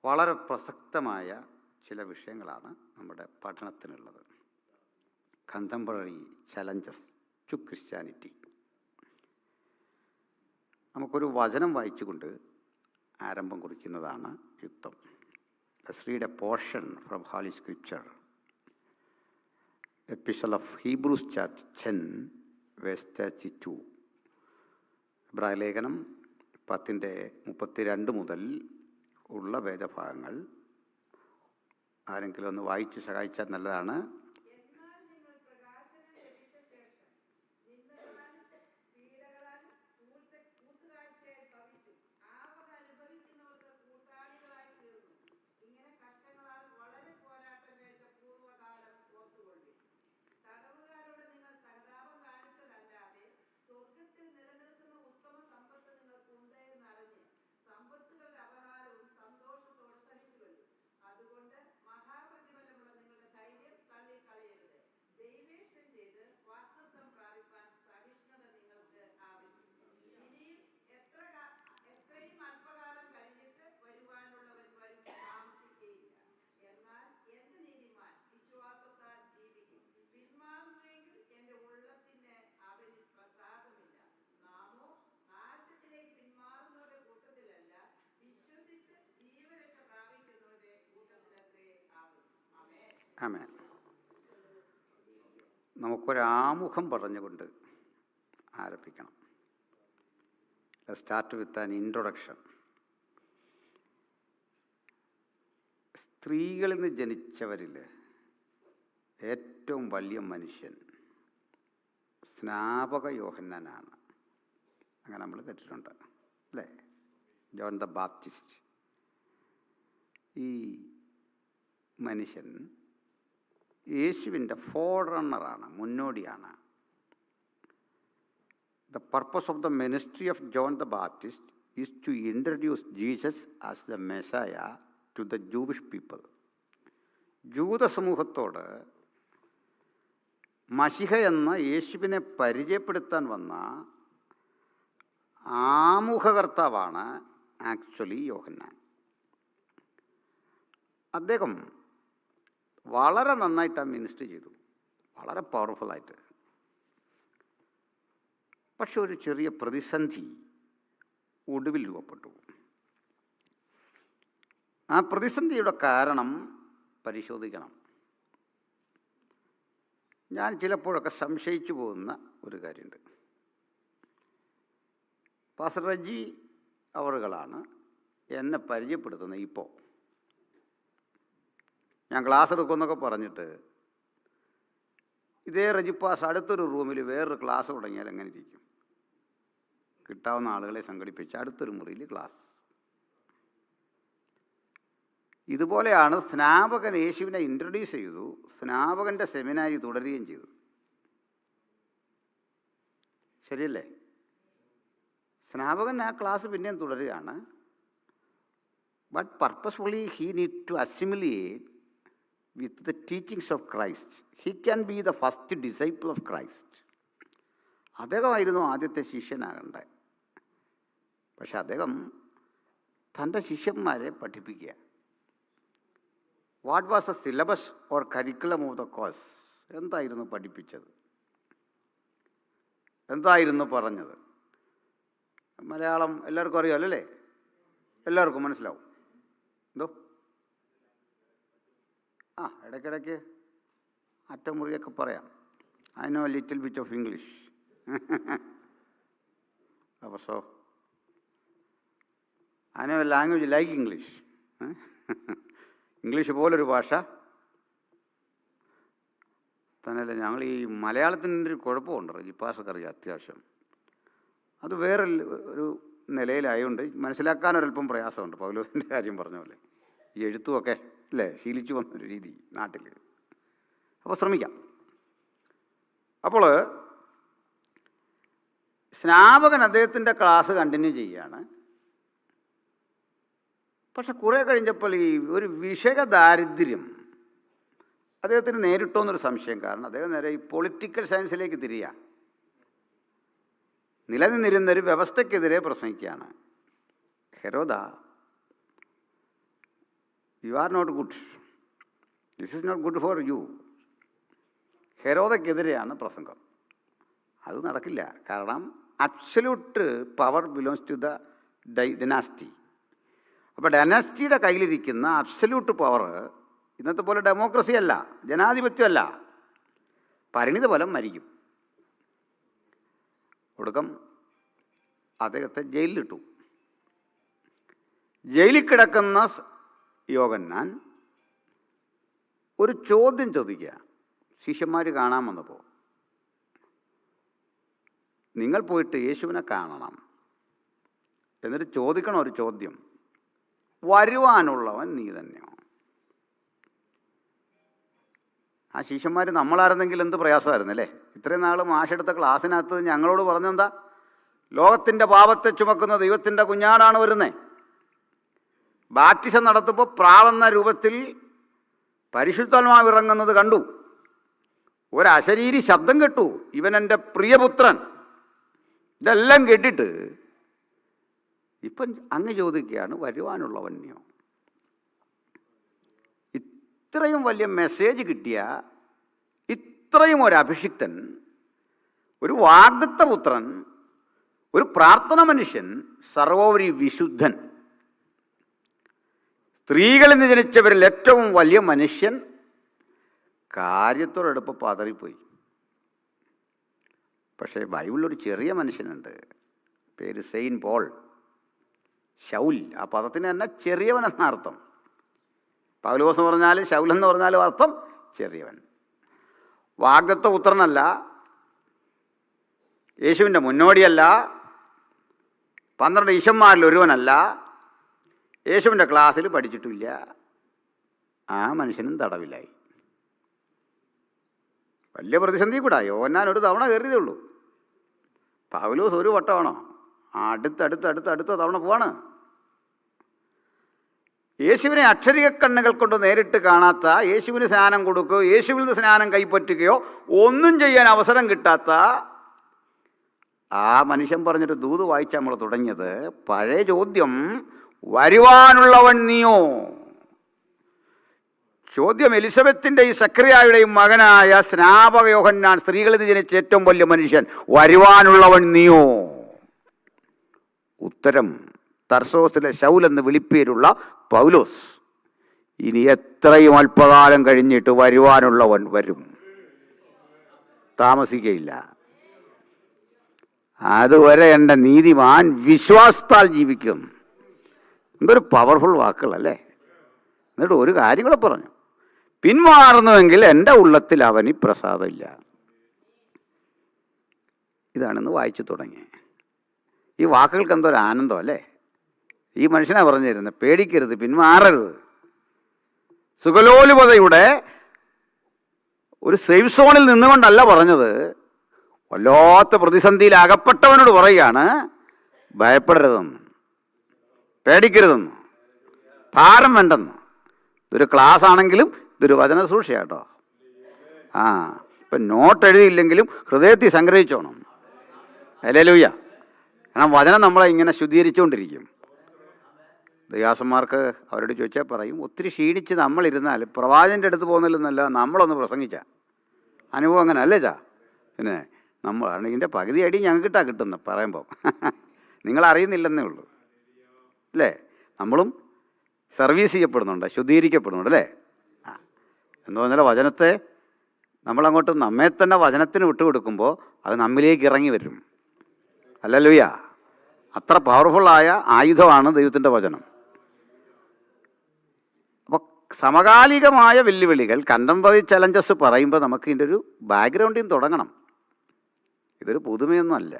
വളരെ പ്രസക്തമായ ചില വിഷയങ്ങളാണ് നമ്മുടെ പഠനത്തിനുള്ളത്. Contemporary challenges to Christianity. നമുക്കൊരു വചനം വായിച്ചുകൊണ്ട് ആരംഭം കുറിക്കുന്നതാണ് യുക്തം. Let's read a portion from Holy Scripture. Epistle of Hebrews chapter 10 verse 32. എബ്രായ ലേഖനം 10:32 മുതൽ ഉള്ള വേദഭാഗങ്ങൾ ആരെങ്കിലും ഒന്ന് വായിച്ച് സഹായിച്ചാൽ നല്ലതാണ്. ആമേൻ. നമുക്കൊരാമുഖം പറഞ്ഞുകൊണ്ട് ആരംഭിക്കണം. Let's start with an introduction. സ്ത്രീകളിൽ നിന്ന് ജനിച്ചവരിൽ ഏറ്റവും വലിയ മനുഷ്യൻ സ്നാപക യോഹന്നാനാണ്. അങ്ങനെ നമ്മൾ കേട്ടിട്ടുണ്ട് അല്ലേ? John the Baptist. ഈ മനുഷ്യൻ യേശുവിൻ്റെ ഫോർറണ്ണറാണ്, മുന്നോടിയാണ്. The purpose of the ministry of John the Baptist is to introduce Jesus as the Messiah to the Jewish people. ജൂത സമൂഹത്തോട് മശിഹ എന്ന യേശുവിനെ പരിചയപ്പെടുത്താൻ വന്ന ആമുഖകർത്താവാണ് ആക്ച്വലി യോഹന്നാൻ. അദ്ദേഹം വളരെ നന്നായിട്ട് ആ മിനിസ്റ്റർ ചെയ്തു, വളരെ പവർഫുള്ളായിട്ട്. പക്ഷെ ഒരു ചെറിയ പ്രതിസന്ധി ഒടുവിൽ രൂപപ്പെട്ടു. ആ പ്രതിസന്ധിയുടെ കാരണം പരിശോധിക്കണം. ഞാൻ ചിലപ്പോഴൊക്കെ സംശയിച്ചു പോകുന്ന ഒരു കാര്യമുണ്ട്. പാസ്റ്റർ റജി അവറുകളാണ് എന്നെ പരിചയപ്പെടുത്തുന്നത്. ഇപ്പോൾ ഞാൻ ക്ലാസ് എടുക്കുമെന്നൊക്കെ പറഞ്ഞിട്ട് ഇതേ റജിപ്പാസ് അടുത്തൊരു റൂമിൽ വേറൊരു ക്ലാസ് തുടങ്ങിയാൽ എങ്ങനെ ഇരിക്കും? കിട്ടാവുന്ന ആളുകളെ സംഘടിപ്പിച്ച് അടുത്തൊരു മുറിയിൽ ക്ലാസ്. ഇതുപോലെയാണ് സ്നാപകൻ യേശുവിനെ ഇൻട്രൊഡ്യൂസ് ചെയ്തു, സ്നാപകൻ്റെ സെമിനാരി തുടരുകയും ചെയ്തു. ശരിയല്ലേ? സ്നാപകൻ ആ ക്ലാസ് പിന്നെയും തുടരുകയാണ്. But purposefully he need to assimilate with the teachings of Christ. He can be the first disciple of Christ. അദ്ദേഹമായിരുന്നു ആദ്യത്തെ ശിഷ്യനാകേണ്ടത്. പക്ഷെ അദ്ദേഹം തൻ്റെ ശിഷ്യന്മാരെ പഠിപ്പിക്കുക. What was the syllabus or curriculum of the course? എന്തായിരുന്നു പഠിപ്പിച്ചത്? എന്തായിരുന്നു പറഞ്ഞത്? മലയാളം എല്ലാവർക്കും അറിയാമല്ലോ അല്ലേ? എല്ലാവർക്കും മനസ്സിലാവും. എന്തോ ഇടയ്ക്കിടയ്ക്ക് അറ്റമുറിയൊക്കെ പറയാം. I know little bit of English. അപ്പോൾ so I know a language like English. English പോലൊരു ഭാഷ തന്നെയല്ല. ഞങ്ങൾ ഈ മലയാളത്തിൻ്റെ ഒരു കുഴപ്പമുണ്ട്, റജിപ്പാസൊക്കെ അറിയാം അത്യാവശ്യം. അത് വേറെ ഒരു നിലയിലായതുകൊണ്ട് മനസ്സിലാക്കാനൊരല്പം പ്രയാസമുണ്ട്. പൗലോസിൻ്റെ കാര്യം പറഞ്ഞ പോലെ ഈ എഴുത്തുമൊക്കെ അല്ലേ ശീലിച്ചു വന്നൊരു രീതി നാട്ടിൽ. അപ്പോൾ ശ്രമിക്കാം. അപ്പോൾ സ്നാപകൻ അദ്ദേഹത്തിൻ്റെ ക്ലാസ് കണ്ടിന്യൂ ചെയ്യുകയാണ്. പക്ഷെ കുറേ കഴിഞ്ഞപ്പോൾ ഈ ഒരു വിഷയദാരിദ്ര്യം അദ്ദേഹത്തിന് നേരിട്ടോന്നൊരു സംശയം. കാരണം അദ്ദേഹം നേരെ ഈ പൊളിറ്റിക്കൽ സയൻസിലേക്ക് തിരിയുക. നിലനിന്നിരുന്നൊരു വ്യവസ്ഥയ്ക്കെതിരെ പ്രസംഗിക്കുകയാണ്. Herod you are not good, this is not good for you. ഹെരോദക്കെതിരെയാണ് പ്രസംഗം. അത് നടക്കില്ല. കാരണം absolute power belongs to the dynasty. അപ്പോൾ ഡൈനാസ്റ്റിയുടെ കയ്യിലിരിക്കുന്ന അബ്സല്യൂട്ട് പവർ ഇന്നത്തെ പോലെ ഡെമോക്രസി അല്ല, ജനാധിപത്യമല്ല. പരിണിത ഫലം മരിക്കും. ഒടുക്കം അദ്ദേഹത്തെ ജയിലിലിട്ടു. ജയിലിൽ കിടക്കുന്ന യോഹന്നാൻ ഒരു ചോദ്യം ചോദിക്കുക. ശിഷ്യന്മാർ കാണാൻ വന്നപ്പോൾ, നിങ്ങൾ പോയിട്ട് യേശുവിനെ കാണണം, എന്നിട്ട് ചോദിക്കണം ഒരു ചോദ്യം, വരുവാനുള്ളവൻ നീ തന്നെയോ? ആ ശിഷ്യന്മാർ നമ്മളായിരുന്നെങ്കിൽ എന്ത് പ്രയാസമായിരുന്നല്ലേ. ഇത്രയും നാൾ മാഷെടുത്ത ക്ലാസ്സിനകത്ത് ഞങ്ങളോട് പറഞ്ഞെന്താ? ലോകത്തിൻ്റെ പാപത്തെ ചുമക്കുന്ന ദൈവത്തിൻ്റെ കുഞ്ഞാടാണ് വരുന്നത്. ബാപ്റ്റിസം നടത്തുമ്പോൾ പ്രാവെന്ന രൂപത്തിൽ പരിശുദ്ധാത്മാവ് ഇറങ്ങുന്നത് കണ്ടു. ഒരശരീരി ശബ്ദം കേട്ടു, ഇവൻ എൻ്റെ പ്രിയപുത്രൻ. ഇതെല്ലാം കേട്ടിട്ട് ഇപ്പം അങ്ങ് ചോദിക്കുകയാണ്, വരുവാനുള്ളവൻ നീയോ? ഇത്രയും വലിയ മെസ്സേജ് കിട്ടിയ ഇത്രയും ഒരു അഭിഷിക്തൻ, ഒരു വാഗ്ദത്ത പുത്രൻ, ഒരു പ്രാർത്ഥന മനുഷ്യൻ, സർവോപരി വിശുദ്ധൻ, സ്ത്രീകളിൽ നിന്ന് ജനിച്ചവരിൽ ഏറ്റവും വലിയ മനുഷ്യൻ, കാര്യത്തോടെടുപ്പ് പതറിപ്പോയി. പക്ഷേ ബൈബിളിലൊരു ചെറിയ മനുഷ്യനുണ്ട്, പേര് സെയിൻറ്റ് പോൾ. ശൗൽ, ആ പദത്തിന് തന്നെ ചെറിയവൻ എന്നർത്ഥം. പൗലോസ് എന്ന് പറഞ്ഞാൽ, ശൗൽ എന്ന് പറഞ്ഞാലും അർത്ഥം ചെറിയവൻ. വാഗ്ദത്ത പുത്രനല്ല, യേശുവിൻ്റെ മുന്നോടിയല്ല, 12 ഈശന്മാരിൽ ഒരുവനല്ല, യേശുവിൻ്റെ ക്ലാസ്സിൽ പഠിച്ചിട്ടില്ല. ആ മനുഷ്യനും തടവിലായി. വലിയ പ്രതിസന്ധി കൂടാ. യോഹന്നാൻ ഒരു തവണ കയറിയതേ ഉള്ളൂ. പൗലോസ് ഒരു വട്ടമാണോ? അടുത്ത തവണ പോവാണ്. യേശുവിനെ അക്ഷരിക കണ്ണുകൾ കൊണ്ട് നേരിട്ട് കാണാത്ത, യേശുവിന് സ്നാനം കൊടുക്കുകയോ യേശുവിൽ നിന്ന് സ്നാനം കൈപ്പറ്റുകയോ ഒന്നും ചെയ്യാൻ അവസരം കിട്ടാത്ത ആ മനുഷ്യൻ പറഞ്ഞിട്ട് ദൂത് വായിച്ച നമ്മൾ തുടങ്ങിയത് പഴയ ചോദ്യം, വരുവാനുള്ളവൻ നീയോ? ചോദ്യം എലിസബത്തിൻ്റെയും സക്രിയായുടെയും മകനായ സ്നാപക യോഹന്നാൻ, സ്ത്രീകളിൽ നിന്ന് ജനിച്ച ഏറ്റവും വലിയ മനുഷ്യൻ, വരുവാനുള്ളവൻ നീയോ? ഉത്തരം, തർസോസിലെ ശൗൽ എന്ന് വിളിപ്പേരുള്ള പൗലോസ്. ഇനി എത്രയും അല്പകാലം കഴിഞ്ഞിട്ട് വരുവാനുള്ളവൻ വരും, താമസിക്കയില്ല. അതുവരെ എൻ്റെ നീതിമാൻ വിശ്വാസത്താൽ ജീവിക്കും. എന്തൊരു പവർഫുൾ വാക്കുകളല്ലേ. എന്നിട്ട് ഒരു കാര്യം കൂടെ പറഞ്ഞു, പിന്മാറുന്നുവെങ്കിൽ എൻ്റെ ഉള്ളത്തിൽ അവന് പ്രസാദമില്ല. ഇതാണെന്ന് വായിച്ചു തുടങ്ങി. ഈ വാക്കുകൾക്ക് എന്തൊരു ആനന്ദം അല്ലേ. ഈ മനുഷ്യനാണ് പറഞ്ഞിരുന്നത്, പേടിക്കരുത്, പിന്മാറരുത്. സുഖലോലുപതയുടെ ഒരു സേഫ് സോണിൽ നിന്നുകൊണ്ടല്ല പറഞ്ഞത്, വല്ലാത്ത പ്രതിസന്ധിയിൽ അകപ്പെട്ടവനോട് പറയുകയാണ്, ഭയപ്പെടരുതെന്ന്, പേടിക്കരുതെന്ന്, ഭാരം വേണ്ടെന്ന്. ഇതൊരു ക്ലാസ് ആണെങ്കിലും ഇതൊരു വചന സൂക്ഷിയാട്ടോ. ഇപ്പം നോട്ട് എഴുതിയില്ലെങ്കിലും ഹൃദയത്തിൽ സംഗ്രഹിച്ചോണം. ഹല്ലേലൂയ. കാരണം വചനം നമ്മളെ ഇങ്ങനെ ശുദ്ധീകരിച്ചുകൊണ്ടിരിക്കും. ദൈവദാസന്മാർക്ക് അവരോട് ചോദിച്ചാൽ പറയും, ഒത്തിരി ക്ഷീണിച്ച് നമ്മളിരുന്നാൽ പ്രവാചകൻ്റെ അടുത്ത് പോകുന്നില്ലെന്നല്ല, നമ്മളൊന്ന് പ്രസംഗിച്ച അനുഭവം അങ്ങനെ അല്ലേ ചാ? പിന്നെ നമ്മൾ ഇതിൻ്റെ പകുതി അടി ഞങ്ങൾക്കിട്ടാണ് കിട്ടുന്നത് പറയുമ്പോൾ. നിങ്ങളറിയുന്നില്ലെന്നേ ഉള്ളൂ അല്ലേ. നമ്മളും സർവീസ് ചെയ്യപ്പെടുന്നുണ്ട്, ശുദ്ധീകരിക്കപ്പെടുന്നുണ്ട് അല്ലേ. എന്ന് പറഞ്ഞാൽ വചനത്തെ നമ്മളങ്ങോട്ട് നമ്മെ തന്നെ വചനത്തിന് വിട്ടുകൊടുക്കുമ്പോൾ അത് നമ്മിലേക്ക് ഇറങ്ങി വരും. ഹല്ലേലൂയ. അത്ര പവർഫുള്ളായ ആയുധമാണ് ദൈവത്തിൻ്റെ വചനം. അപ്പോൾ സമകാലികമായ വെല്ലുവിളികൾ, കണ്ടംപററി ചലഞ്ചസ് പറയുമ്പോൾ നമുക്ക് ഇതിൻ്റെ ഒരു ബാക്ക്ഗ്രൗണ്ടിൽ നിന്ന് തുടങ്ങണം. ഇതൊരു പുതുമയൊന്നുമല്ല,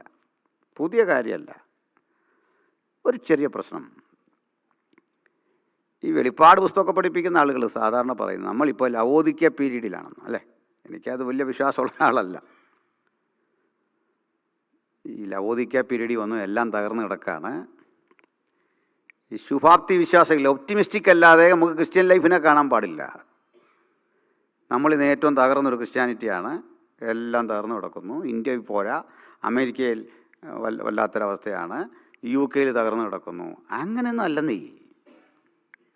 പുതിയ കാര്യമല്ല. ഒരു ചെറിയ പ്രശ്നം, ഈ വെളിപ്പാട് പുസ്തകമൊക്കെ പഠിപ്പിക്കുന്ന ആളുകൾ സാധാരണ പറയുന്നത് നമ്മളിപ്പോൾ ലവോദിക്ക പീരീഡിലാണെന്ന് അല്ലേ. എനിക്കത് വലിയ വിശ്വാസമുള്ള ആളല്ല. ഈ ലവോദിക്ക പീരീഡിൽ വന്നു എല്ലാം തകർന്ന് കിടക്കുകയാണ്. ഈ ശുഭാപ്തി വിശ്വാസങ്ങൾ, ഒപ്റ്റിമിസ്റ്റിക് അല്ലാതെ നമുക്ക് ക്രിസ്ത്യൻ ലൈഫിനെ കാണാൻ പാടില്ല. നമ്മളിന്ന് ഏറ്റവും തകർന്നൊരു ക്രിസ്ത്യാനിറ്റിയാണ്. എല്ലാം തകർന്നു കിടക്കുന്നു. ഇന്ത്യയിൽ പോരാ, അമേരിക്കയിൽ വല്ലാത്തൊരവസ്ഥയാണ്, UK തകർന്നു കിടക്കുന്നു. അങ്ങനെയൊന്നും അല്ലെന്നേ.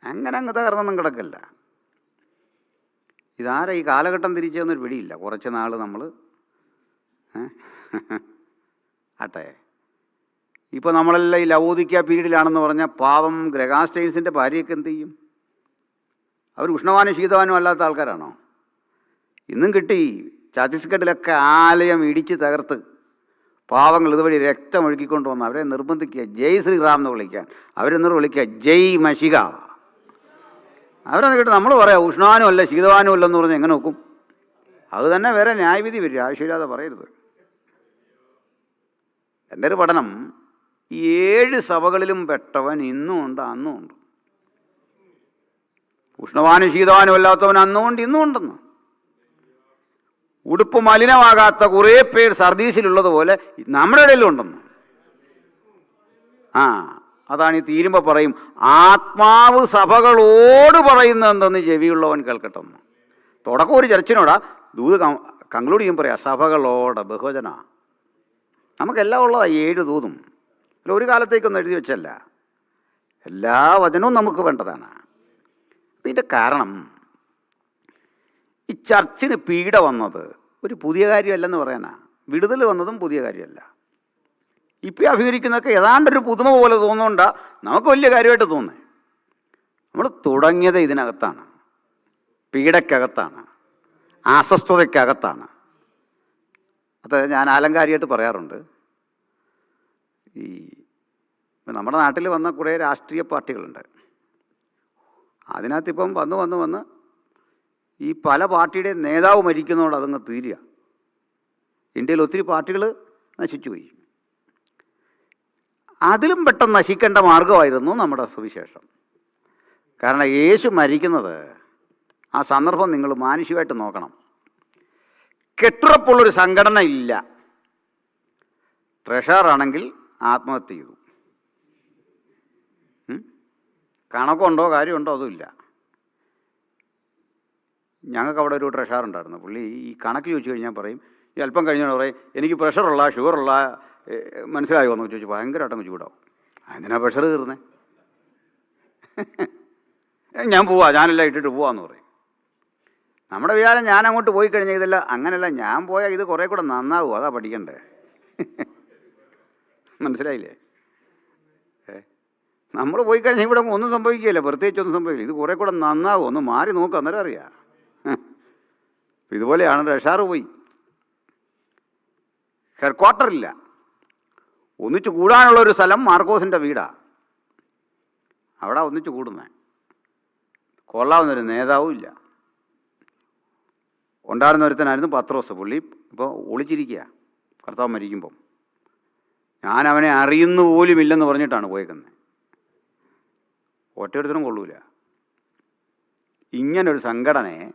അങ്ങനെ അങ്ങ് തകർന്നൊന്നും കിടക്കില്ല. ഇതാരാ ഈ കാലഘട്ടം തിരിച്ചു തന്നൊരു പിടിയില്ല. കുറച്ച് നാൾ നമ്മൾ ആട്ടെ. ഇപ്പോൾ നമ്മളെല്ലാം ഈ ലവോദിക്ക പീരീഡിലാണെന്ന് പറഞ്ഞാൽ പാവം ഗ്രഗാസ്റ്റൈൻസിൻ്റെ ഭാര്യയൊക്കെ എന്ത് ചെയ്യും? അവർ ഉഷ്ണവാനും ശീതവാനും അല്ലാത്ത ആൾക്കാരാണോ? ഇന്നും കിട്ടി. ഛത്തീസ്ഗഡിലൊക്കെ ആലയം ഇടിച്ച് തകർത്ത് പാവങ്ങൾ ഇതുവഴി രക്തമൊഴുക്കിക്കൊണ്ട് വന്ന് അവരെ നിർബന്ധിക്കുക ജയ് ശ്രീറാം എന്ന് വിളിക്കാൻ. അവരെന്നോട് വിളിക്കുക ജയ് മഷിക. അവരെന്ന് കേട്ട് നമ്മൾ പറയാം ഉഷ്ണവാനും അല്ല ശീതവാനും അല്ലെന്ന് പറഞ്ഞാൽ എങ്ങനെ നോക്കും? അത് തന്നെ വേറെ ന്യായവിധി വരും. ആവശ്യമില്ലാതെ പറയരുത്. എൻ്റെ ഒരു പഠനം, 7 സഭകളിലും പെട്ടവൻ ഇന്നും ഉണ്ട് അന്നും ഉണ്ട്. ഉഷ്ണവാനും ശീതവാനും അല്ലാത്തവൻ അന്നും ഉണ്ട് ഇന്നും ഉണ്ടെന്ന്. ഉടുപ്പ് മലിനമാകാത്ത കുറേ പേർ സർദീസിലുള്ളതുപോലെ നമ്മുടെ ഇടയിലും ഉണ്ടെന്ന്. അതാണ് ഈ തീരുമ്പോൾ പറയും, ആത്മാവ് സഭകളോട് പറയുന്നത് എന്തെന്ന് ചെവിയുള്ളവൻ കേൾക്കട്ടെന്ന്. തുടക്കം ഒരു ചർച്ചിനോടാ, ദൂത് കൺക്ലൂഡ് ചെയ്യും പറയാം സഭകളോട്. ബഹുവചന നമുക്കെല്ലാം ഉള്ളതാണ് 7 ദൂതും. അല്ല ഒരു കാലത്തേക്കൊന്നും എഴുതി വെച്ചല്ല, എല്ലാ വചനവും നമുക്ക് വേണ്ടതാണ്. അപ്പം ഇതിൻ്റെ കാരണം, ഈ ചർച്ചിന് പീഡ വന്നത് ഒരു പുതിയ കാര്യമല്ലെന്ന് പറയാനാ. വിടുതൽ വന്നതും പുതിയ കാര്യമല്ല. ഇപ്പം അഭിമുഖീകരിക്കുന്നതൊക്കെ ഏതാണ്ടൊരു പുതുമ പോലെ തോന്നുന്നുണ്ടാ നമുക്ക് വലിയ കാര്യമായിട്ട് തോന്നേ. നമ്മൾ തുടങ്ങിയത് ഇതിനകത്താണ്, പീഡയ്ക്കകത്താണ്, അസ്വസ്ഥതയ്ക്കകത്താണ്. അത് ഞാൻ ആലങ്കാരികമായിട്ട് പറയാറുണ്ട്. ഈ നമ്മുടെ നാട്ടിൽ വന്ന കുറേ രാഷ്ട്രീയ പാർട്ടികളുണ്ട്. അതിനകത്തിപ്പം വന്ന് ഈ പല പാർട്ടിയുടെ നേതാവ് മരിക്കുന്നതോട് അതങ്ങ് തീരുക. ഇന്ത്യയിൽ ഒത്തിരി പാർട്ടികൾ നശിച്ചുപോയി. അതിലും പെട്ടെന്ന് നശിക്കേണ്ട മാർഗമായിരുന്നു നമ്മുടെ സുവിശേഷം. കാരണം യേശു മരിക്കുന്നത്, ആ സന്ദർഭം നിങ്ങൾ മാനുഷികമായിട്ട് നോക്കണം. കെട്ടുറപ്പുള്ളൊരു സംഘടന ഇല്ല. ട്രഷറാണെങ്കിൽ ആത്മഹത്യ ചെയ്തു. കണക്കുണ്ടോ കാര്യമുണ്ടോ അതുമില്ല. ഞങ്ങൾക്ക് അവിടെ ഒരു ട്രഷറുണ്ടായിരുന്നു. പുള്ളി ഈ കണക്ക് ചോദിച്ചു കഴിഞ്ഞാൽ പറയും, ഈ അല്പം കഴിഞ്ഞാൽ പറയും എനിക്ക് പ്രഷറുള്ള ഷുഗറുള്ള മനസ്സിലായോ എന്ന് ചോദിച്ചു ഭയങ്കരമായിട്ടങ്ങ് ചൂടാവും. അതിനാ പ്രഷർ തീർന്നേ, ഞാൻ പോവാ, ഞാനെല്ലാം ഇട്ടിട്ട് പോവാന്ന് പറയും. നമ്മുടെ വിചാരം ഞാൻ അങ്ങോട്ട് പോയി കഴിഞ്ഞാൽ ഇതല്ല. അങ്ങനെയല്ല, ഞാൻ പോയാൽ ഇത് കുറേ കൂടെ നന്നാകും, അതാ പഠിക്കണ്ടേ. മനസ്സിലായില്ലേ? നമ്മൾ പോയി കഴിഞ്ഞാൽ ഇവിടെ ഒന്നും സംഭവിക്കുകയില്ല, പ്രത്യേകിച്ചൊന്നും സംഭവിക്കില്ല. ഇത് കുറേ കൂടെ നന്നാകും, ഒന്ന് മാറി നോക്കുക, അന്നേരം അറിയാം. ഇതുപോലെയാണ് റഷാറ് പോയി. ഹെഡ് ക്വാർട്ടറില്ല. ഒന്നിച്ച് കൂടാനുള്ളൊരു സ്ഥലം മാർക്കോസിൻ്റെ വീടാണ്. അവിടെ ഒന്നിച്ച് കൂടുന്നേ. കൊള്ളാവുന്നൊരു നേതാവും ഇല്ല. ഉണ്ടായിരുന്ന ഒരുത്തനായിരുന്നു പത്രോസ്. പുള്ളി ഇപ്പോൾ ഒളിച്ചിരിക്കുക കർത്താവ് മരിക്കുമ്പം. ഞാൻ അവനെ അറിയുന്നു പോലും ഇല്ലെന്ന് പറഞ്ഞിട്ടാണ് പോയേക്കുന്നത്. ഒറ്റൊരുത്തനും കൊള്ളൂല. ഇങ്ങനൊരു സംഘടനയെ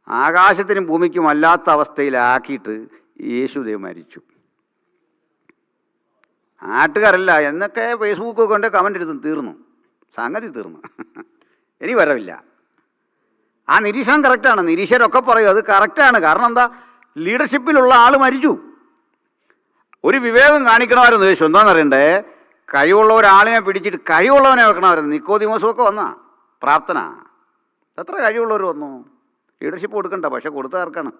ആകാശത്തിനും ഭൂമിക്കും അല്ലാത്ത അവസ്ഥയിലാക്കിയിട്ട് യേശുദേവ് മരിച്ചു. നാട്ടുകാരല്ല എന്നൊക്കെ ഫേസ്ബുക്കൊക്കെ കൊണ്ട് കമൻ്റ് എടുത്ത് തീർന്നു, സംഗതി തീർന്നു. ഇനി വരവില്ല. ആ നിരീക്ഷണം കറക്റ്റാണ്. നിരീക്ഷരൊക്കെ പറയും അത് കറക്റ്റാണ്. കാരണം എന്താ, ലീഡർഷിപ്പിലുള്ള ആൾ മരിച്ചു. ഒരു വിവേകം കാണിക്കണമായിരുന്നു യേശു. എന്താണെന്നറിയണ്ടേ, കഴിവുള്ള ഒരാളിനെ പിടിച്ചിട്ട് കഴിവുള്ളവനെ വെക്കണമായിരുന്നു. നിക്കോദിമോസുമൊക്കെ വന്നാ പ്രാപ്തന. എത്ര കഴിവുള്ളവർ വന്നു. ലീഡർഷിപ്പ് കൊടുക്കണ്ട, പക്ഷെ കൊടുത്ത ആർക്കാണ്?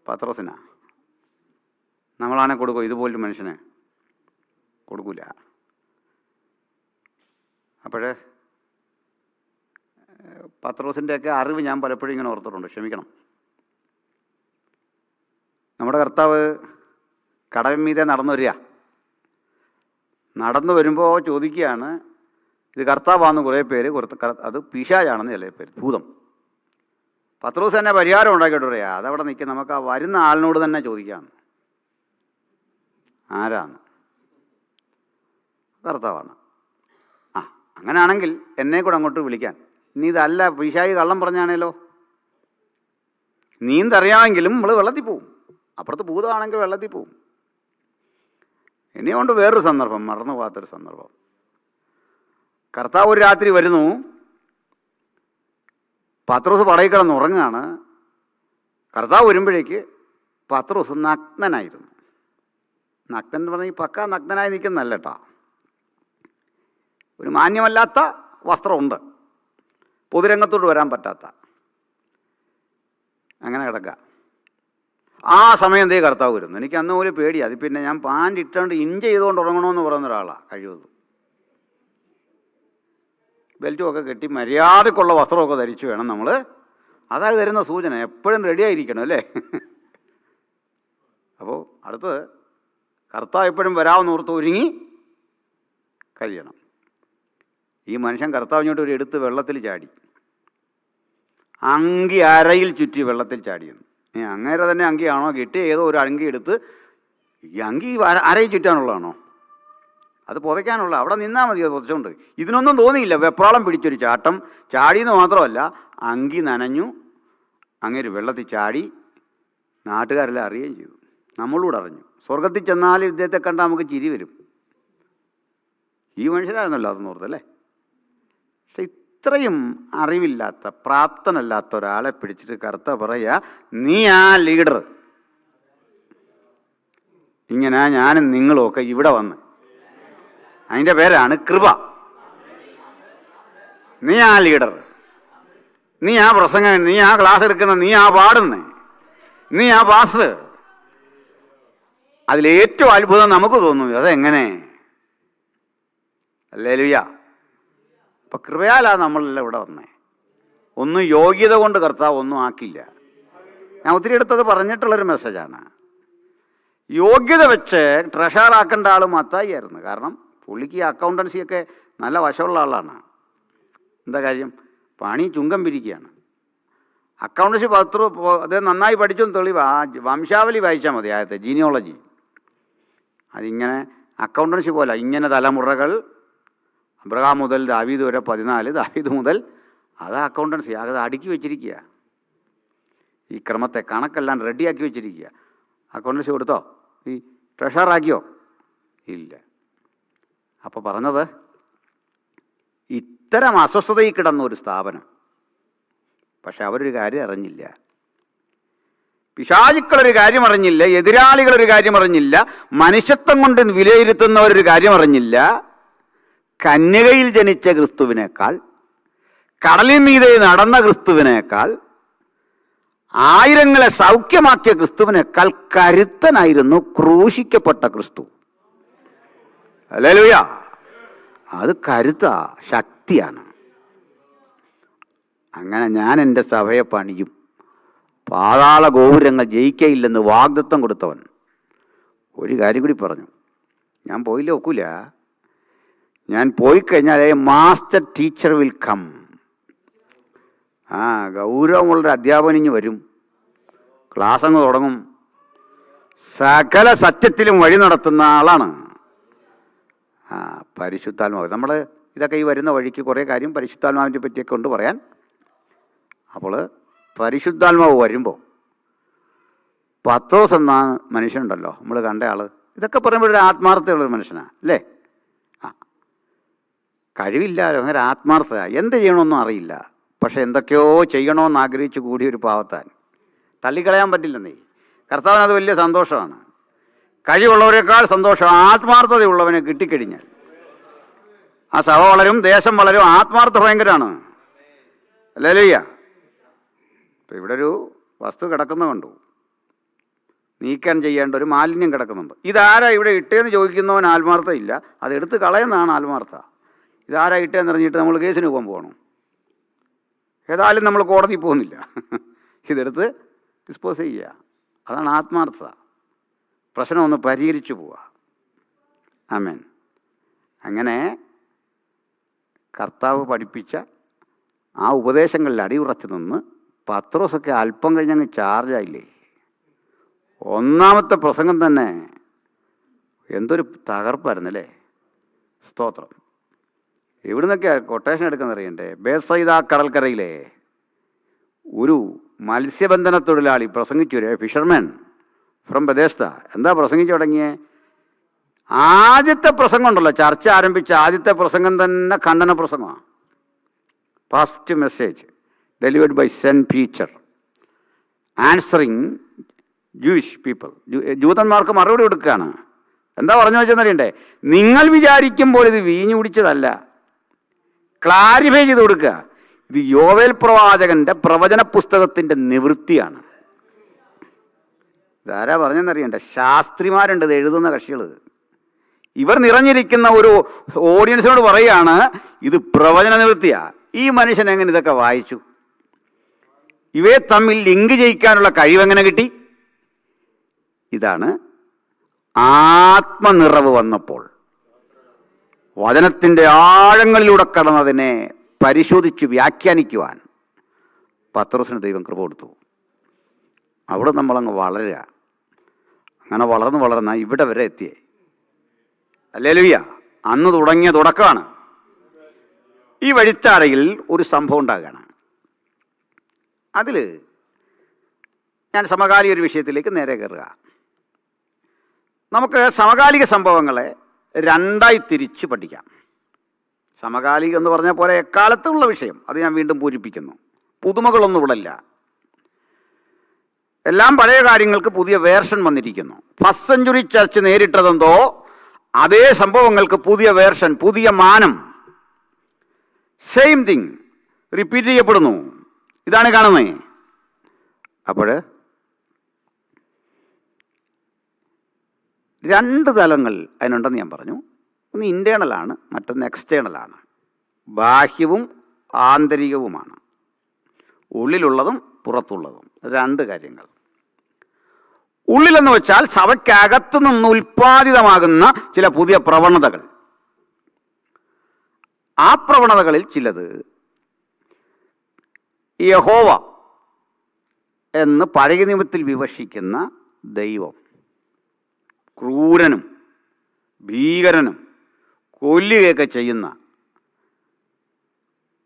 പത്രോസിനാ. നമ്മളാണെ കൊടുക്കും, ഇതുപോലൊരു മനുഷ്യനെ കൊടുക്കൂല. അപ്പോഴേ പത്രോസിൻ്റെയൊക്കെ അറിവ് ഞാൻ പലപ്പോഴും ഇങ്ങനെ ഓർത്തിട്ടുണ്ട്, ക്ഷമിക്കണം. നമ്മുടെ കർത്താവ് കടലിൻ മീതെ നടന്നു വരിക. നടന്നു വരുമ്പോൾ ചോദിക്കുകയാണ്, ഇത് കർത്താവാണെന്ന് കുറേ പേര്, അത് പിശാചാണെന്ന് ചില പേര്, ഭൂതം. പത്രോസ് തന്നെ പരിഹാരം ഉണ്ടാക്കിയിട്ട് പറയാം, അതവിടെ നിൽക്കുക, നമുക്ക് ആ വരുന്ന ആളിനോട് തന്നെ ചോദിക്കാമെന്ന്. ആരാന്ന്? കർത്താവാണ്. അങ്ങനെയാണെങ്കിൽ എന്നെ കൂടെ അങ്ങോട്ട് വിളിക്കാൻ. ഇനി ഇതല്ല പിശാചി കള്ളം പറഞ്ഞാണേലോ. നീന്തറിയാമെങ്കിലും നമ്മൾ വെള്ളത്തിൽ പോവും. അപ്പുറത്ത് ഭൂതമാണെങ്കിൽ വെള്ളത്തിൽ പോവും. ഇനിയുകൊണ്ട് വേറൊരു സന്ദർഭം, മറന്നു പോകാത്തൊരു സന്ദർഭം. കർത്താവ് ഒരു രാത്രി വരുന്നു. പത്രോസ് പടയിൽ കിടന്ന് ഉറങ്ങുകയാണ്. കർത്താവ് വരുമ്പോഴേക്ക് പത്രോസ് നഗ്നനായിരുന്നു. നഗ്നൻ എന്ന് പറഞ്ഞാൽ ഈ പക്ക നഗ്നനായി നിൽക്കുന്നല്ല കേട്ടോ. ഒരു മാന്യമല്ലാത്ത വസ്ത്രമുണ്ട്, പൊതുരംഗത്തോട്ട് വരാൻ പറ്റാത്ത, അങ്ങനെ കിടക്കുക. ആ സമയം എന്തേ കർത്താവ് വരുന്നു. എനിക്ക് അന്ന് പോലെ പേടി. അത് പിന്നെ ഞാൻ പാൻറ് ഇട്ടുകൊണ്ട് ഇഞ്ച് ചെയ്തുകൊണ്ട് ഉറങ്ങണമെന്ന് പറയുന്ന ഒരാളാണ്. കഴിവതും ബെൽറ്റുമൊക്കെ കെട്ടി മര്യാദക്കുള്ള വസ്ത്രമൊക്കെ ധരിച്ചു വേണം നമ്മൾ. അതായത് തരുന്ന സൂചന. എപ്പോഴും റെഡി ആയിരിക്കണം അല്ലേ. അപ്പോൾ അടുത്തത് കർത്താവ് എപ്പോഴും വരാമെന്ന് ഓർത്ത് ഒരുങ്ങി കഴിയണം. ഈ മനുഷ്യൻ കർത്താവിനോട്ട് ഒരു എടുത്ത് വെള്ളത്തിൽ ചാടി, അങ്കി അരയിൽ ചുറ്റി വെള്ളത്തിൽ ചാടിയെന്ന്. അങ്ങേരെ തന്നെ അങ്കിയാണോ കിട്ടിയ ഏതോ ഒരു അങ്കി എടുത്ത്, ഈ അങ്കി അരയിൽ ചുറ്റാനുള്ളതാണോ? അത് പുതയ്ക്കാനുള്ള, അവിടെ നിന്നാൽ മതി. അത് പുതച്ചുകൊണ്ട് ഇതിനൊന്നും തോന്നിയില്ല. വെപ്രാളം പിടിച്ചൊരു ചാട്ടം. ചാടിയെന്ന് മാത്രമല്ല, അങ്കി നനഞ്ഞു, അങ്ങേര് വെള്ളത്തിൽ ചാടി. നാട്ടുകാരെല്ലാം അറിയുകയും ചെയ്തു, നമ്മളൂടെ അറിഞ്ഞു. സ്വർഗത്തിൽ ചെന്നാൽ ഇദ്ദേഹത്തെ കണ്ടാൽ നമുക്ക് ചിരി വരും. ഈ മനുഷ്യരായിരുന്നല്ലോ അതെന്ന് ഓർത്തല്ലേ. പക്ഷെ ഇത്രയും അറിവില്ലാത്ത, പ്രാപ്തനല്ലാത്ത ഒരാളെ പിടിച്ചിട്ട് കർത്താവ് പറയുക, നീ ആ ലീഡർ. ഇങ്ങനെ ഞാനും നിങ്ങളുമൊക്കെ ഇവിടെ വന്ന്, അതിൻ്റെ പേരാണ് കൃപ. നീ ആ ലീഡർ, നീ ആ പ്രസംഗം, നീ ആ ക്ലാസ് എടുക്കുന്ന, നീ ആ പാടുന്നേ, നീ ആ പാസ്റ്റർ. അതിലേറ്റവും അത്ഭുതം നമുക്ക് തോന്നുന്നു, അതെങ്ങനെ? ഹല്ലേലൂയ. അപ്പം കൃപയാലാണ് നമ്മളെല്ലാം ഇവിടെ വന്നേ. ഒന്നും യോഗ്യത കൊണ്ട് കർത്താവ് ഒന്നും ആക്കില്ല. ഞാൻ ഒത്തിരി എടുത്തത് പറഞ്ഞിട്ടുള്ളൊരു മെസ്സേജാണ്. യോഗ്യത വെച്ച് ട്രഷറാക്കേണ്ട ആൾ മത്തായി ആയിരുന്നു. കാരണം പുള്ളിക്ക് അക്കൗണ്ടൻസിയൊക്കെ നല്ല വശമുള്ള ആളാണ്. എന്താ കാര്യം? പണി ചുങ്കം പിരിക്കുകയാണ്. അക്കൗണ്ടൻസി അദ്ദേഹം നന്നായി പഠിച്ചൊന്ന് തെളിവ് ആ വംശാവലി വായിച്ചാൽ മതി. ആദ്യത്തെ ജീനിയോളജി. അതിങ്ങനെ അക്കൗണ്ടൻസി പോലെ ഇങ്ങനെ തലമുറകൾ, അബ്രഹാം മുതൽ ദാവീദ് വരെ 14, ദാവീദ് മുതൽ, അത് അക്കൗണ്ടൻസി. അത് അടുക്കി വെച്ചിരിക്കുക. ഈ ക്രമത്തെ കണക്കെല്ലാം റെഡിയാക്കി വെച്ചിരിക്കുക. അക്കൗണ്ടൻസി കൊടുത്തോ? ഈ ട്രഷറാക്കിയോ? ഇല്ല. അപ്പോൾ പറഞ്ഞത്, ഇത്തരം അസ്വസ്ഥതയിൽ കിടന്ന ഒരു സ്ഥാപനം. പക്ഷെ അവരൊരു കാര്യം അറിഞ്ഞില്ല. പിശാചുക്കളൊരു കാര്യം അറിഞ്ഞില്ല, എതിരാളികളൊരു കാര്യം അറിഞ്ഞില്ല, മനുഷ്യത്വം കൊണ്ട് വിലയിരുത്തുന്നവരൊരു കാര്യം അറിഞ്ഞില്ല. കന്യകയിൽ ജനിച്ച ക്രിസ്തുവിനേക്കാൾ, കടലിൻ മീതെ നടന്ന ക്രിസ്തുവിനേക്കാൾ, ആയിരങ്ങളെ സൗഖ്യമാക്കിയ ക്രിസ്തുവിനേക്കാൾ കരുത്തനായിരുന്നു ക്രൂശിക്കപ്പെട്ട ക്രിസ്തു. ഹല്ലേലൂയ. അത് കരുത്താ, ശക്തിയാണ്. അങ്ങനെ ഞാൻ എൻ്റെ സഭയെ പണിയും, പാതാള ഗോപുരങ്ങൾ ജയിക്കയില്ലെന്ന് വാഗ്ദത്തം കൊടുത്തവൻ ഒരു കാര്യം കൂടി പറഞ്ഞു. ഞാൻ പോയില്ല ഒക്കില്ല. ഞാൻ പോയി കഴിഞ്ഞാൽ മാസ്റ്റർ ടീച്ചർ വിൽ കം. ഗൗരവമുള്ളൊരു അധ്യാപനം ഇനി വരും. ക്ലാസ് അങ്ങ് തുടങ്ങും. സകല സത്യത്തിലും വഴി നടത്തുന്ന ആളാണ് പരിശുദ്ധാത്മാവ്. നമ്മൾ ഇതൊക്കെ ഈ വരുന്ന വഴിക്ക് കുറേ കാര്യം പരിശുദ്ധാത്മാവിനെ പറ്റിയൊക്കെ കൊണ്ട് പറയാൻ. അപ്പോൾ പരിശുദ്ധാത്മാവ് വരുമ്പോൾ പത്രോസ് എന്ന മനുഷ്യനുണ്ടല്ലോ, നമ്മൾ കണ്ട ആൾ, ഇതൊക്കെ പറയുമ്പോൾ ഒരു ആത്മാർത്ഥതയുള്ളൊരു മനുഷ്യനാണ് അല്ലേ. കഴിവില്ലാലോ, അങ്ങനെ ആത്മാർത്ഥത. എന്ത് ചെയ്യണമെന്നും അറിയില്ല, പക്ഷെ എന്തൊക്കെയോ ചെയ്യണമെന്ന് ആഗ്രഹിച്ചു കൂടിയ ഒരു പാവത്താൻ. തള്ളിക്കളയാൻ പറ്റില്ലെന്നേ. കർത്താവിനത് വലിയ സന്തോഷമാണ്. കഴിവുള്ളവരെക്കാൾ സന്തോഷം ആത്മാർത്ഥതയുള്ളവനെ കിട്ടിക്കഴിഞ്ഞാൽ. ആ സഭ വളരും, ദേശം വളരും. ആത്മാർത്ഥ ഭയങ്കരമാണ്. ഹല്ലേലൂയ. ഇപ്പം ഇവിടെ ഒരു വസ്തു കിടക്കുന്ന കണ്ടു, നീക്കം ചെയ്യേണ്ട ഒരു മാലിന്യം കിടക്കുന്നുണ്ട്. ഇതാരാ ഇവിടെ ഇട്ടേന്ന് ചോദിക്കുന്നവൻ ആത്മാർത്ഥയില്ല, അതെടുത്ത് കളയുന്നതാണ് ആത്മാർത്ഥ. ഇതാരാ ഇട്ടേന്ന് അറിഞ്ഞിട്ട് നമ്മൾ കേസിന് പോകാൻ പോകണം. ഏതായാലും നമ്മൾ കോടതിയിൽ പോകുന്നില്ല, ഇതെടുത്ത് ഡിസ്പോസ് ചെയ്യുക. അതാണ് ആത്മാർത്ഥത. പ്രശ്നം ഒന്ന് പരിഹരിച്ചു പോവുക. ആമേൻ. അങ്ങനെ കർത്താവ് പഠിപ്പിച്ച ആ ഉപദേശങ്ങളിൽ അടിയുറച്ച് നിന്ന് പത്രോസൊക്കെ അല്പം കഴിഞ്ഞങ്ങ് ചാർജായില്ലേ. ഒന്നാമത്തെ പ്രസംഗം തന്നെ എന്തൊരു തകർപ്പായിരുന്നല്ലേ. സ്തോത്രം. എവിടുന്നൊക്കെയാണ് കൊട്ടേഷൻ എടുക്കുന്ന അറിയണ്ടേ. ബേത്സയിദ കടൽക്കരയിലെ ഒരു മത്സ്യബന്ധന തൊഴിലാളി പ്രസംഗിച്ചു. ഒരു ഫിഷർമാൻ ഫ്രം ബദേസ്ത. എന്താ പ്രസംഗിച്ചു തുടങ്ങിയേ? ആദ്യത്തെ പ്രസംഗം ഉണ്ടല്ലോ, ചർച്ച ആരംഭിച്ച ആദ്യത്തെ പ്രസംഗം തന്നെ ഖണ്ഡന പ്രസംഗമാണ്. First message delivered by Saint Peter answering Jewish people. ജൂതന്മാർക്ക് മറുപടി കൊടുക്കുകയാണ്. എന്താ പറഞ്ഞു വെച്ചെന്നറിയണ്ടേ? നിങ്ങൾ വിചാരിക്കുമ്പോൾ ഇത് വീഞ്ഞു കുടിച്ചതല്ല, ക്ലാരിഫൈ ചെയ്ത് കൊടുക്കുക. ഇത് യോവേൽ പ്രവാചകന്റെ പ്രവചന പുസ്തകത്തിൻ്റെ നിവൃത്തിയാണ്. ഇതാരാ പറഞ്ഞെന്നറിയണ്ട? ശാസ്ത്രിമാരുണ്ട് ഇത് എഴുതുന്ന കക്ഷികൾ. ഇവർ നിറഞ്ഞിരിക്കുന്ന ഒരു ഓഡിയൻസിനോട് പറയുകയാണ് ഇത് പ്രവചന നിവൃത്തിയാ. ഈ മനുഷ്യൻ എങ്ങനെ ഇതൊക്കെ വായിച്ചു? ഇവയെ തമ്മിൽ ലിങ്ക് ചെയ്യിക്കാനുള്ള കഴിവെങ്ങനെ കിട്ടി? ഇതാണ് ആത്മനിറവ് വന്നപ്പോൾ വചനത്തിൻ്റെ ആഴങ്ങളിലൂടെ കടന്നതിനെ പരിശോധിച്ച് വ്യാഖ്യാനിക്കുവാൻ പത്രോസിന് ദൈവം കൃപ കൊടുത്തു. അവിടെ നമ്മളങ്ങ് വളരുക. അങ്ങനെ വളർന്ന് ഇവിടെ വരെ എത്തിയേ. ഹല്ലേലൂയ. അന്ന് തുടങ്ങിയ തുടക്കമാണ്. ഈ വഴിത്താരയിൽ ഒരു സംഭവം ഉണ്ടാകുകയാണ്. അതിൽ ഞാൻ സമകാലിക ഒരു വിഷയത്തിലേക്ക് നേരെ കയറുക. നമുക്ക് സമകാലിക സംഭവങ്ങളെ രണ്ടായി തിരിച്ച് പഠിക്കാം. സമകാലികം എന്ന് പറഞ്ഞാൽ പോലെ എക്കാലത്തുള്ള വിഷയം, അത് ഞാൻ വീണ്ടും പൂരിപ്പിക്കുന്നു. പുതുമകളൊന്നും ഇവിടെ ഇല്ല. എല്ലാം പഴയ കാര്യങ്ങൾക്ക് പുതിയ വേർഷൻ വന്നിരിക്കുന്നു. ഫസ്റ്റ് സെഞ്ചുറി ചർച്ച് നേരിട്ടതെന്തോ അതേ സംഭവങ്ങൾക്ക് പുതിയ വേർഷൻ, പുതിയ മാനം, സെയിം തിങ് റിപ്പീറ്റ് ചെയ്യപ്പെടുന്നു. ഇതാണ് കാണുന്നത്. അപ്പോൾ രണ്ട് തലങ്ങൾ അതിനുണ്ടെന്ന് ഞാൻ പറഞ്ഞു. ഒന്ന് ഇൻറ്റേണലാണ്, മറ്റൊന്ന് എക്സ്റ്റേണലാണ്. ബാഹ്യവും ആന്തരികവുമാണ്. ഉള്ളിലുള്ളതും പുറത്തുള്ളതും രണ്ട് കാര്യങ്ങൾ. ഉള്ളിലെന്ന് വെച്ചാൽ സഭയ്ക്കകത്ത് നിന്ന് ഉൽപ്പാദിതമാകുന്ന ചില പുതിയ പ്രവണതകൾ. ആ പ്രവണതകളിൽ ചിലത് യഹോവ എന്ന് പഴയ നിയമത്തിൽ വിവക്ഷിക്കുന്ന ദൈവം ക്രൂരനും ഭീകരനും കൊല്ലുകയൊക്കെ ചെയ്യുന്ന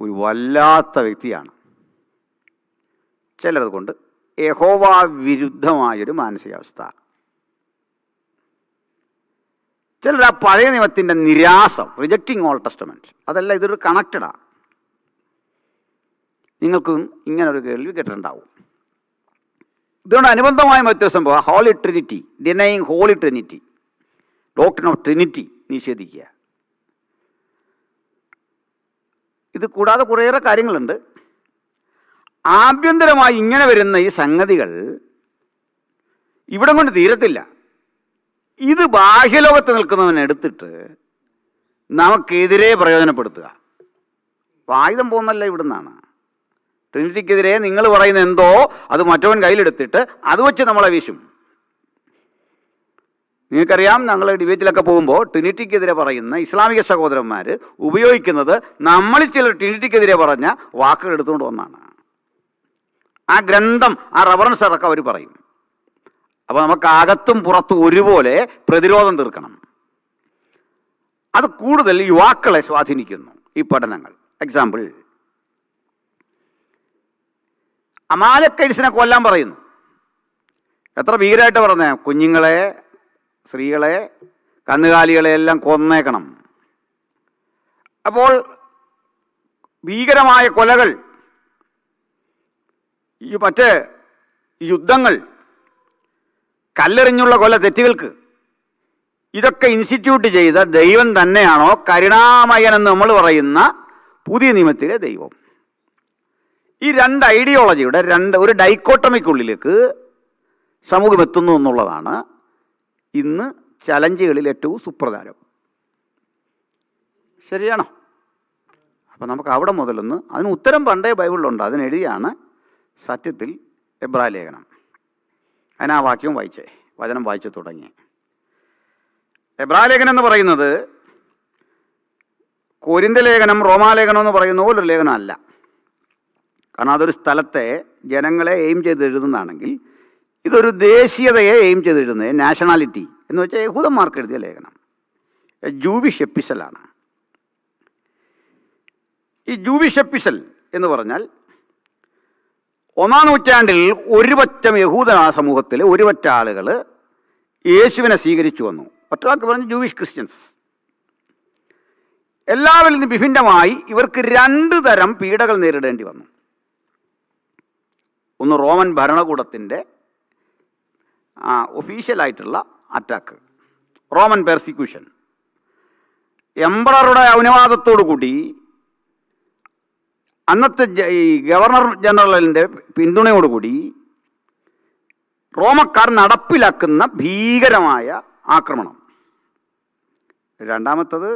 ഒരു വല്ലാത്ത വ്യക്തിയാണ്. ചിലത് കൊണ്ട് യഹോവ വിരുദ്ധമായൊരു മാനസികാവസ്ഥ. ചിലർ ആ പഴയ നിയമത്തിൻ്റെ നിരാസം, റിജക്റ്റിംഗ് ഓൾഡ് ടെസ്റ്റമെൻറ്റ്, അതെല്ലാം ഇതൊരു കണക്റ്റഡാണ്. നിങ്ങൾക്കും ഇങ്ങനൊരു കേൾവി കേട്ടിട്ടുണ്ടാവും. ഇതുകൊണ്ട് അനുബന്ധമായ മറ്റൊരു സംഭവം Holy Trinity, denying Holy Trinity, doctrine of Trinity നിഷേധിക്കുക. ഇത് കൂടാതെ കുറേയേറെ കാര്യങ്ങളുണ്ട്. ആഭ്യന്തരമായി ഇങ്ങനെ വരുന്ന ഈ സംഗതികൾ ഇവിടം കൊണ്ട് തീരത്തില്ല. ഇത് ബാഹ്യലോകത്ത് നിൽക്കുന്നവനെടുത്തിട്ട് നമുക്കെതിരെ പ്രയോജനപ്പെടുത്തുക. ആയുധം പോകുന്നല്ല ഇവിടുന്നാണ്. ട്രിനിറ്റിക്കെതിരെ നിങ്ങൾ പറയുന്ന എന്തോ അത് മറ്റവൻ കയ്യിലെടുത്തിട്ട് അത് വെച്ച് നമ്മളെ വീശും. നിങ്ങൾക്കറിയാം, ഞങ്ങൾ ഡിബേറ്റിലൊക്കെ പോകുമ്പോൾ ട്രിനിറ്റിക്കെതിരെ പറയുന്ന ഇസ്ലാമിക സഹോദരന്മാർ ഉപയോഗിക്കുന്നത് നമ്മളിൽ ചിലർ ട്രിനിറ്റിക്കെതിരെ പറഞ്ഞ വാക്കുകൾ എടുത്തുകൊണ്ട് വന്നാണ്. ആ ഗ്രന്ഥം, ആ റഫറൻസ് അടക്കം അവർ പറയും. അപ്പോൾ നമുക്ക് അകത്തും പുറത്തും ഒരുപോലെ പ്രതിരോധം തീർക്കണം. അത് കൂടുതൽ യുവാക്കളെ സ്വാധീനിക്കുന്നു ഈ പഠനങ്ങൾ. എക്സാമ്പിൾ, അമാലക്കൈസിനെ കൊല്ലാൻ പറയുന്നു. എത്ര ഭീകരമായിട്ട് പറഞ്ഞേ, കുഞ്ഞുങ്ങളെ, സ്ത്രീകളെ, കന്നുകാലികളെ എല്ലാം കൊന്നേക്കണം. അപ്പോൾ ഭീകരമായ കൊലകൾ, ഈ മറ്റ് യുദ്ധങ്ങൾ, കല്ലെറിഞ്ഞുള്ള കൊല, തെറ്റുകൾക്ക് ഇതൊക്കെ ഇൻസ്റ്റിറ്റ്യൂട്ട് ചെയ്ത ദൈവം തന്നെയാണോ കരുണാമയൻ എന്ന് നമ്മൾ പറയുന്ന പുതിയ നിയമത്തിലെ ദൈവം? ഈ രണ്ട് ഐഡിയോളജിയുടെ ഒരു ഡൈക്കോട്ടമിക്കുള്ളിലേക്ക് സമൂഹം എത്തുന്നു എന്നുള്ളതാണ് ഇന്ന് ചലഞ്ചുകളിൽ ഏറ്റവും സുപ്രധാനം. ശരിയാണോ? അപ്പം നമുക്ക് അവിടെ മുതലൊന്ന് അതിന് ഉത്തരം പണ്ടേ ബൈബിളിലുണ്ട്. അതിനെഴുതിയാണ് സത്യത്തിൽ എബ്രായ ലേഖനം. അതിനാ വാക്യവും വായിച്ചേ, വചനം വായിച്ചു തുടങ്ങി. എബ്രായ ലേഖനം എന്ന് പറയുന്നത് കൊരിന്ത ലേഖനം, റോമാലേഖനം എന്ന് പറയുന്ന പോലൊരു ലേഖനമല്ല. കാരണം അതൊരു സ്ഥലത്തെ ജനങ്ങളെ എയിം ചെയ്ത് എഴുതുന്നതാണെങ്കിൽ ഇതൊരു ദേശീയതയെ എയിം ചെയ്ത് എഴുതുന്നത്, നാഷണാലിറ്റി എന്ന് വെച്ചാൽ യഹൂദന്മാർക്ക് എഴുതിയ ലേഖനം, ജൂവിഷ് എപ്പിസലാണ്. ഈ ജൂവിഷ് എപ്പിസൽ എന്ന് പറഞ്ഞാൽ 1-ാം നൂറ്റാണ്ടിൽ ഒരുപറ്റം യഹൂദ സമൂഹത്തിൽ ഒരുപറ്റ ആളുകൾ യേശുവിനെ സ്വീകരിച്ചു വന്നു. ഒറ്റവാക്ക് പറഞ്ഞ് ജൂവിഷ് ക്രിസ്ത്യൻസ്. എല്ലാവരിൽ നിന്ന് വിഭിന്നമായി ഇവർക്ക് 2 തരം പീഡകൾ നേരിടേണ്ടി വന്നു. ഒന്ന് റോമൻ ഭരണകൂടത്തിൻ്റെ ഒഫീഷ്യലായിട്ടുള്ള അറ്റാക്ക്, റോമൻ പെർസിക്യൂഷൻ. എംപററുടെ അനുവാദത്തോടു കൂടി അന്നത്തെ ഈ ഗവർണർ ജനറലിൻ്റെ പിന്തുണയോടുകൂടി റോമക്കാർ നടപ്പിലാക്കുന്ന ഭീകരമായ ആക്രമണം. രണ്ടാമത്തത്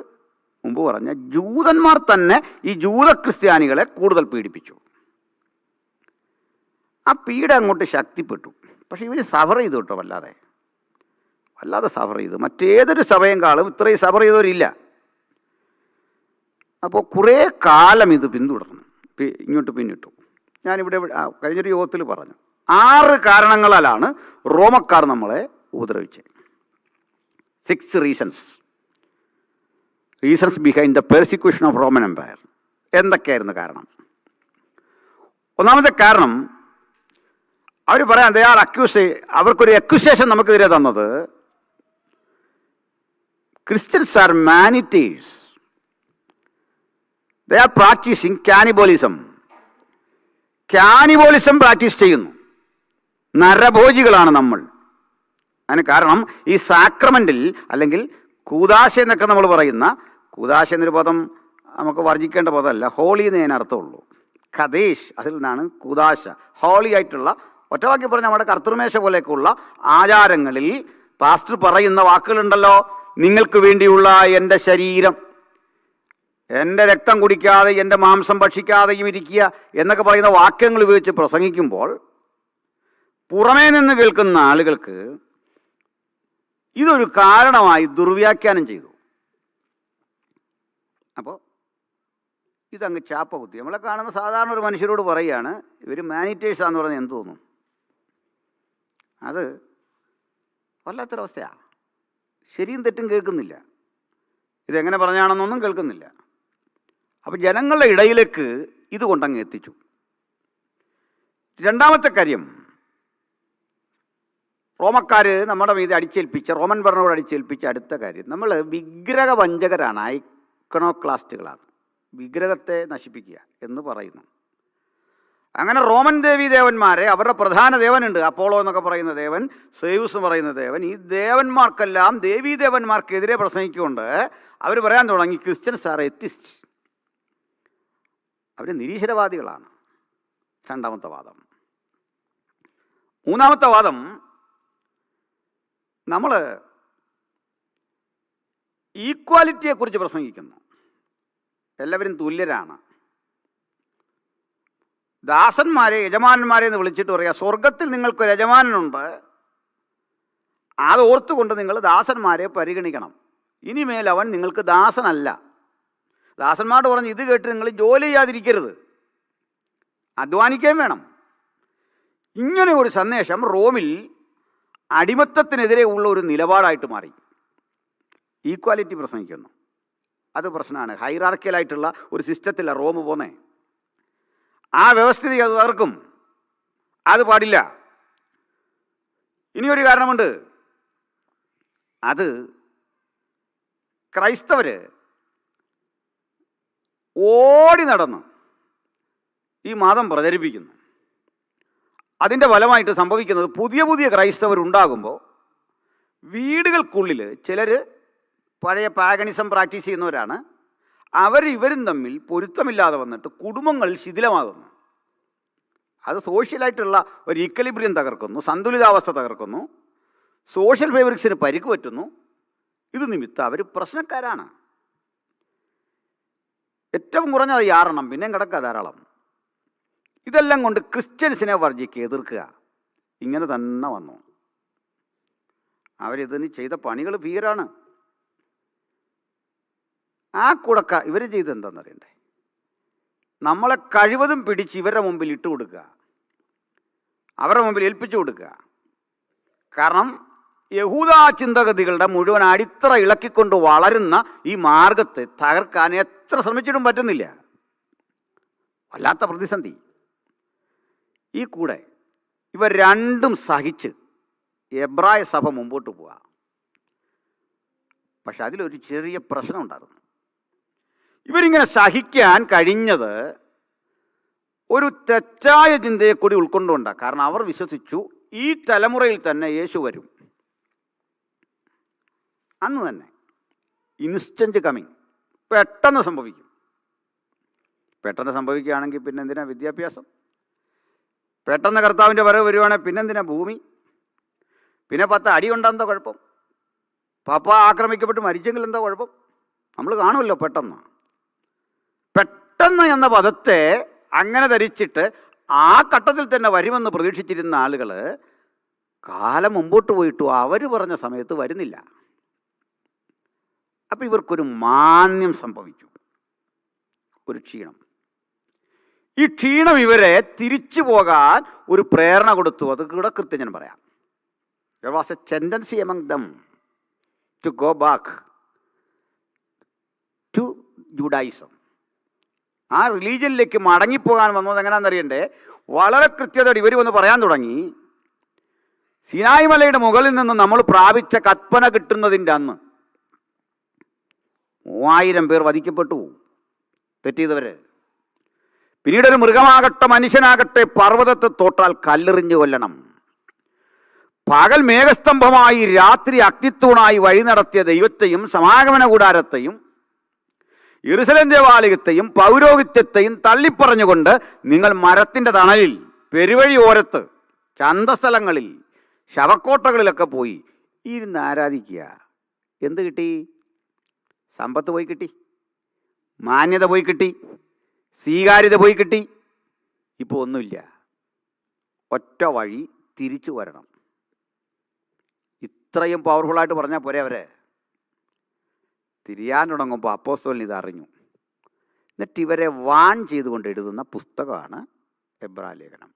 മുമ്പ് പറഞ്ഞ ജൂതന്മാർ തന്നെ ഈ ജൂത ക്രിസ്ത്യാനികളെ കൂടുതൽ പീഡിപ്പിച്ചു. ആ പീഡ അങ്ങോട്ട് ശക്തിപ്പെട്ടു. പക്ഷേ ഇവർ സഫർ ചെയ്തു കേട്ടോ, വല്ലാതെ സഫർ ചെയ്തു. മറ്റേതൊരു സഭയെക്കാളും ഇത്രയും സഫർ ചെയ്തവരില്ല. അപ്പോൾ കുറേ കാലം ഇത് പിന്തുടർന്നു, ഇങ്ങോട്ട് പിന്നിട്ടു. ഞാനിവിടെ കഴിഞ്ഞൊരു യോഗത്തിൽ പറഞ്ഞു 6 കാരണങ്ങളാലാണ് റോമക്കാർ നമ്മളെ ഉപദ്രവിച്ചത്. 6 reasons behind the persecution of Roman empire. എന്തൊക്കെയായിരുന്നു കാരണം? ഒന്നാമത്തെ കാരണം, അവർ പറയാം അവർക്കൊരു അക്യൂസേഷൻ നമുക്കെതിരെ തന്നത് Christians are man eaters, they are practising cannibalism practice ചെയ്യുന്നു. നരഭോജികളാണ് നമ്മൾ. അതിന് കാരണം ഈ സാക്രമെൻറ്റിൽ, അല്ലെങ്കിൽ കൂദാശ എന്നൊക്കെ നമ്മൾ പറയുന്ന, കൂദാശ എന്നൊരു പദം നമുക്ക് വർജിക്കേണ്ട പദമല്ല, ഹോളി എന്നേ അർത്ഥമുള്ളൂ. ഖദേശ്, അതിൽ നിന്നാണ് കൂദാശ. ഹോളി ആയിട്ടുള്ള, ഒറ്റവാക്കി പറഞ്ഞാൽ നമ്മുടെ കർത്തൃമേശ പോലെയൊക്കെയുള്ള ആചാരങ്ങളിൽ പാസ്റ്റർ പറയുന്ന വാക്കുകളുണ്ടല്ലോ, നിങ്ങൾക്ക് വേണ്ടിയുള്ള എൻ്റെ ശരീരം, എൻ്റെ രക്തം കുടിക്കാതെ എൻ്റെ മാംസം ഭക്ഷിക്കാതെയും ഇരിക്കുക എന്നൊക്കെ പറയുന്ന വാക്യങ്ങൾ ഉപയോഗിച്ച് പ്രസംഗിക്കുമ്പോൾ പുറമേ നിന്ന് കേൾക്കുന്ന ആളുകൾക്ക് ഇതൊരു കാരണമായി ദുർവ്യാഖ്യാനം ചെയ്തു. അപ്പോൾ ഇതങ്ങ് ചാപ്പ കുത്തി. നമ്മളെ കാണുന്ന സാധാരണ ഒരു മനുഷ്യരോട് പറയുകയാണ് ഇവർ മാനിറ്റേഴ്സാന്ന് പറഞ്ഞാൽ എന്ത് തോന്നും? അത് വല്ലാത്തൊരവസ്ഥയാണ്. ശരിയും തെറ്റും കേൾക്കുന്നില്ല, ഇതെങ്ങനെ പറഞ്ഞാണെന്നൊന്നും കേൾക്കുന്നില്ല. അപ്പം ജനങ്ങളുടെ ഇടയിലേക്ക് ഇത് കൊണ്ടങ്ങ് എത്തിച്ചു. രണ്ടാമത്തെ കാര്യം, റോമക്കാർ നമ്മുടെ മീതെ റോമൻ ഭരണകൂടം അടിച്ചേൽപ്പിച്ച അടുത്ത കാര്യം, നമ്മൾ വിഗ്രഹവഞ്ചകരാണ്, ഐക്കണോക്ലാസ്റ്റുകളാണ്, വിഗ്രഹത്തെ നശിപ്പിക്കുക എന്ന് പറയുന്നു. അങ്ങനെ റോമൻ ദേവന്മാരെ, അവരുടെ പ്രധാന ദേവനുണ്ട്, അപ്പോളോ എന്നൊക്കെ പറയുന്ന ദേവൻ, സെയൂസ് എന്ന് പറയുന്ന ദേവൻ, ഈ ദേവന്മാർക്കെല്ലാം ദേവന്മാർക്കെതിരെ പ്രസംഗിച്ചുകൊണ്ട് അവർ പറയാൻ തുടങ്ങി ക്രിസ്ത്യൻസ് ആർ എത്തിസ്റ്റ്, അവർ നിരീശ്വരവാദികളാണ്. രണ്ടാമത്തെ വാദം. മൂന്നാമത്തെ വാദം, നമ്മൾ ഈക്വാലിറ്റിയെക്കുറിച്ച് പ്രസംഗിക്കുന്നു. എല്ലാവരും തുല്യരാണ്. ദാസന്മാരെ യജമാനന്മാരെ എന്ന് വിളിച്ചിട്ട് പറയുക, സ്വർഗത്തിൽ നിങ്ങൾക്കൊരു യജമാനനുണ്ട്, അത് ഓർത്തുകൊണ്ട് നിങ്ങൾ ദാസന്മാരെ പരിഗണിക്കണം. ഇനിമേൽ അവൻ നിങ്ങൾക്ക് ദാസനല്ല. ദാസന്മാരോട് പറഞ്ഞ് ഇത് കേട്ട് നിങ്ങൾ ജോലി ചെയ്യാതിരിക്കരുത്, അധ്വാനിക്കുകയും വേണം. ഇങ്ങനെ ഒരു സന്ദേശം റോമിൽ അടിമത്തത്തിനെതിരെ ഉള്ള ഒരു നിലപാടായിട്ട് മാറി. ഈക്വാലിറ്റി പ്രസംഗിക്കുന്നു, അത് പ്രശ്നമാണ്. ഹൈറാർക്കിയലായിട്ടുള്ള ഒരു സിസ്റ്റത്തിലാണ് റോം പോന്നേ. ആ വ്യവസ്ഥിതി അത് തകർക്കും, അത് പാടില്ല. ഇനിയൊരു കാരണമുണ്ട്, അത് ക്രൈസ്തവർ ഓടി നടന്ന് ഈ മതം പ്രചരിപ്പിക്കുന്നു. അതിൻ്റെ ഫലമായിട്ട് സംഭവിക്കുന്നത്, പുതിയ പുതിയ ക്രൈസ്തവരുണ്ടാകുമ്പോൾ വീടുകൾക്കുള്ളിൽ ചിലർ പഴയ പാഗണിസം പ്രാക്ടീസ് ചെയ്യുന്നവരാണ്, ഇവരും തമ്മിൽ പൊരുത്തമില്ലാതെ വന്നിട്ട് കുടുംബങ്ങൾ ശിഥിലമാകുന്നു. അത് സോഷ്യലായിട്ടുള്ള ഒരു ഈക്വലിബ്രിയം തകർക്കുന്നു, സന്തുലിതാവസ്ഥ തകർക്കുന്നു, സോഷ്യൽ ഫേബ്രിക്സിന് പരിക്ക് പറ്റുന്നു. ഇത് നിമിത്തം അവർ പ്രശ്നക്കാരാണ്. ഏറ്റവും കുറഞ്ഞത് 6 പിന്നെയും കിടക്കുക ധാരാളം. ഇതെല്ലാം കൊണ്ട് ക്രിസ്ത്യൻസിനെ വർജിക്കുക, എതിർക്കുക, ഇങ്ങനെ തന്നെ വന്നു. അവരിതിന് ചെയ്ത പണികൾ ഭീകരമാണ്. ആ കുടക്ക ഇവർ ചെയ്ത് എന്താണെന്നറിയണ്ടേ, നമ്മളെ കഴിവതും പിടിച്ച് ഇവരുടെ മുമ്പിൽ ഇട്ട് കൊടുക്കുക, അവരുടെ മുമ്പിൽ ഏൽപ്പിച്ചു കൊടുക്കുക. കാരണം യഹൂദ ചിന്തഗതികളുടെ മുഴുവൻ അടിത്തറ ഇളക്കിക്കൊണ്ട് വളരുന്ന ഈ മാർഗത്തെ തകർക്കാൻ എത്ര ശ്രമിച്ചിട്ടും പറ്റുന്നില്ല. വല്ലാത്ത പ്രതിസന്ധി. ഈ കൂടെ ഇവർ രണ്ടും സഹിച്ച് എബ്രായ സഭ മുമ്പോട്ട് പോവുക. പക്ഷെ അതിലൊരു ചെറിയ പ്രശ്നം ഉണ്ടായിരുന്നു. ഇവരിങ്ങനെ സഹിക്കാൻ കഴിഞ്ഞത് ഒരു തെറ്റായ ചിന്തയെ കൂടി ഉൾക്കൊണ്ടുകൊണ്ടാണ്. കാരണം അവർ വിശ്വസിച്ചു ഈ തലമുറയിൽ തന്നെ യേശു വരും, അന്ന് തന്നെ ഇൻസ്റ്റൻറ്റ് കമ്മിങ്, പെട്ടെന്ന് സംഭവിക്കും. പെട്ടെന്ന് സംഭവിക്കുകയാണെങ്കിൽ പിന്നെ എന്തിനാ വിദ്യാഭ്യാസം? പെട്ടെന്ന് കർത്താവിൻ്റെ വരവ് വരുവാണെങ്കിൽ പിന്നെന്തിനാ ഭൂമി? പിന്നെ 10 അടി കൊണ്ടെന്താ കുഴപ്പം? പപ്പ ആക്രമിക്കപ്പെട്ട് മരിച്ചെങ്കിൽ എന്താ കുഴപ്പം? നമ്മൾ കാണുമല്ലോ പെട്ടെന്ന്. പെട്ടെന്ന് എന്ന പദത്തെ അങ്ങനെ ധരിച്ചിട്ട് ആ ഘട്ടത്തിൽ തന്നെ വരുമെന്ന് പ്രതീക്ഷിച്ചിരുന്ന ആളുകൾ കാലം മുമ്പോട്ട് പോയിട്ടു അവർ പറഞ്ഞ സമയത്ത് വരുന്നില്ല. അപ്പം ഇവർക്കൊരു മാന്യം സംഭവിച്ചു, ഒരു ക്ഷീണം. ഈ ക്ഷീണം ഇവരെ തിരിച്ചു പോകാൻ ഒരു പ്രേരണ കൊടുത്തു. അത് കൂടെ കൃത്യം ഞാൻ പറയാം. There was a tendency among them to go back to Judaism. ആ റിലീജിയനിലേക്ക് മടങ്ങിപ്പോകാൻ വന്നത് എങ്ങനെയാണെന്നറിയണ്ടേ? വളരെ കൃത്യതയോടെ ഇവർ വന്ന് പറയാൻ തുടങ്ങി, സിനായ് മലയുടെ മുകളിൽ നിന്ന് നമ്മൾ പ്രാപിച്ച കൽപ്പന കിട്ടുന്നതിൻ്റെ അന്ന് 3000 പേർ വധിക്കപ്പെട്ടു, തെറ്റിയവർ. പിന്നീടൊരു മൃഗമാകട്ടെ മനുഷ്യനാകട്ടെ പർവ്വതത്തെ തൊട്ടാൽ കല്ലെറിഞ്ഞു കൊല്ലണം. പകൽ മേഘസ്തംഭമായി രാത്രി അഗ്നിത്തൂണായി വഴി നടത്തിയ ദൈവത്തെയും സമാഗമന കൂടാരത്തെയും യെരൂശലേം ദേവാലയത്തെയും പൗരോഹിത്യത്തെയും തള്ളിപ്പറഞ്ഞുകൊണ്ട് നിങ്ങൾ മരത്തിൻ്റെ തണലിൽ, പെരുവഴി ഓരത്ത്, ചന്തസ്ഥലങ്ങളിൽ, ശവക്കോട്ടകളിലൊക്കെ പോയി ഇരുന്ന് ആരാധിക്കുക. എന്ത് കിട്ടി? സമ്പത്ത് പോയി കിട്ടി, മാന്യത പോയി കിട്ടി, സ്വീകാര്യത പോയി കിട്ടി. ഇപ്പോൾ ഒന്നുമില്ല. ഒറ്റ വഴി, തിരിച്ചു വരണം. ഇത്രയും പവർഫുള്ളായിട്ട് പറഞ്ഞാൽ പോരെ അവരെ? തിരിയാൻ തുടങ്ങുമ്പോൾ അപ്പോസ്തലൻ ഇതറിഞ്ഞു. എന്നിട്ട് ഇവരെ വാൺ ചെയ്തുകൊണ്ട് എഴുതുന്ന പുസ്തകമാണ് എബ്രായലേഖനം.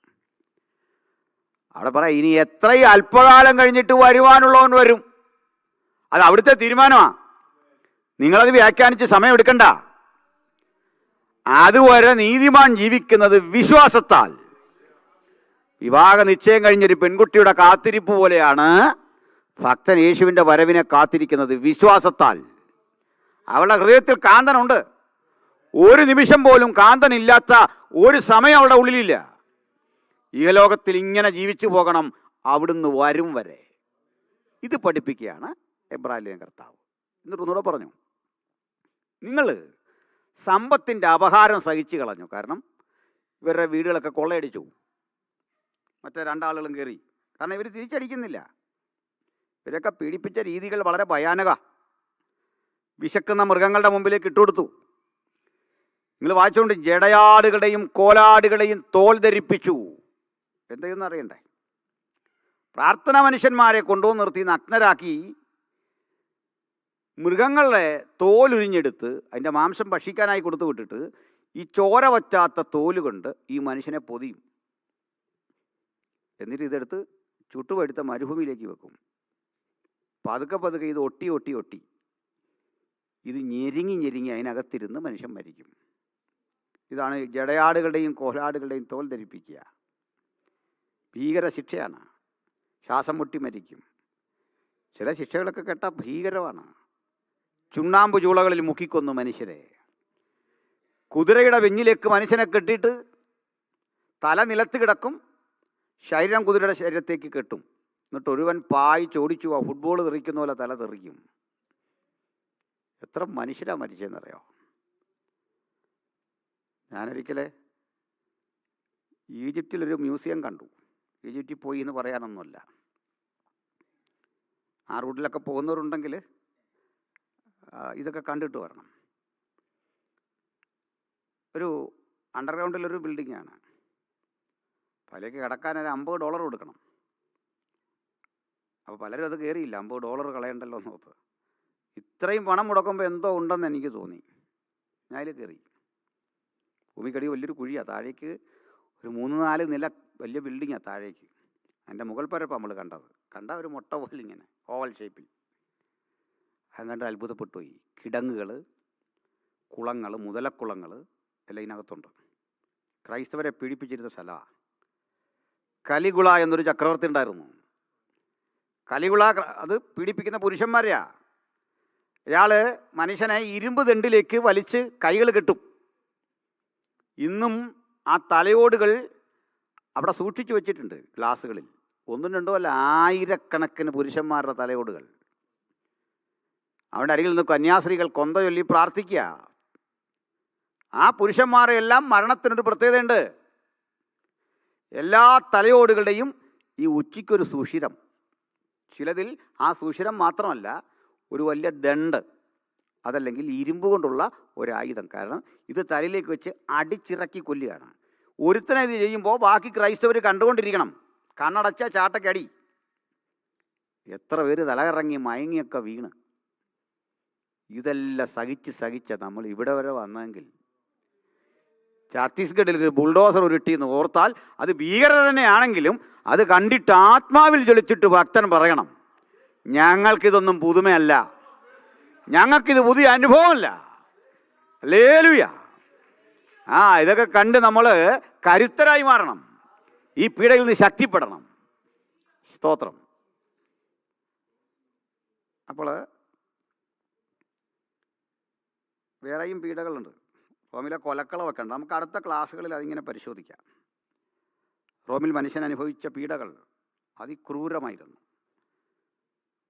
അവിടെ പറയാം, ഇനി എത്രയും അല്പകാലം കഴിഞ്ഞിട്ട് വരുവാനുള്ളവൻ വരും. അത് അവിടുത്തെ തീരുമാനമാണ്. നിങ്ങളത് വ്യാഖ്യാനിച്ച് സമയം എടുക്കണ്ട. അതുവരെ നീതിമാൻ ജീവിക്കുന്നത് വിശ്വാസത്താൽ. വിവാഹ നിശ്ചയം കഴിഞ്ഞൊരു പെൺകുട്ടിയുടെ കാത്തിരിപ്പ് പോലെയാണ് ഭക്തൻ യേശുവിൻ്റെ വരവിനെ കാത്തിരിക്കുന്നത്, വിശ്വാസത്താൽ. അവളുടെ ഹൃദയത്തിൽ കാന്തനുണ്ട്. ഒരു നിമിഷം പോലും കാന്തനില്ലാത്ത ഒരു സമയം അവളുടെ ഉള്ളിലില്ല. ഈ ലോകത്തിൽ ഇങ്ങനെ ജീവിച്ചു പോകണം, അവിടുന്ന് വരും വരെ. ഇത് പഠിപ്പിക്കുകയാണ് എബ്രായലേഖന കർത്താവ്. എന്നിട്ട് ഒന്നുകൂടെ പറഞ്ഞു, നിങ്ങൾ സമ്പത്തിൻ്റെ അപഹാരം സഹിച്ചു കളഞ്ഞു. കാരണം ഇവരുടെ വീടുകളൊക്കെ കൊള്ളയടിച്ചു, മറ്റേ 2 ആളുകളും കയറി. കാരണം ഇവർ തിരിച്ചടിക്കുന്നില്ല. ഇവരൊക്കെ പീഡിപ്പിച്ച രീതികൾ വളരെ ഭയാനക. വിശക്കുന്ന മൃഗങ്ങളുടെ മുമ്പിലേക്ക് ഇട്ടുകൊടുത്തു. നിങ്ങൾ വായിച്ചുകൊണ്ട്, ജടയാടുകളെയും കോലാടുകളെയും തോൽ ധരിപ്പിച്ചു. എന്തെന്ന് അറിയണ്ടേ? പ്രാർത്ഥനാ മനുഷ്യന്മാരെ കൊണ്ടുവന്ന് നിർത്തി നഗ്നരാക്കി മൃഗങ്ങളുടെ തോലുരിഞ്ഞെടുത്ത് അതിൻ്റെ മാംസം ഭക്ഷിക്കാനായി കൊടുത്തു വിട്ടിട്ട് ഈ ചോര വറ്റാത്ത തോലുകൊണ്ട് ഈ മനുഷ്യനെ പൊതിയും. എന്നിട്ട് ഇതെടുത്ത് ചുട്ടുപഴുത്ത മരുഭൂമിയിലേക്ക് വെക്കും. പതുക്കെ പതുക്കെ ഇത് ഒട്ടി ഒട്ടി ഒട്ടി ഇത് ഞെരുങ്ങി ഞെരുങ്ങി അതിനകത്തിരുന്ന് മനുഷ്യൻ മരിക്കും. ഇതാണ് ജടയാടുകളുടെയും കോലാടുകളുടെയും തോൽ ധരിപ്പിക്കുക. ഭീകര ശിക്ഷയാണ്. ശ്വാസം മുട്ടി മരിക്കും. ചില ശിക്ഷകളൊക്കെ കേട്ടാൽ ഭീകരമാണ്. ചുണ്ണാമ്പ് ചൂളകളിൽ മുക്കിക്കൊന്നു മനുഷ്യരെ. കുതിരയുടെ വെഞ്ഞിലേക്ക് മനുഷ്യനെ കെട്ടിയിട്ട് തല നിലത്ത് കിടക്കും, ശരീരം കുതിരയുടെ ശരീരത്തേക്ക് കെട്ടും. എന്നിട്ട് ഒരുവൻ പായി ചോടിച്ചു ഫുട്ബോൾ തെറിക്കുന്ന പോലെ തല തെറിക്കും. എത്ര മനുഷ്യരാണ് മരിച്ചതെന്നറിയോ? ഞാനൊരിക്കലേ ഈജിപ്തിലൊരു മ്യൂസിയം കണ്ടു. ഈജിപ്തിൽ പോയി എന്ന് പറയാനൊന്നുമല്ല. ആ റൂട്ടിലൊക്കെ പോകുന്നവരുണ്ടെങ്കിൽ ഇതൊക്കെ കണ്ടിട്ട് വരണം. ഒരു അണ്ടർഗ്രൗണ്ടിലൊരു ബിൽഡിങ്ങാണ്. അതിലേക്ക് കിടക്കാൻ ഒരു $50 കൊടുക്കണം. അപ്പോൾ പലരും അത് കയറിയില്ല. $50 കളയണ്ടല്ലോ എന്ന് ഓർത്ത്. ഇത്രയും പണം മുടക്കുമ്പോൾ എന്തോ ഉണ്ടെന്ന് എനിക്ക് തോന്നി. ഞാൻ അതിൽ കയറി. ഭൂമിക്കടി വലിയൊരു കുഴിയാണ്. താഴേക്ക് ഒരു 3-4 നില വലിയ ബിൽഡിങ്ങാണ് താഴേക്ക്. അതിൻ്റെ മുകൾ പരപ്പം നമ്മൾ കണ്ട ഒരു മുട്ട പോലെ ഇങ്ങനെ ഓവൽ ഷേപ്പിൽ. അങ്ങോട്ട് അത്ഭുതപ്പെട്ടു പോയി. കിടങ്ങുകൾ, കുളങ്ങൾ, മുതലക്കുളങ്ങൾ എല്ലാം ഇതിനകത്തുണ്ട്. ക്രൈസ്തവരെ പീഡിപ്പിച്ചിരുന്ന സ്ഥലമാണ്. കലിഗുള എന്നൊരു ചക്രവർത്തി ഉണ്ടായിരുന്നു. കലിഗുള അത് പീഡിപ്പിക്കുന്ന പുരുഷന്മാരെയാ. അയാൾ മനുഷ്യനെ ഇരുമ്പ് ദണ്ടിലേക്ക് വലിച്ച് കൈകൾ കെട്ടും. ഇന്നും ആ തലയോടുകൾ അവിടെ സൂക്ഷിച്ചു വെച്ചിട്ടുണ്ട് ഗ്ലാസ്സുകളിൽ. 1-2 അല്ല, 1000കണക്കിന് പുരുഷന്മാരുടെ തലയോടുകൾ. അവിടെ അരികിൽ നിന്ന് കന്യാസ്ത്രീകൾ കൊന്ത ചൊല്ലി പ്രാർത്ഥിക്കുക. ആ പുരുഷന്മാരെല്ലാം മരണത്തിനൊരു പ്രത്യേകതയുണ്ട്. എല്ലാ തലയോടുകളുടെയും ഈ ഉച്ചിക്കൊരു സുഷിരം, ചിലതിൽ ആ സുഷിരം മാത്രമല്ല, ഒരു വലിയ ദണ്ട്, അതല്ലെങ്കിൽ ഇരുമ്പ് കൊണ്ടുള്ള ഒരായുധം. കാരണം ഇത് തലയിലേക്ക് വെച്ച് അടിച്ചിറക്കി കൊല്ലുകയാണ്. ഒരുത്തനെ ഇത് ചെയ്യുമ്പോൾ ബാക്കി ക്രൈസ്തവർ കണ്ടുകൊണ്ടിരിക്കണം. കണ്ണടച്ച ചാട്ടക്കടി. എത്ര പേര് തലകറങ്ങി മയങ്ങിയൊക്കെ വീണ്. ഇതെല്ലാം സഹിച്ച് നമ്മൾ ഇവിടെ വരെ വന്നെങ്കിൽ, ഛത്തീസ്ഗഡിൽ ഒരു ബുൾഡോസർ ഉരുട്ടിയെന്ന് ഓർത്താൽ അത് ഭീകരത തന്നെയാണെങ്കിലും അത് കണ്ടിട്ട് ആത്മാവിൽ ജ്വലിച്ചിട്ട് ഭക്തൻ പറയണം, ഞങ്ങൾക്കിതൊന്നും പുതുമയല്ല, ഞങ്ങൾക്കിത് പുതിയ അനുഭവമല്ല. ഹല്ലേലൂയ. ഇതൊക്കെ കണ്ട് നമ്മൾ കരുത്തരായി മാറണം. ഈ പീഡയിൽ നിന്ന് ശക്തിപ്പെടണം. സ്തോത്രം. അപ്പോൾ വേറെയും പീഡകളുണ്ട്. റോമിലെ കൊലക്കളമൊക്കെ ഉണ്ട്. നമുക്ക് അടുത്ത ക്ലാസ്സുകളിൽ അതിങ്ങനെ പരിശോധിക്കാം. റോമിൽ മനുഷ്യൻ അനുഭവിച്ച പീഡകൾ അതിക്രൂരമായിരുന്നു.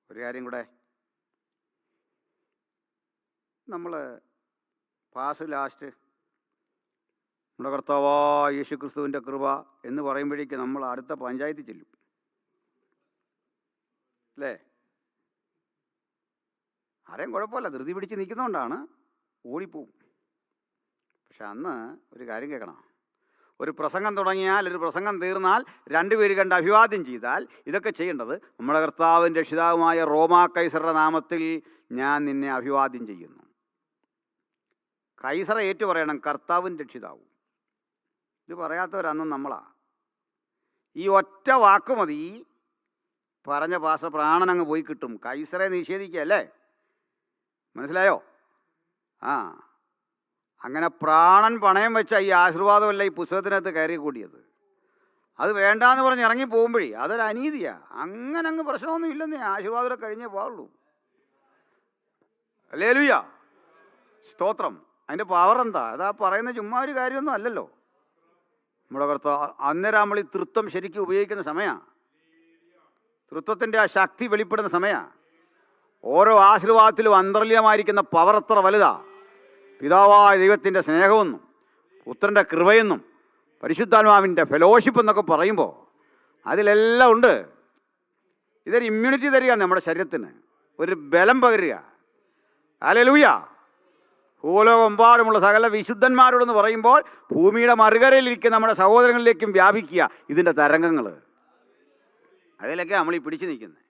ഒരു കാര്യം കൂടെ, നമ്മൾ ലാസ്റ്റ് നമ്മുടെ കർത്താവായ യേശു ക്രിസ്തുവിൻ്റെ കൃപ എന്ന് പറയുമ്പോഴേക്ക് നമ്മൾ അടുത്ത പഞ്ചായത്തിൽ ചെല്ലും, അല്ലേ? ആരെയും കുഴപ്പമില്ല, ധൃതി പിടിച്ച് നിൽക്കുന്നതുകൊണ്ടാണ്, ഓടിപ്പോവും. പക്ഷെ അന്ന് ഒരു കാര്യം കേൾക്കണം. ഒരു പ്രസംഗം തുടങ്ങിയാൽ, ഒരു പ്രസംഗം തീർന്നാൽ രണ്ടുപേര് കണ്ട് അഭിവാദ്യം ചെയ്താൽ ഇതൊക്കെ ചെയ്യേണ്ടത്, നമ്മുടെ കർത്താവിൻ്റെ രക്ഷിതാവുമായ റോമാ കൈസറുടെ നാമത്തിൽ ഞാൻ നിന്നെ അഭിവാദ്യം ചെയ്യുന്നു. കൈസറെ ഏറ്റു പറയണം, കർത്താവിൻ്റെ രക്ഷിതാവും. ഇത് പറയാത്തവരന്നും നമ്മളാ. ഈ ഒറ്റ വാക്ക് മതി, പറഞ്ഞ പാസ്റ്റർ പ്രാണനങ്ങ് പോയി കിട്ടും. കൈസറെ നിഷേധിക്കുക അല്ലേ? മനസ്സിലായോ? അങ്ങനെ പ്രാണൻ പണയം വെച്ച ഈ ആശീർവാദമല്ല ഈ പുസ്തകത്തിനകത്ത് കയറി കൂടിയത്. അത് വേണ്ടാന്ന് പറഞ്ഞ് ഇറങ്ങി പോകുമ്പോഴേ അതൊരു അനീതിയാണ്. അങ്ങനെ അങ്ങ് പ്രശ്നമൊന്നും ഇല്ലെന്നേ, ആശീർവാദം കഴിഞ്ഞേ പാടുള്ളൂ. ഹല്ലേലൂയ. സ്തോത്രം. അതിൻ്റെ പവർ എന്താ? അതാ പറയുന്ന ചുമ്മാ ഒരു കാര്യമൊന്നും അല്ലല്ലോ. നമ്മുടെ കർത്താവ് അന്നേരം നമ്മൾ ഈ തൃത്വം ശരിക്കും ഉപയോഗിക്കുന്ന സമയമാണ്. തൃത്വത്തിൻ്റെ ആ ശക്തി വെളിപ്പെടുന്ന സമയമാണ്. ഓരോ ആശീർവാദത്തിലും അന്തർലീനമായിരിക്കുന്ന പവർ എത്ര വലുതാ! പിതാവായ ദൈവത്തിൻ്റെ സ്നേഹമെന്നും പുത്രൻ്റെ കൃപയെന്നും പരിശുദ്ധാത്മാവിൻ്റെ ഫെലോഷിപ്പ് എന്നൊക്കെ പറയുമ്പോൾ അതിലെല്ലാം ഉണ്ട്. ഇതൊരു ഇമ്മ്യൂണിറ്റി തരിക നമ്മുടെ ശരീരത്തിന്, ഒരു ബലം പകരുക. ഹല്ലേലൂയ. ഭൂലോകമെമ്പാടുമുള്ള സകല വിശുദ്ധന്മാരോടെന്ന് പറയുമ്പോൾ ഭൂമിയുടെ മറുകരയിലിരിക്കുന്ന നമ്മുടെ സഹോദരങ്ങളിലേക്കും വ്യാപിക്കുക ഇതിൻ്റെ തരംഗങ്ങൾ. അതിലൊക്കെ നമ്മൾ ഈ പിടിച്ചു നിൽക്കുന്നത്.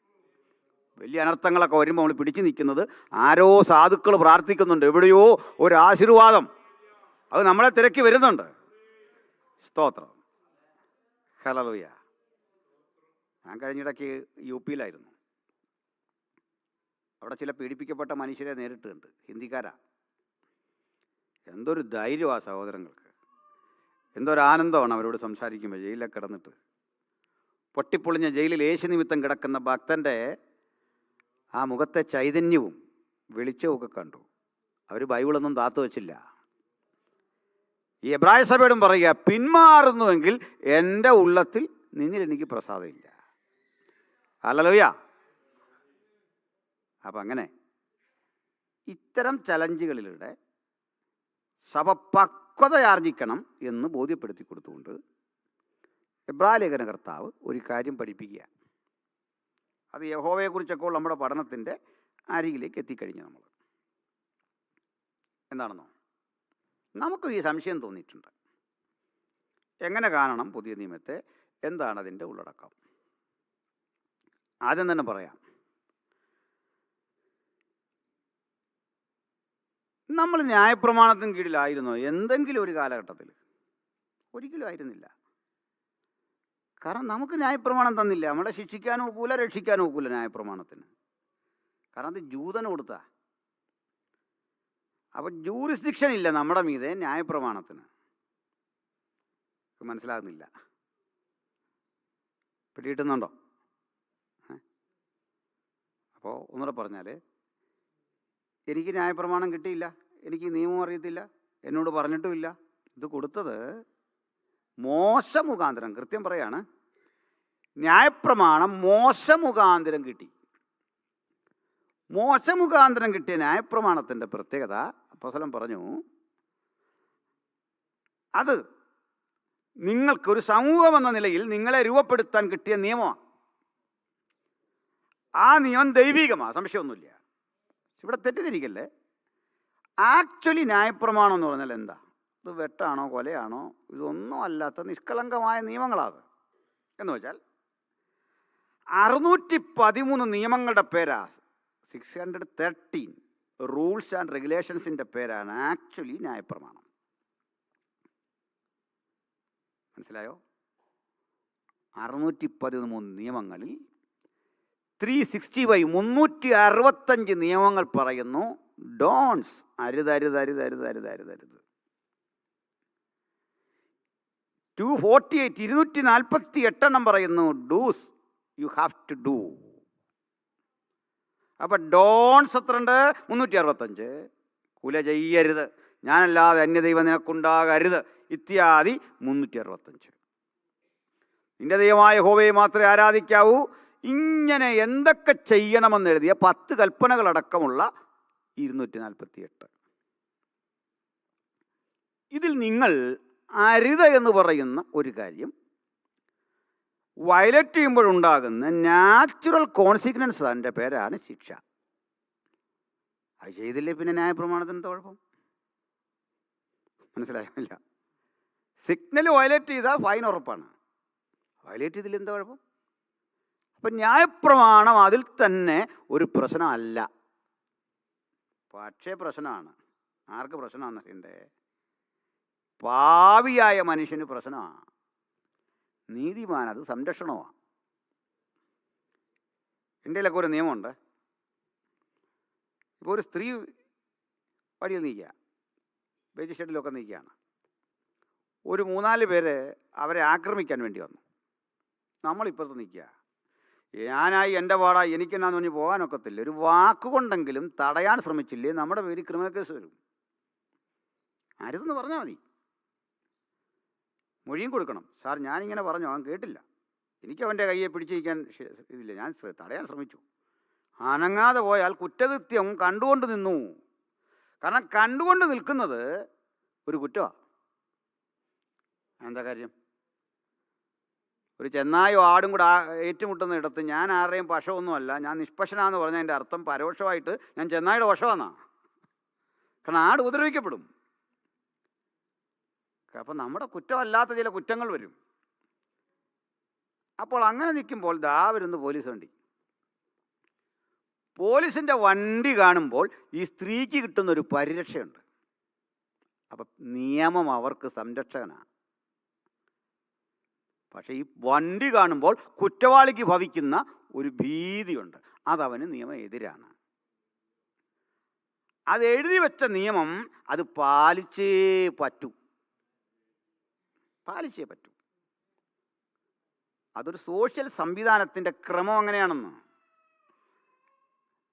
വലിയ അനർത്ഥങ്ങളൊക്കെ വരുമ്പോൾ നമ്മൾ പിടിച്ചു നിൽക്കുന്നത് ആരോ സാധുക്കൾ പ്രാർത്ഥിക്കുന്നുണ്ട്, എവിടെയോ ഒരു ആശീർവാദം അത് നമ്മളെ തിരക്കി വരുന്നുണ്ട്. സ്തോത്രം. ഹല്ലേലൂയ. ഞാൻ കഴിഞ്ഞിടയ്ക്ക് UP-യിലായിരുന്നു. അവിടെ ചില പീഡിപ്പിക്കപ്പെട്ട മനുഷ്യരെ നേരിട്ട് കണ്ട്. ഹിന്ദിക്കാരാ. എന്തൊരു ധൈര്യമാണ് സഹോദരങ്ങൾക്ക്, എന്തൊരു ആനന്ദമാണ് അവരോട് സംസാരിക്കുമ്പോൾ. ജയിലിൽ കിടന്നിട്ട് പൊട്ടിപ്പൊളിഞ്ഞ ജയിലിൽ യേശു നിമിത്തം കിടക്കുന്ന ഭക്തൻ്റെ ആ മുഖത്തെ ചൈതന്യവും വെളിച്ചവും കണ്ടു. അവർ ബൈബിളൊന്നും താത്തു വച്ചില്ല. ഈ എബ്രായ സഭയോടും പറയുക, പിന്മാറുന്നുവെങ്കിൽ എൻ്റെ ഉള്ളത്തിൽ നിന്നിൽ എനിക്ക് പ്രസാദമില്ല. ഹല്ലേലൂയ. അപ്പം അങ്ങനെ ഇത്തരം ചലഞ്ചുകളിലൂടെ സഭ പക്വതയാർജിക്കണം എന്ന് ബോധ്യപ്പെടുത്തി കൊടുത്തുകൊണ്ട് എബ്രായ ലേഖന കർത്താവ് ഒരു കാര്യം പഠിപ്പിക്കുക. അത് യഹോവയെക്കുറിച്ചൊക്കെ നമ്മുടെ പഠനത്തിൻ്റെ അരികിലേക്ക് എത്തിക്കഴിഞ്ഞു. നമ്മൾ എന്താണെന്നോ, നമുക്കും ഈ സംശയം തോന്നിയിട്ടുണ്ട്. എങ്ങനെ കാണണം പുതിയ നിയമത്തെ? എന്താണ് അതിൻ്റെ ഉള്ളടക്കം? ആദ്യം തന്നെ പറയാം, നമ്മൾ ന്യായപ്രമാണത്തിന് കീഴിലായിരുന്നോ എന്തെങ്കിലും ഒരു കാലഘട്ടത്തിൽ? ഒരിക്കലും ആയിരുന്നില്ല. കാരണം നമുക്ക് ന്യായപ്രമാണം തന്നില്ല. നമ്മളെ ശിക്ഷിക്കാനും ഒക്കൂല, രക്ഷിക്കാനും ഒക്കൂല ന്യായപ്രമാണത്തിന്. കാരണം അത് ജൂതന് കൊടുത്താ. അപ്പം ജൂറിസ്ഡിക്ഷൻ ഇല്ല നമ്മുടെ മീതെ ന്യായപ്രമാണത്തിന്. മനസ്സിലാകുന്നില്ല? പിടികിട്ടുന്നുണ്ടോ? അപ്പോൾ ഒന്നുകൂടെ പറഞ്ഞാൽ, എനിക്ക് ന്യായപ്രമാണം കിട്ടിയില്ല, എനിക്ക് നിയമം അറിയത്തില്ല, എന്നോട് പറഞ്ഞിട്ടുമില്ല. ഇത് കൊടുത്തത് മോശ മുഖാന്തരം. കൃത്യം പറയാണ്, ന്യായപ്രമാണം മോശ മുഖാന്തരം കിട്ടി. മോശ മുഖാന്തരം കിട്ടിയ ന്യായപ്രമാണത്തിൻ്റെ പ്രത്യേകത അപ്പോസ്തലൻ പറഞ്ഞു, അത് നിങ്ങൾക്കൊരു സമൂഹം എന്ന നിലയിൽ നിങ്ങളെ രൂപപ്പെടുത്താൻ കിട്ടിയ നിയമമാണ്. ആ നിയമം ദൈവികമാണ്, സംശയമൊന്നുമില്ല. ഇവിടെ തെറ്റിദ്ധരിക്കല്ലേ. ആക്ച്വലി ന്യായപ്രമാണം എന്ന് പറഞ്ഞാൽ എന്താ? ഇത് വെട്ടാണോ കൊലയാണോ ഇതൊന്നും അല്ലാത്ത നിഷ്കളങ്കമായ നിയമങ്ങളാണ്. എന്ന് വെച്ചാൽ 613 നിയമങ്ങളുടെ പേരാ, 613 റൂൾസ് ആൻഡ് റെഗുലേഷൻസിൻ്റെ പേരാണ് ആക്ച്വലി ന്യായപ്രമാണം. മനസ്സിലായോ? 613 നിയമങ്ങളിൽ 365 നിയമങ്ങൾ പറയുന്നു ഡോൺസ്, അരുത് അരുത് അരുത് അരുത് അരുത് അരുത് അരുത്. 248 പറയുന്നു dos, you have to do. അപ്പം ഡോൺസ് എത്രയുണ്ട്? 365. കുല ചെയ്യരുത്, ഞാനല്ലാതെ അന്യദൈവം നിനക്കുണ്ടാകരുത് ഇത്യാദി 365. നിന്റെ ദൈവമായ യഹോവയെ മാത്രമേ ആരാധിക്കാവൂ. ഇങ്ങനെ എന്തൊക്കെ ചെയ്യണമെന്ന് എഴുതിയ 10 കൽപ്പനകളടക്കമുള്ള 248. ഇതിൽ നിങ്ങൾ അരുത് എന്ന് പറയുന്ന ഒരു കാര്യം വയലറ്റ് ചെയ്യുമ്പോഴുണ്ടാകുന്ന നാച്ചുറൽ കോൺസിക്വൻസ്, അതിൻ്റെ പേരാണ് ശിക്ഷ. അത് ചെയ്തില്ലേ പിന്നെ ന്യായപ്രമാണത്തിന് എന്താ കുഴപ്പം? മനസ്സിലായില്ല. സിഗ്നൽ വയലേറ്റ് ചെയ്താൽ ഫൈൻ ഉറപ്പാണ്. വയലേറ്റ് ചെയ്തില്ല എന്താ കുഴപ്പം? അപ്പം ന്യായപ്രമാണം അതിൽ തന്നെ ഒരു പ്രശ്നമല്ല, പക്ഷേ പ്രശ്നമാണ്. ആർക്ക് പ്രശ്നമാണെന്ന് അറിയണ്ടേ? പാവിയായ മനുഷ്യന് പ്രശ്നമാണ്. നീതിമാൻ അത് സംരക്ഷണമാണ്. ഇന്ത്യയിലൊക്കെ ഒരു നിയമമുണ്ട്. ഇപ്പോൾ ഒരു സ്ത്രീ വഴിയിൽ നിൽക്കുക, ബേജ് ഷെഡിലൊക്കെ നിൽക്കുകയാണ്. ഒരു 3-4 പേര് അവരെ ആക്രമിക്കാൻ വേണ്ടി വന്നു. നമ്മളിപ്പുറത്ത് നിൽക്കുക, ഞാനായി എൻ്റെ പാടായി എനിക്കെന്നാന്ന് പറഞ്ഞ് പോകാനൊക്കത്തില്ല. ഒരു വാക്കുകൊണ്ടെങ്കിലും തടയാൻ ശ്രമിച്ചില്ലേ നമ്മുടെ പേര് ക്രിമിനൽ കേസ് വരും. അരുതെന്ന് പറഞ്ഞാൽ മതി, മൊഴിയും കൊടുക്കണം. സാർ ഞാനിങ്ങനെ പറഞ്ഞു, അവൻ കേട്ടില്ല, എനിക്ക് അവൻ്റെ കയ്യെ പിടിച്ചിരിക്കാൻ ഇതില്ല, ഞാൻ തടയാൻ ശ്രമിച്ചു. അനങ്ങാതെ പോയാൽ കുറ്റകൃത്യം കണ്ടുകൊണ്ട് നിന്നു. കാരണം കണ്ടുകൊണ്ട് നിൽക്കുന്നത് ഒരു കുറ്റമാണ്. എന്താ കാര്യം? ഒരു ചെന്നായോ ആടും കൂടെ ഏറ്റുമുട്ടുന്ന ഇടത്ത് ഞാൻ ആരുടെയും പക്ഷമൊന്നുമല്ല, ഞാൻ നിഷ്പക്ഷനാന്ന് പറഞ്ഞാൽ എൻ്റെ അർത്ഥം പരോക്ഷമായിട്ട് ഞാൻ ചെന്നായുടെ വശമാണെന്നാ. കാരണം ആട് ഉപദ്രവിക്കപ്പെടും. അപ്പം നമ്മുടെ കുറ്റമല്ലാത്ത ചില കുറ്റങ്ങൾ വരും. അപ്പോൾ അങ്ങനെ നിൽക്കുമ്പോൾ ദാ വരുന്നു പോലീസ് വണ്ടി. പോലീസിൻ്റെ വണ്ടി കാണുമ്പോൾ ഈ സ്ത്രീക്ക് കിട്ടുന്നൊരു പരിരക്ഷയുണ്ട്. അപ്പം നിയമം അവർക്ക് സംരക്ഷകനാണ്. പക്ഷേ ഈ വണ്ടി കാണുമ്പോൾ കുറ്റവാളിക്ക് ഭവിക്കുന്ന ഒരു ഭീതിയുണ്ട്, അതവന് നിയമം എതിരാണ്. അത് എഴുതി വെച്ച നിയമം അത് പാലിച്ചേ പറ്റൂ. അതൊരു സോഷ്യൽ സംവിധാനത്തിൻ്റെ ക്രമം അങ്ങനെയാണെന്ന്.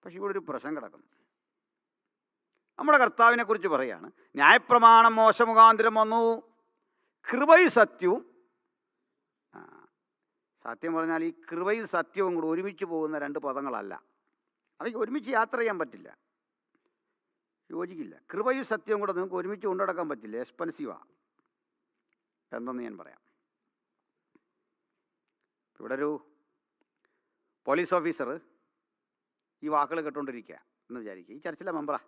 പക്ഷെ ഇവിടെ ഒരു പ്രശ്നം കിടക്കുന്നു. നമ്മുടെ കർത്താവിനെ കുറിച്ച് പറയുകയാണ്, ന്യായപ്രമാണം മോശ മുഖാന്തരം വന്നു, കൃപയും സത്യവും. സത്യം പറഞ്ഞാൽ ഈ കൃപയും സത്യവും കൂടെ ഒരുമിച്ച് പോകുന്ന 2 പദങ്ങളല്ല. അവയ്ക്ക് ഒരുമിച്ച് യാത്ര ചെയ്യാൻ പറ്റില്ല, യോജിക്കില്ല. കൃപയും സത്യവും കൂടെ നിങ്ങൾക്ക് ഒരുമിച്ച് കൊണ്ടുനടക്കാൻ പറ്റില്ല, എക്സ്പെൻസീവാണ്. എന്തെന്ന് ഞാൻ പറയാം. ഇവിടെ ഒരു പോലീസ് ഓഫീസർ ഈ വാക്കുകൾ കേട്ടുകൊണ്ടിരിക്കുക എന്ന് വിചാരിക്കുക. ഈ ചർച്ചിലെ മെമ്പറാ.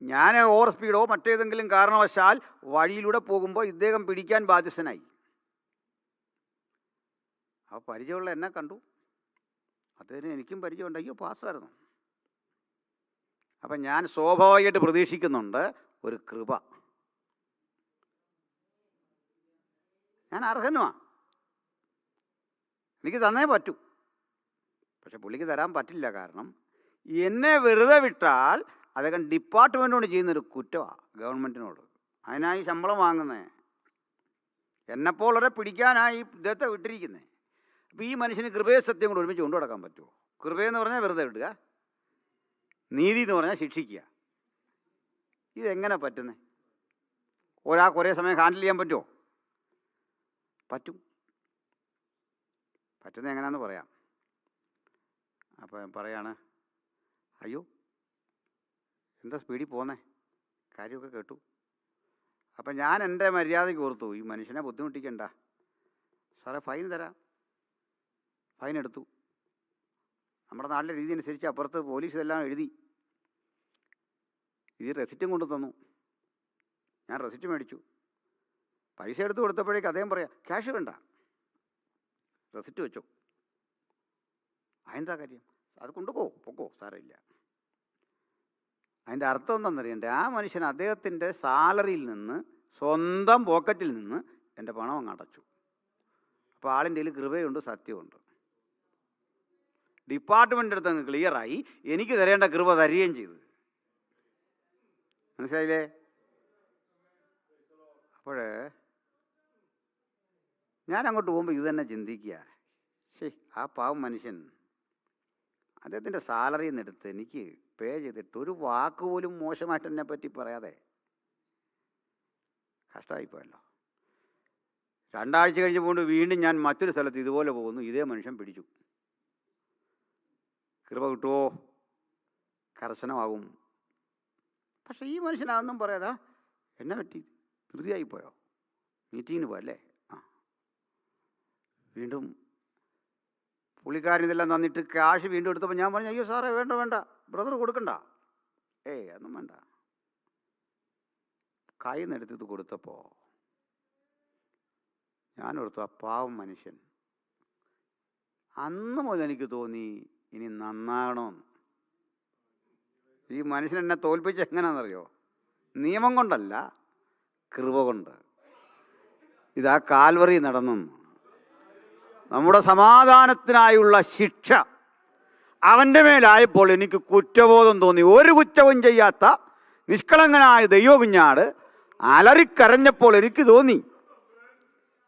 ഞാൻ ഓവർ സ്പീഡോ മറ്റേതെങ്കിലും കാരണവശാൽ വഴിയിലൂടെ പോകുമ്പോൾ ഇദ്ദേഹം പിടിക്കാൻ ബാധ്യസ്ഥനായി. ആ പരിചയമുള്ള എന്നെ കണ്ടു, അദ്ദേഹത്തിന് എനിക്കും പരിചയമുണ്ട്. അയ്യോ പാസ്സായിരുന്നു. അപ്പം ഞാൻ സ്വാഭാവികമായിട്ട് പ്രതീക്ഷിക്കുന്നുണ്ട് ഒരു കൃപ. ഞാൻ അർഹനുമാണ്, എനിക്ക് തന്നേ പറ്റൂ. പക്ഷെ പുള്ളിക്ക് തരാൻ പറ്റില്ല. കാരണം എന്നെ വെറുതെ വിട്ടാൽ അദ്ദേഹം ഡിപ്പാർട്ട്മെൻറ്റിനോട് ചെയ്യുന്നൊരു കുറ്റമാണ് ഗവൺമെൻറ്റിനോട്. അതിനായി ശമ്പളം വാങ്ങുന്നത്, എന്നെപ്പോലൊരെ പിടിക്കാനായി ഇദ്ദേഹത്തെ വിട്ടിരിക്കുന്നത്. അപ്പോൾ ഈ മനുഷ്യന് കൃപയെ സത്യം കൂടെ ഒരുമിച്ച് കൊണ്ടു നടക്കാൻ പറ്റുമോ? കൃപയെന്ന് പറഞ്ഞാൽ വെറുതെ വിടുക, നീതി എന്ന് പറഞ്ഞാൽ ശിക്ഷിക്കുക. ഇതെങ്ങനെ പറ്റുന്നത്? ഒരാൾക്ക് ഒരേ സമയം ഹാൻഡിൽ ചെയ്യാൻ പറ്റുമോ? പറ്റും. പറ്റുന്നത് എങ്ങനെയാണെന്ന് പറയാം. അപ്പം പറയാണ്, അയ്യോ എന്താ സ്പീഡിൽ പോകുന്നേ, കാര്യമൊക്കെ കേട്ടു, അപ്പം ഞാൻ എൻ്റെ മര്യാദയ്ക്ക് ഓർത്തു, ഈ മനുഷ്യനെ ബുദ്ധിമുട്ടിക്കണ്ട, സാറേ ഫൈൻ തരാം. ഫൈൻ എടുത്തു. നമ്മുടെ നാട്ടിലെ രീതി അനുസരിച്ച് അപ്പുറത്ത് പോലീസ് ഇതെല്ലാം എഴുതി, ഇത് റെസിറ്റും കൊണ്ടു തന്നു. ഞാൻ റെസിറ്റ് മേടിച്ചു. പൈസ എടുത്ത് കൊടുത്തപ്പോഴേക്ക് അദ്ദേഹം പറയാം, ക്യാഷ് വേണ്ട, റെസിറ്റ് വെച്ചോ. അതെന്താ കാര്യം? അത് പൊക്കോ സാരമില്ല. അതിൻ്റെ അർത്ഥം എന്താണെന്നറിയണ്ടേ? ആ മനുഷ്യൻ അദ്ദേഹത്തിൻ്റെ സാലറിയിൽ നിന്ന്, സ്വന്തം പോക്കറ്റിൽ നിന്ന് എൻ്റെ പണം അങ്ങ് അടച്ചു. അപ്പോൾ ആളിൻ്റെ കയ്യിൽ കൃപയുണ്ട്, സത്യമുണ്ട്. ഡിപ്പാർട്ട്മെൻ്റ് അടുത്ത് അങ്ങ് ക്ലിയറായി, എനിക്ക് തരേണ്ട കൃപ തരികയും ചെയ്തു. മനസ്സിലായില്ലേ? അപ്പോൾ ഞാൻ അങ്ങോട്ട് പോകുമ്പോൾ ഇത് തന്നെ ചിന്തിക്കുക, ശരി, ആ പാവം മനുഷ്യൻ അദ്ദേഹത്തിൻ്റെ സാലറിയിൽ നിന്നെടുത്ത് എനിക്ക് പേ ചെയ്തിട്ട് ഒരു വാക്ക് പോലും മോശമായിട്ട് എന്നെ പറ്റി പറയാതെ കഷ്ടമായിപ്പോയല്ലോ. 2 ആഴ്ച കഴിഞ്ഞ് പോകൊണ്ട് വീണ്ടും ഞാൻ മറ്റൊരു സ്ഥലത്ത് ഇതുപോലെ പോകുന്നു, ഇതേ മനുഷ്യൻ പിടിച്ചു. കൃപ കിട്ടുമോ? കർശനമാകും. പക്ഷേ ഈ മനുഷ്യനതൊന്നും പറയാതാ, എന്നെ പറ്റി ധൃതിയായിപ്പോയോ, മീറ്റിങ്ങിന് പോയല്ലേ. വീണ്ടും പുള്ളിക്കാരൻ ഇതെല്ലാം തന്നിട്ട് ക്യാഷ് വീണ്ടും എടുത്തപ്പോൾ ഞാൻ പറഞ്ഞു, അയ്യോ സാറേ വേണ്ട, ബ്രദർ കൊടുക്കണ്ട. ഒന്നും വേണ്ട. കയ്യിൽ നിന്ന് എടുത്തിട്ട് കൊടുത്തപ്പോൾ ഞാനോർത്തു, ആ പാവം മനുഷ്യൻ, അന്ന് മുതൽ എനിക്ക് തോന്നി ഇനി നന്നാകണമെന്ന്. ഈ മനുഷ്യൻ എന്നെ തോൽപ്പിച്ച് എങ്ങനെയാണെന്നറിയോ? നിയമം കൊണ്ടല്ല, കൃപ കൊണ്ട്. ഇതാ കാൽവറി നടന്നു. നമ്മുടെ സമാധാനത്തിനായുള്ള ശിക്ഷ അവൻ്റെ മേലായപ്പോൾ എനിക്ക് കുറ്റബോധം തോന്നി. ഒരു കുറ്റവും ചെയ്യാത്ത നിഷ്കളങ്കനായ ദൈവകുഞ്ഞാട് അലറിക്കരഞ്ഞപ്പോൾ എനിക്ക് തോന്നി,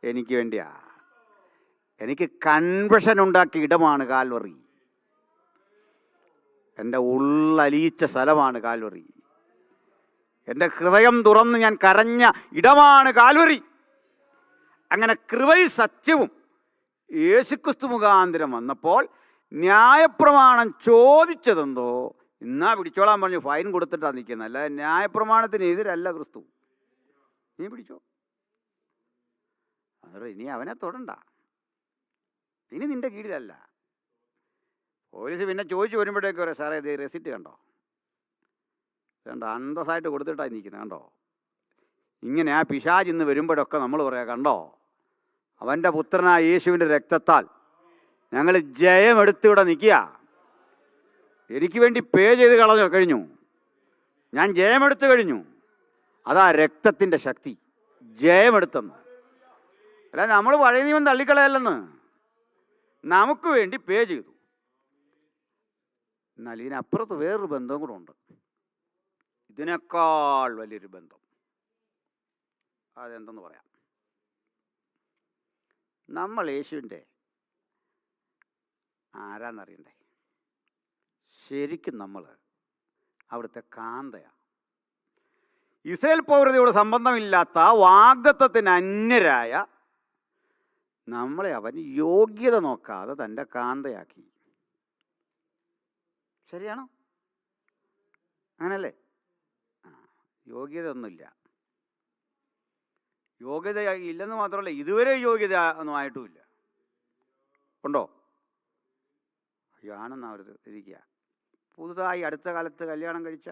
എനിക്ക് വേണ്ടിയാ. എനിക്ക് കൺവെഷൻ ഉണ്ടാക്കിയ ഇടമാണ് കാൽവറി. എൻ്റെ ഉള്ളലിയിച്ച സ്ഥലമാണ് കാൽവറി. എൻ്റെ ഹൃദയം തുറന്ന് ഞാൻ കരഞ്ഞ ഇടമാണ് കാൽവറി. അങ്ങനെ കൃപയും സത്യവും യേശുക്രിസ്തു മുഖാന്തരം വന്നപ്പോൾ ന്യായപ്രമാണം ചോദിച്ചതെന്തോ ഇന്നാ പിടിച്ചോളാൻ പറഞ്ഞു, ഫൈൻ കൊടുത്തിട്ടാണ് നിൽക്കുന്നത്. അല്ല, ന്യായപ്രമാണത്തിന് എതിരല്ല ക്രിസ്തു. നീ പിടിച്ചോ, അതോടെ ഇനി അവനെ തൊടണ്ട, ഇനി നിൻ്റെ കീഴിലല്ല. പോലീസ് പിന്നെ ചോദിച്ചു വരുമ്പോഴേക്ക് പറയാം, സാറേ ഇത് റെസിറ്റ് കണ്ടോ, അന്തസ്സായിട്ട് കൊടുത്തിട്ടാണ് നിൽക്കുന്നത് കണ്ടോ. ഇങ്ങനെ ആ പിശാച് ഇന്ന് വരുമ്പോഴൊക്കെ നമ്മൾ പറയാം, കണ്ടോ അവൻ്റെ പുത്രനായ യേശുവിൻ്റെ രക്തത്താൽ ഞങ്ങൾ ജയമെടുത്തിവിടെ നിൽക്കുക. എനിക്ക് വേണ്ടി പേ ചെയ്ത് കഴിഞ്ഞു, ഞാൻ ജയമെടുത്ത് കഴിഞ്ഞു. അതാ രക്തത്തിൻ്റെ ശക്തി, ജയമെടുത്തെന്ന്. അല്ല, നമ്മൾ പഴയ നിയമം തള്ളിക്കളയല്ലെന്ന്, നമുക്ക് വേണ്ടി പേ ചെയ്തു. എന്നാൽ ഇതിനപ്പുറത്ത് വേറൊരു ബന്ധവും കൂടെ ഉണ്ട്, ഇതിനേക്കാൾ വലിയൊരു ബന്ധം. അതെന്തെന്ന് പറയാം. നമ്മൾ യേശുവിൻ്റെ ആരാന്നറിയണ്ടേ? ശരിക്കും നമ്മൾ അവിടുത്തെ കാന്തയാണ്. ഇസ്രായേൽ പൗരതയോട് സംബന്ധമില്ലാത്ത വാഗ്ദത്തത്തിന് അന്യരായ നമ്മളെ അവൻ യോഗ്യത നോക്കാതെ തൻ്റെ കാന്തയാക്കി. ശരിയാണോ? അങ്ങനല്ലേ? യോഗ്യത ഒന്നുമില്ല. യോഗ്യത ഇല്ലെന്ന് മാത്രമല്ല, ഇതുവരെ യോഗ്യത ഒന്നും ആയിട്ടുമില്ല. ഉണ്ടോ? ആണെന്നാ അവർ ഇരിക്കുക. പുതുതായി അടുത്ത കാലത്ത് കല്യാണം കഴിച്ച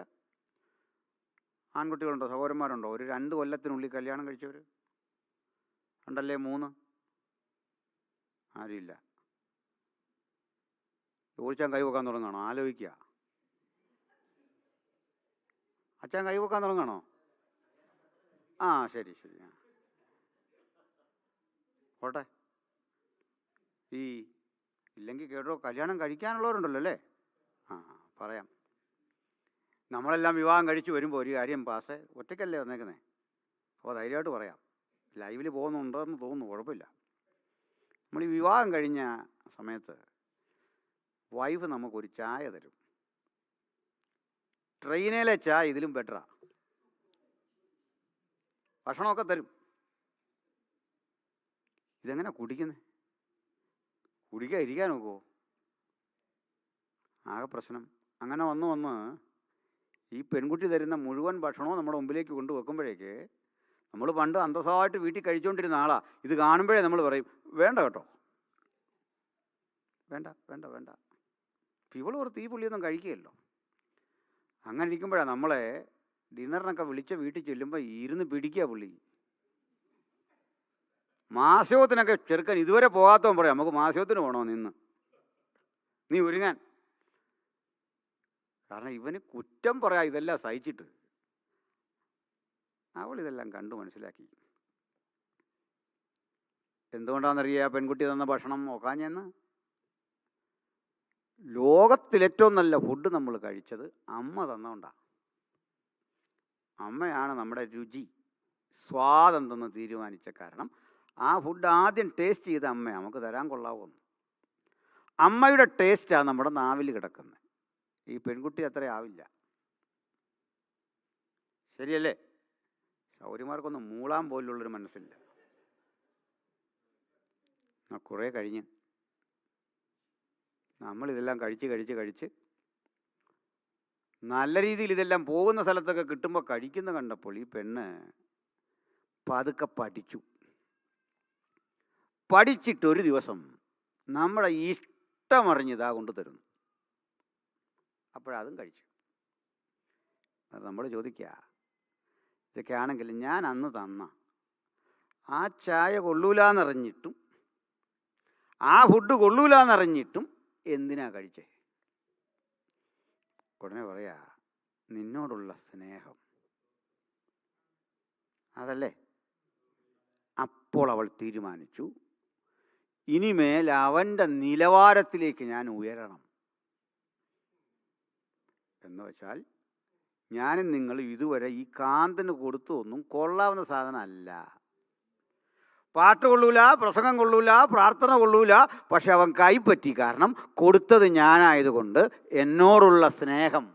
ആൺകുട്ടികളുണ്ടോ, സഹോദരന്മാരുണ്ടോ? ഒരു 2 കൊല്ലത്തിനുള്ളിൽ കല്യാണം കഴിച്ചവർ ഉണ്ടല്ലേ? 3 ആരുമില്ല. ചോദിച്ചാൽ കൈവക്കാൻ തുടങ്ങാണോ? ആലോചിക്കുക. അച്ഛൻ കൈവക്കാൻ തുടങ്ങാണോ? ശരി പോട്ടെ. ഇല്ലെങ്കിൽ കേട്ടോ, കല്യാണം കഴിക്കാനുള്ളവരുണ്ടല്ലോ അല്ലേ? പറയാം. നമ്മളെല്ലാം വിവാഹം കഴിച്ച് വരുമ്പോൾ ഒരു കാര്യം, പാസേ ഒറ്റയ്ക്കല്ലേ വന്നേക്കുന്നേ, അപ്പോൾ ധൈര്യമായിട്ട് പറയാം. ലൈവിൽ പോകുന്നുണ്ടെന്ന് തോന്നുന്നു, കുഴപ്പമില്ല. നമ്മൾ ഈ വിവാഹം കഴിഞ്ഞ സമയത്ത് വൈഫ് നമുക്കൊരു ചായ തരും. ട്രെയിനിലെ ചായ ഇതിലും ബെറ്ററാ. ഭക്ഷണമൊക്കെ തരും. ഇതെങ്ങനെ കുടിക്കുന്നത്? കുടിക്കാൻ ഇരിക്കാൻ നോക്കുമോ? ആകെ പ്രശ്നം. അങ്ങനെ വന്ന് ഈ പെൺകുട്ടി തരുന്ന മുഴുവൻ ഭക്ഷണവും നമ്മുടെ മുമ്പിലേക്ക് കൊണ്ടുവെക്കുമ്പോഴേക്ക് നമ്മൾ പണ്ട് അന്തസ്സായിട്ട് വീട്ടിൽ കഴിച്ചുകൊണ്ടിരുന്ന ആളാ. ഇത് കാണുമ്പോഴേ നമ്മൾ പറയും വേണ്ട കേട്ടോ, വേണ്ട വേണ്ട വേണ്ട. ഇവൾ ഒരു തീ പുള്ളിയൊന്നും കഴിക്കുകയല്ലോ. അങ്ങനെ ഇരിക്കുമ്പോഴാണ് നമ്മളെ ഡിന്നറിനൊക്കെ വിളിച്ച വീട്ടിൽ ചെല്ലുമ്പോൾ ഇരുന്ന് പിടിക്കുക പുള്ളി. മാസ്യോത്തിനൊക്കെ ചെറുക്കൻ ഇതുവരെ പോകാത്തവൻ പറയാം നമുക്ക് മാസ്യോത്തിന് പോകണോ നിന്ന്, നീ ഒരുങ്ങാൻ. കാരണം ഇവന് കുറ്റം പറയാം ഇതെല്ലാം സഹിച്ചിട്ട്. അവൾ ഇതെല്ലാം കണ്ടു മനസ്സിലാക്കി. എന്തുകൊണ്ടാണെന്നറിയാം പെൺകുട്ടി തന്ന ഭക്ഷണം നോക്കാഞ്ഞെന്ന്? ലോകത്തിലേറ്റവും നല്ല ഫുഡ് നമ്മൾ കഴിച്ചത് അമ്മ തന്നോണ്ടാണ്. അമ്മയാണ് നമ്മുടെ രുചി സ്വാദെന്തെന്ന് തീരുമാനിച്ച കാരണം ആ ഫുഡ് ആദ്യം ടേസ്റ്റ് ചെയ്ത അമ്മ നമുക്ക് തരാൻ കൊള്ളാവുന്നു. അമ്മയുടെ ടേസ്റ്റാണ് നമ്മുടെ നാവിൽ കിടക്കുന്നത്. ഈ പെൺകുട്ടി അത്ര ആവില്ല. ശരിയല്ലേ? സൗര്യമാർക്കൊന്നും മൂളാൻ പോലുള്ളൊരു മനസ്സില്ല. കുറേ കഴിഞ്ഞ് നമ്മളിതെല്ലാം കഴിച്ച് നല്ല രീതിയിൽ ഇതെല്ലാം പോകുന്ന സ്ഥലത്തൊക്കെ കിട്ടുമ്പോൾ കഴിക്കുന്ന കണ്ടപ്പോൾ ഈ പെണ്ണ് പതുക്കെ പഠിച്ചിട്ടൊരു ദിവസം നമ്മുടെ ഇഷ്ടമറിഞ്ഞിതാ കൊണ്ടു തരുന്നു. അപ്പോഴതും കഴിച്ചു. നമ്മൾ ചോദിക്കുക, ഇതൊക്കെ ആണെങ്കിൽ ഞാൻ അന്ന് തന്ന ആ ചായ കൊള്ളൂലെന്നറിഞ്ഞിട്ടും ആ ഫുഡ് കൊള്ളൂലെന്നറിഞ്ഞിട്ടും എന്തിനാ കഴിച്ചേ? ഉടനെ പറയാ നിന്നോടുള്ള സ്നേഹം അതല്ലേ. അപ്പോൾ അവൾ തീരുമാനിച്ചു, ഇനിമേൽ അവൻ്റെ നിലവാരത്തിലേക്ക് ഞാൻ ഉയരണം. എന്ന് വെച്ചാൽ ഞാനും നിങ്ങളും ഇതുവരെ ഈ കാന്തന് കൊടുത്തൊന്നും കൊള്ളാവുന്ന സാധനമല്ല. പാട്ട് കൊള്ളൂല, പ്രസംഗം കൊള്ളൂല, പ്രാർത്ഥന കൊള്ളൂല. പക്ഷെ അവൻ കൈപ്പറ്റി. കാരണം കൊടുത്തത് ഞാനായതുകൊണ്ട് എന്നോടുള്ള സ്നേഹം.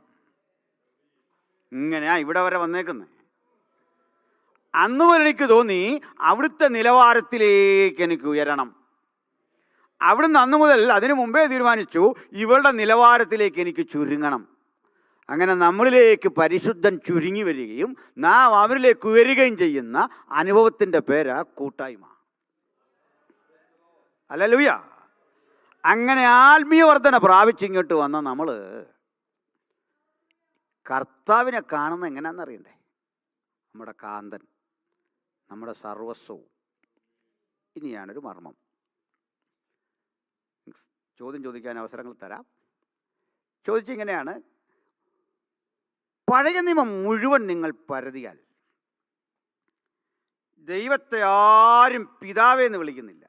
ഇങ്ങനെയാ ഇവിടെ വരെ വന്നേക്കുന്നത്. അന്ന് മുതൽ എനിക്ക് തോന്നി അവിടുത്തെ നിലവാരത്തിലേക്ക് എനിക്ക് ഉയരണം. അവിടുന്ന് അന്ന് മുതൽ അതിനു മുമ്പേ തീരുമാനിച്ചു ഇവളുടെ നിലവാരത്തിലേക്ക് എനിക്ക് ചുരുങ്ങണം. അങ്ങനെ നമ്മളിലേക്ക് പരിശുദ്ധൻ ചുരുങ്ങി വരികയും നാം അവരിലേക്ക് ഉയരുകയും ചെയ്യുന്ന അനുഭവത്തിൻ്റെ പേരാ കൂട്ടായ്മ. ഹല്ലേലൂയ. അങ്ങനെ ആത്മീയവർദ്ധന പ്രാപിച്ചിങ്ങോട്ട് വന്ന നമ്മൾ കർത്താവിനെ കാണുന്നത് എങ്ങനെയാണെന്നറിയണ്ടേ? നമ്മുടെ കാന്തൻ, നമ്മുടെ സർവസ്വവും. ഇനിയാണൊരു മർമ്മം. ചോദ്യം ചോദിക്കാൻ അവസരങ്ങൾ തരാം. ചോദിച്ചിങ്ങനെയാണ്, പഴയ നിയമം മുഴുവൻ നിങ്ങൾ പരതിയാൽ ദൈവത്തെ ആരും പിതാവേ എന്ന് വിളിക്കുന്നില്ല.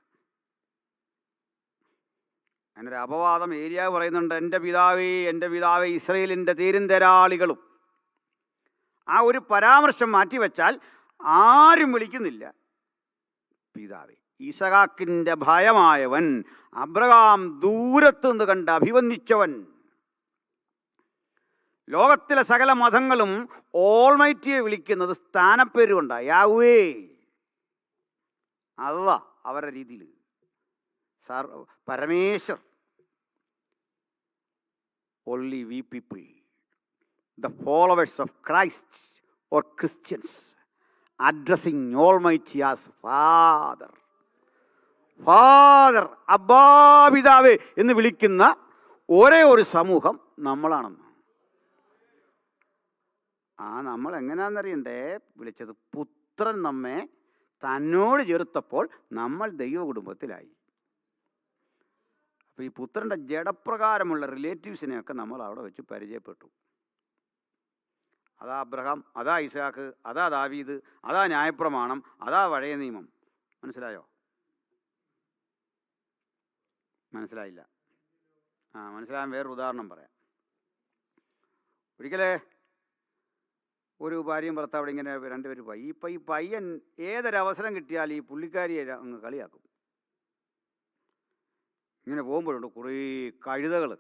അതിനൊരു അപവാദം ഏലിയാവ് പറയുന്നുണ്ട്, എൻ്റെ പിതാവേ എൻ്റെ പിതാവേ ഇസ്രയേലിൻ്റെ തീരുന്തരാളികളും. ആ ഒരു പരാമർശം മാറ്റിവെച്ചാൽ ആരും വിളിക്കുന്നില്ല പിതാവേ. ഇസഹാക്കിൻ്റെ ഭയമായവൻ, അബ്രഹാം ദൂരത്ത് നിന്ന് കണ്ട് അഭിവന്ദിച്ചവൻ. ലോകത്തിലെ സകല മതങ്ങളും ഓൾമൈറ്റിയെ വിളിക്കുന്നത് സ്ഥാനപ്പേര് കൊണ്ടാണ്, യാഹ്വേ, അല്ലാഹ് അവരുടെ രീതിയിൽ, Parameshwar. Only we people, the followers of Christ or Christians, addressing Almighty as Father. Father, അബ്ബാ പിതാവേ എന്ന് വിളിക്കുന്ന ഒരേ ഒരു സമൂഹം നമ്മളാണെന്ന്. നമ്മൾ എങ്ങനെയാണെന്നറിയണ്ടേ വിളിച്ചത്? പുത്രൻ നമ്മെ തന്നോട് ചേർത്തപ്പോൾ നമ്മൾ ദൈവ കുടുംബത്തിലായി. അപ്പോൾ ഈ പുത്രൻ്റെ ജഡപ്രകാരമുള്ള റിലേറ്റീവ്സിനെയൊക്കെ നമ്മൾ അവിടെ വെച്ച് പരിചയപ്പെട്ടു. അതാ അബ്രഹാം, അതാ ഇസ്ഹാക്ക്, അതാ ദാവീദ്, അതാ ന്യായപ്രമാണം, അതാ പഴയ നിയമം. മനസ്സിലായോ? മനസ്സിലായില്ല? മനസ്സിലാകാൻ വേറൊരു ഉദാഹരണം പറയാം. ഒരിക്കലേ ഒരു ഭാര്യയും ഭർത്താവ് ഇങ്ങനെ രണ്ടുപേരും പോയി. ഈ പയ്യൻ ഏതൊരവസരം കിട്ടിയാൽ ഈ പുള്ളിക്കാരിയെ അങ്ങ് കളിയാക്കും. ഇങ്ങനെ പോകുമ്പോഴുണ്ട് കുറേ കഴുതകൾ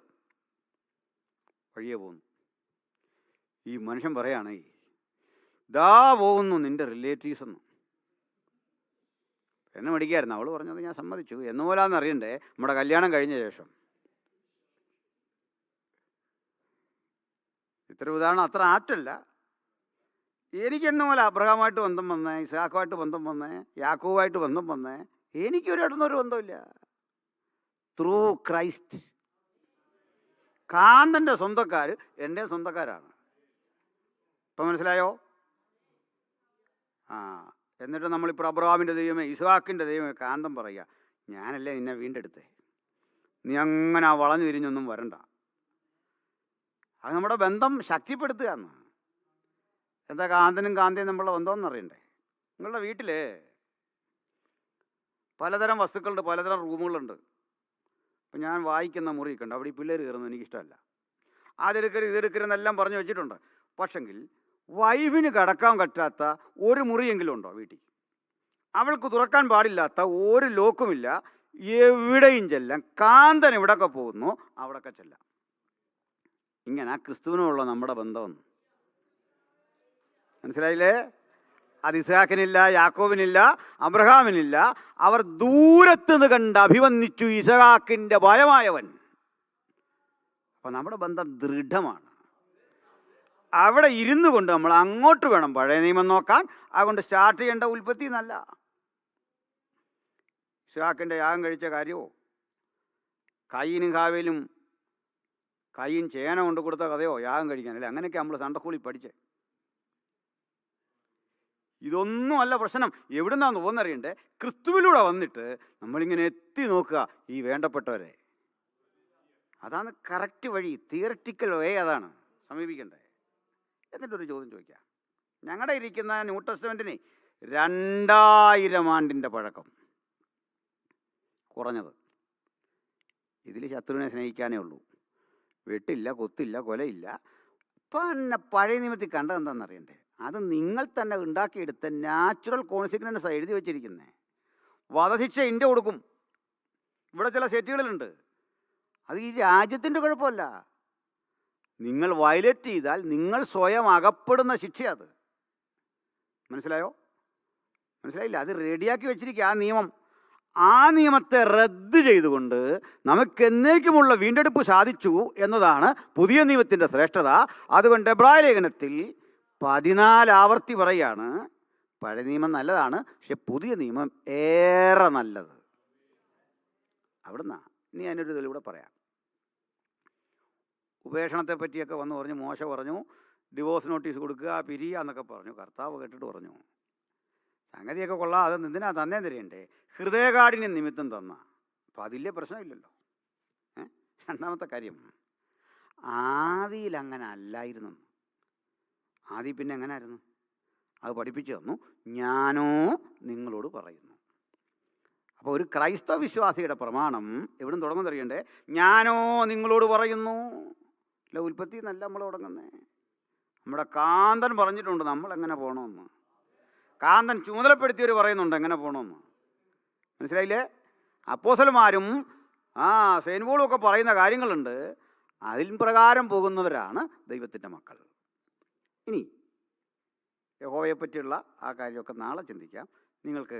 വഴിയെ പോകുന്നു. ഈ മനുഷ്യൻ പറയാണ്, ഇതാ പോകുന്നു നിൻ്റെ റിലേറ്റീവ്സ് എന്ന്. എന്നെ മേടിക്കായിരുന്നു. അവൾ പറഞ്ഞത് ഞാൻ സമ്മതിച്ചു. എന്നുപോലാന്ന് അറിയണ്ടേ, നമ്മുടെ കല്യാണം കഴിഞ്ഞ ശേഷം. ഇത്ര ഉദാഹരണം അത്ര ആപ്റ്റല്ല. എനിക്കെന്നും പോലെ അബ്രഹാമായിട്ട് ബന്ധം വന്നേ, ഇസ്ഹാക്കുമായിട്ട് ബന്ധം വന്നേ, യാക്കോബുമായിട്ട് ബന്ധം വന്നേ, എനിക്കൊരിടത്തൊരു ബന്ധമില്ല. Through Christ. കാന്തൻ്റെ സ്വന്തക്കാർ എൻ്റെ സ്വന്തക്കാരാണ്. ഇപ്പം മനസ്സിലായോ? എന്നിട്ട് നമ്മളിപ്പോൾ അബ്രഹാമിൻ്റെ ദൈവമേ, ഇസ്ഹാക്കിൻ്റെ ദൈവമേ, കാന്തം പറയുക, ഞാനല്ലേ നിന്നെ വീണ്ടെടുത്തേ, നീ അങ്ങനെ വളഞ്ഞു തിരിഞ്ഞൊന്നും വരണ്ട. അത് നമ്മുടെ ബന്ധം ശക്തിപ്പെടുത്തുക എന്ന്. എന്താ കാന്തനും കാന്തയും നമ്മളുടെ ബന്ധമെന്ന് അറിയണ്ടേ? നിങ്ങളുടെ വീട്ടിൽ പലതരം വസ്തുക്കളുണ്ട്, പലതരം റൂമുകളുണ്ട്. ഇപ്പം ഞാൻ വായിക്കുന്ന മുറിയൊക്കെ ഉണ്ട്, അവിടെ ഈ പിള്ളേർ കയറുന്നത് എനിക്കിഷ്ടമല്ല. അതെടുക്കരുത് ഇതെടുക്കരുതെന്നെല്ലാം പറഞ്ഞു വെച്ചിട്ടുണ്ട്. പക്ഷെങ്കിൽ വൈഫിന് കിടക്കാൻ പറ്റാത്ത ഒരു മുറിയെങ്കിലും ഉണ്ടോ വീട്ടിൽ? അവൾക്ക് തുറക്കാൻ പാടില്ലാത്ത ഒരു ലോക്കുമില്ല. എവിടെയും ചെല്ലാം. കാന്തൻ എവിടെയൊക്കെ പോകുന്നു അവിടെയൊക്കെ ചെല്ലാം. ഇങ്ങനെ ക്രിസ്തുവിനുള്ള നമ്മുടെ ബന്ധമെന്ന് മനസ്സിലായില്ലേ? അത് ഇസ്ഹാക്കിനില്ല, യാക്കോബിനില്ല, അബ്രഹാമിനില്ല. അവർ ദൂരത്തുനിന്ന് കണ്ട് അഭിവന്ദിച്ചു ഇസ്ഹാക്കിൻ്റെ ഭയമായവൻ. അപ്പം നമ്മുടെ ബന്ധം ദൃഢമാണ്. അവിടെ ഇരുന്നു കൊണ്ട് നമ്മൾ അങ്ങോട്ട് വേണം പഴയ നിയമം നോക്കാൻ. അതുകൊണ്ട് സ്റ്റാർട്ട് ചെയ്യേണ്ട ഉൽപ്പത്തി എന്നല്ല. ഇസ്ഹാക്കിൻ്റെ യാഗം കഴിച്ച കാര്യമോ, കയ്യിനും ഹാവേലും കയ്യും ചേന കൊണ്ട് കൊടുത്ത കഥയോ യാഗം കഴിക്കാനല്ലേ? അങ്ങനെയൊക്കെ നമ്മൾ സൺഡേ സ്കൂളിൽ പഠിച്ചേ. ഇതൊന്നും അല്ല പ്രശ്നം. എവിടുന്നാന്ന് തോന്നറിയണ്ടേ? ക്രിസ്തുവിലൂടെ വന്നിട്ട് നമ്മളിങ്ങനെ എത്തി നോക്കുക ഈ വേണ്ടപ്പെട്ടവരെ. അതാണ് കറക്റ്റ് വഴി. തിയററ്റിക്കൽ വേ അതാണ് സമീപിക്കേണ്ടത്. എന്നിട്ടൊരു ചോദ്യം ചോദിക്കാം. ഞങ്ങളുടെ ഇരിക്കുന്ന ന്യൂ ടെസ്റ്റ്മെൻറ്റിന് 2000 ആണ്ടിൻ്റെ പഴക്കം കുറഞ്ഞത്. ഇതിൽ ശത്രുവിനെ സ്നേഹിക്കാനേ ഉള്ളൂ. വെട്ടില്ല, കൊത്തില്ല, കൊലയില്ല. പിന്നെ പഴയ നിയമത്തിൽ കണ്ടത് എന്താണെന്നറിയണ്ടേ? അത് നിങ്ങൾ തന്നെ ഉണ്ടാക്കിയെടുത്ത നാച്ചുറൽ കോൺസിക്വൻസ് എഴുതി വെച്ചിരിക്കുന്നത്. വധശിക്ഷ ഇന്ത്യ കൊടുക്കും. ഇവിടെ ചില സെറ്റുകളിലുണ്ട്. അത് ഈ രാജ്യത്തിൻ്റെ കുഴപ്പമല്ല. നിങ്ങൾ വയലേറ്റ് ചെയ്താൽ നിങ്ങൾ സ്വയം അകപ്പെടുന്ന ശിക്ഷ. അത് മനസ്സിലായോ? മനസ്സിലായില്ല? അത് റെഡിയാക്കി വെച്ചിരിക്കുക ആ നിയമം. ആ നിയമത്തെ റദ്ദ് ചെയ്തുകൊണ്ട് നമുക്ക് എന്നേക്കുമുള്ള വീണ്ടെടുപ്പ് സാധിച്ചു എന്നതാണ് പുതിയ നിയമത്തിൻ്റെ ശ്രേഷ്ഠത. അതുകൊണ്ട് എബ്രായ ലേഖനത്തിൽ 14 ആവർത്തി പറയാണ്, പഴയ നിയമം നല്ലതാണ്, പക്ഷെ പുതിയ നിയമം ഏറെ നല്ലത്. അവിടുന്ന് ഇനി അതിനൊരു തെളിവിടെ പറയാം. ഉപേക്ഷണത്തെ പറ്റിയൊക്കെ വന്ന് പറഞ്ഞു, മോശ പറഞ്ഞു ഡിവോഴ്സ് നോട്ടീസ് കൊടുക്കുക, പിരിയുക എന്നൊക്കെ പറഞ്ഞു. കർത്താവ് കേട്ടിട്ട് പറഞ്ഞു, സംഗതിയൊക്കെ കൊള്ളാം, അത് എന്തിനാ തന്നേ തരേണ്ടേ? ഹൃദയകാഠിന്യം നിമിത്തം തന്ന. അപ്പം അതില്ലേ പ്രശ്നമില്ലല്ലോ. രണ്ടാമത്തെ കാര്യം, ആദിയിൽ അങ്ങനെ അല്ലായിരുന്നു. ആദി പിന്നെ എങ്ങനെയായിരുന്നു? അത് പഠിപ്പിച്ചു തന്നു, ഞാനോ നിങ്ങളോട് പറയുന്നു. അപ്പോൾ ഒരു ക്രൈസ്തവ വിശ്വാസിയുടെ പ്രമാണം എവിടും തുടങ്ങുന്ന അറിയണ്ടേ? ഞാനോ നിങ്ങളോട് പറയുന്നു. അല്ല, ഉൽപ്പത്തി എന്നല്ല നമ്മൾ തുടങ്ങുന്നേ. നമ്മുടെ കാന്തൻ പറഞ്ഞിട്ടുണ്ട് നമ്മൾ എങ്ങനെ പോകണമെന്ന്. കാന്തൻ ചുമതലപ്പെടുത്തിയവർ പറയുന്നുണ്ട് എങ്ങനെ പോകണമെന്ന്. മനസ്സിലായില്ലേ? അപ്പോസ്തലന്മാരും സെയിന്റ് പോളും ഒക്കെ പറയുന്ന കാര്യങ്ങളുണ്ട്. അതിൻ പ്രകാരം പോകുന്നവരാണ് ദൈവത്തിൻ്റെ മക്കൾ. ഇനി യഹോവയെ പറ്റിയുള്ള ആ കാര്യമൊക്കെ നാളെ ചിന്തിക്കാം. നിങ്ങൾക്ക്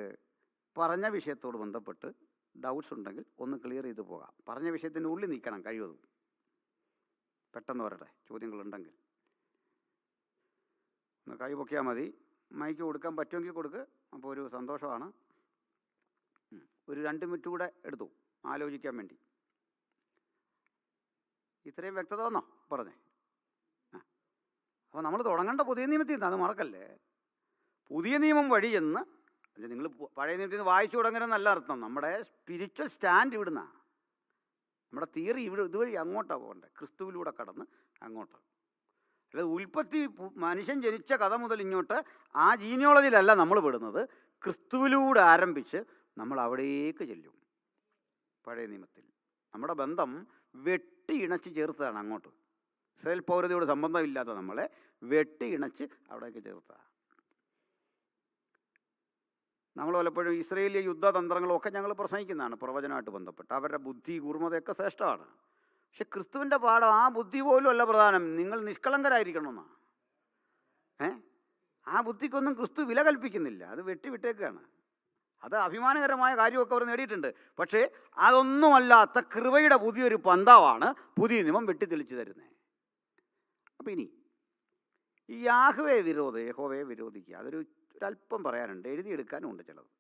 പറഞ്ഞ വിഷയത്തോട് ബന്ധപ്പെട്ട് ഡൗട്ട്സ് ഉണ്ടെങ്കിൽ ഒന്ന് ക്ലിയർ ചെയ്ത് പോകാം. പറഞ്ഞ വിഷയത്തിൻ്റെ ഉള്ളിൽ നിൽക്കണം കഴിവതും. പെട്ടെന്ന് വരട്ടെ ചോദ്യങ്ങളുണ്ടെങ്കിൽ. ഒന്ന് കൈ പൊക്കിയാൽ മതി. മൈക്ക് കൊടുക്കാൻ പറ്റുമെങ്കിൽ കൊടുക്ക്. അപ്പോൾ ഒരു സന്തോഷമാണ്. ഒരു 2 മിനിറ്റ് കൂടെ എടുത്തു ആലോചിക്കാൻ വേണ്ടി. ഇത്രയും വ്യക്തത വന്നോ പറഞ്ഞേ? അപ്പോൾ നമ്മൾ തുടങ്ങേണ്ട പുതിയ നിയമത്തിൽ നിന്ന്, അത് മറക്കല്ലേ. പുതിയ നിയമം വഴി എന്ന് നിങ്ങൾ പഴയ നിയമത്തിൽ നിന്ന് വായിച്ചു തുടങ്ങരുതെന്നല്ല അർത്ഥം. നമ്മുടെ സ്പിരിച്വൽ സ്റ്റാൻഡ് ഇവിടുന്ന, നമ്മുടെ തിയറി ഇതുവഴി അങ്ങോട്ടാണ് പോകേണ്ടത്, ക്രിസ്തുവിലൂടെ കടന്ന് അങ്ങോട്ട്. അതായത് ഉൽപ്പത്തി മനുഷ്യൻ ജനിച്ച കഥ മുതൽ ഇങ്ങോട്ട് ആ ജീനിയോളജിയിലല്ല നമ്മൾ പെടുന്നത്. ക്രിസ്തുവിലൂടെ ആരംഭിച്ച് നമ്മൾ അവിടേക്ക് ചെല്ലും. പഴയ നിയമത്തിൽ നമ്മുടെ ബന്ധം വെട്ടി ഇണച്ച് ചേർത്തതാണ് അങ്ങോട്ട്. ഇസ്രായേൽ പൗരതയോട് സംബന്ധമില്ലാത്ത നമ്മളെ വെട്ടി ഇണച്ച് അവിടേക്ക് ചേർത്തതാണ്. നമ്മൾ പലപ്പോഴും ഇസ്രായേലിയ യുദ്ധതന്ത്രങ്ങളും ഒക്കെ ഞങ്ങൾ പ്രസംഗിക്കുന്നതാണ് പ്രവചനമായിട്ട് ബന്ധപ്പെട്ട്. അവരുടെ ബുദ്ധി കൂർമ്മതയൊക്കെ ശ്രേഷ്ഠമാണ്. പക്ഷെ ക്രിസ്തുവിൻ്റെ പാഠം ആ ബുദ്ധി പോലും അല്ല പ്രധാനം. നിങ്ങൾ നിഷ്കളങ്കരായിരിക്കണമെന്നാണ്. ആ ബുദ്ധിക്കൊന്നും ക്രിസ്തു വില കൽപ്പിക്കുന്നില്ല. അത് വെട്ടിവിട്ടേക്കാണ്. അത് അഭിമാനകരമായ കാര്യമൊക്കെ അവർ നേടിയിട്ടുണ്ട്. പക്ഷേ അതൊന്നുമല്ലാത്ത കൃപയുടെ പുതിയൊരു പന്താവാണ് പുതിയ നിയമം വെട്ടിത്തെളിച്ച് തരുന്നത്. അപ്പം ഇനി ഈ യാഹ്വേ വിരോധം, യഹോവയെ വിരോധിക്കുക, ഒരല്പം പറയാനുണ്ട്, എഴുതിയെടുക്കാനും ഉണ്ട് ചിലത്.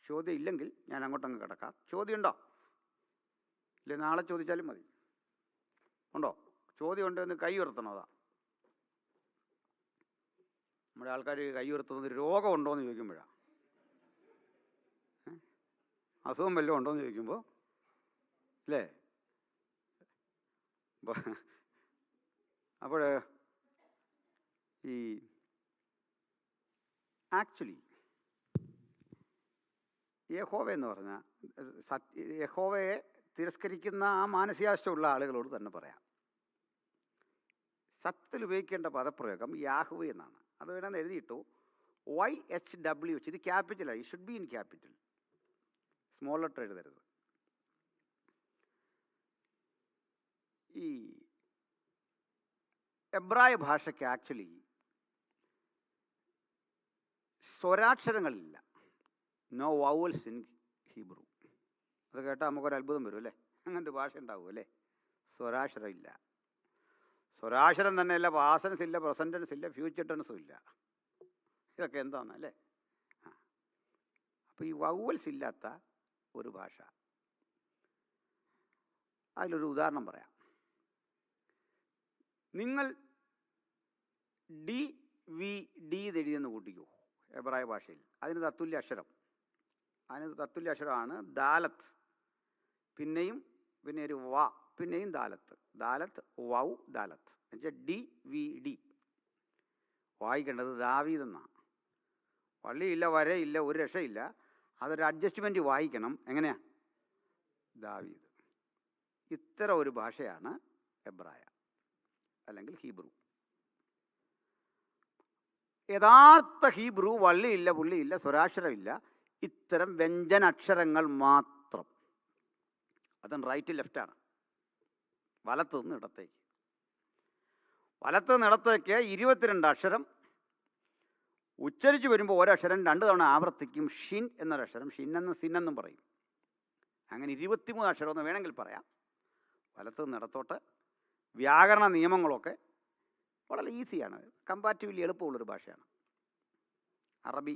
ചോദ്യം ഇല്ലെങ്കിൽ ഞാൻ അങ്ങോട്ടങ്ങ് കിടക്കാം. ചോദ്യം ഉണ്ടോ? ഇല്ലേ നാളെ ചോദിച്ചാലും മതി. ഉണ്ടോ? ചോദ്യം ഉണ്ടോ എന്ന് കൈ ഉയർത്തണം. അതാ നമ്മുടെ ആൾക്കാർ കൈ ഉയർത്തുന്നത് രോഗമുണ്ടോ എന്ന് ചോദിക്കുമ്പോഴാണ്. അസുഖം വല്ലതും ഉണ്ടോ എന്ന് ചോദിക്കുമ്പോൾ അല്ലേ? അപ്പോൾ ഈ ആക്ച്വലി യഹോവ എന്ന് പറഞ്ഞാൽ യഹോവയെ തിരസ്കരിക്കുന്ന ആ മാനസികാവസ്ഥയുള്ള ആളുകളോട് തന്നെ പറയാം, സത്യത്തിൽ ഉപയോഗിക്കേണ്ട പദപ്രയോഗം യാഹ്വേ എന്നാണ്. അത് വേണമെന്ന് എഴുതിയിട്ടു. YHWH, ഇത് ക്യാപിറ്റലാണ്. It should be in capital, small letter എഴുതരുത്. ഈ എബ്രായ ഭാഷയ്ക്ക് ആക്ച്വലി സ്വരാക്ഷരങ്ങളില്ല, നോ വൗവൽസ് ഇൻ ഹീബ്രു. അത് കേട്ടാൽ നമുക്കൊരു അത്ഭുതം വരും അല്ലേ? അങ്ങനത്തെ ഭാഷ ഉണ്ടാവും അല്ലേ? സ്വരാക്ഷരം ഇല്ല. സ്വരാക്ഷരം തന്നെയല്ല, പാസൻസ് ഇല്ല, പ്രസൻറ്റ് ടെൻസ് ഇല്ല, ഫ്യൂച്ചർ ടെൻസും ഇല്ല. ഇതൊക്കെ എന്താണെന്ന് അല്ലേ? അപ്പോൾ ഈ വൗവൽസ് ഇല്ലാത്ത ഒരു ഭാഷ. അതിലൊരു ഉദാഹരണം പറയാം. നിങ്ങൾ DVD എഴുതിയെന്ന് കൂട്ടിക്കോ എബ്രായ ഭാഷയിൽ. അതിന് തത്തുല്യ അക്ഷരമാണ് ദാലത്ത്. പിന്നെ ഒരു വ, പിന്നെയും ദാലത്ത് വൗ ദാലത്ത് എന്നുവെച്ചാൽ DVD. വായിക്കേണ്ടത് ദാവീദ് എന്നാണ്. പള്ളിയില്ല, വരയില്ല, ഒരു രക്ഷയില്ല. അതൊരു അഡ്ജസ്റ്റ്മെൻറ്റ് വായിക്കണം. എങ്ങനെയാ? ദാവീദ്. ഇത്തരം ഒരു ഭാഷയാണ് എബ്രായ അല്ലെങ്കിൽ ഹീബ്രു. യഥാർത്ഥ ഹീബ്രു വള്ളിയില്ല, പുള്ളിയില്ല, സ്വരാക്ഷരമില്ല, ഇത്തരം വ്യഞ്ജനാക്ഷരങ്ങൾ മാത്രം. അതും റൈറ്റ് ലെഫ്റ്റാണ്, വലത്ത് നിന്ന് ഇടത്തേക്ക്. വലത്ത് നിന്ന് ഇടത്തേക്ക് 22 അക്ഷരം ഉച്ചരിച്ച് വരുമ്പോൾ ഒരക്ഷരം 2 തവണ ആവർത്തിക്കും. ഷിൻ എന്നൊരക്ഷരം, ഷിന്നെന്ന് സിന്നെന്നും പറയും. അങ്ങനെ 23 അക്ഷരം എന്ന് വേണമെങ്കിൽ പറയാം. വലത്ത് നിന്ന് ഇടത്തോട്ട് വ്യാകരണ നിയമങ്ങളൊക്കെ വളരെ ഈസിയാണ്, കമ്പാരിറ്റീവ്ലി എളുപ്പമുള്ളൊരു ഭാഷയാണ്. അറബി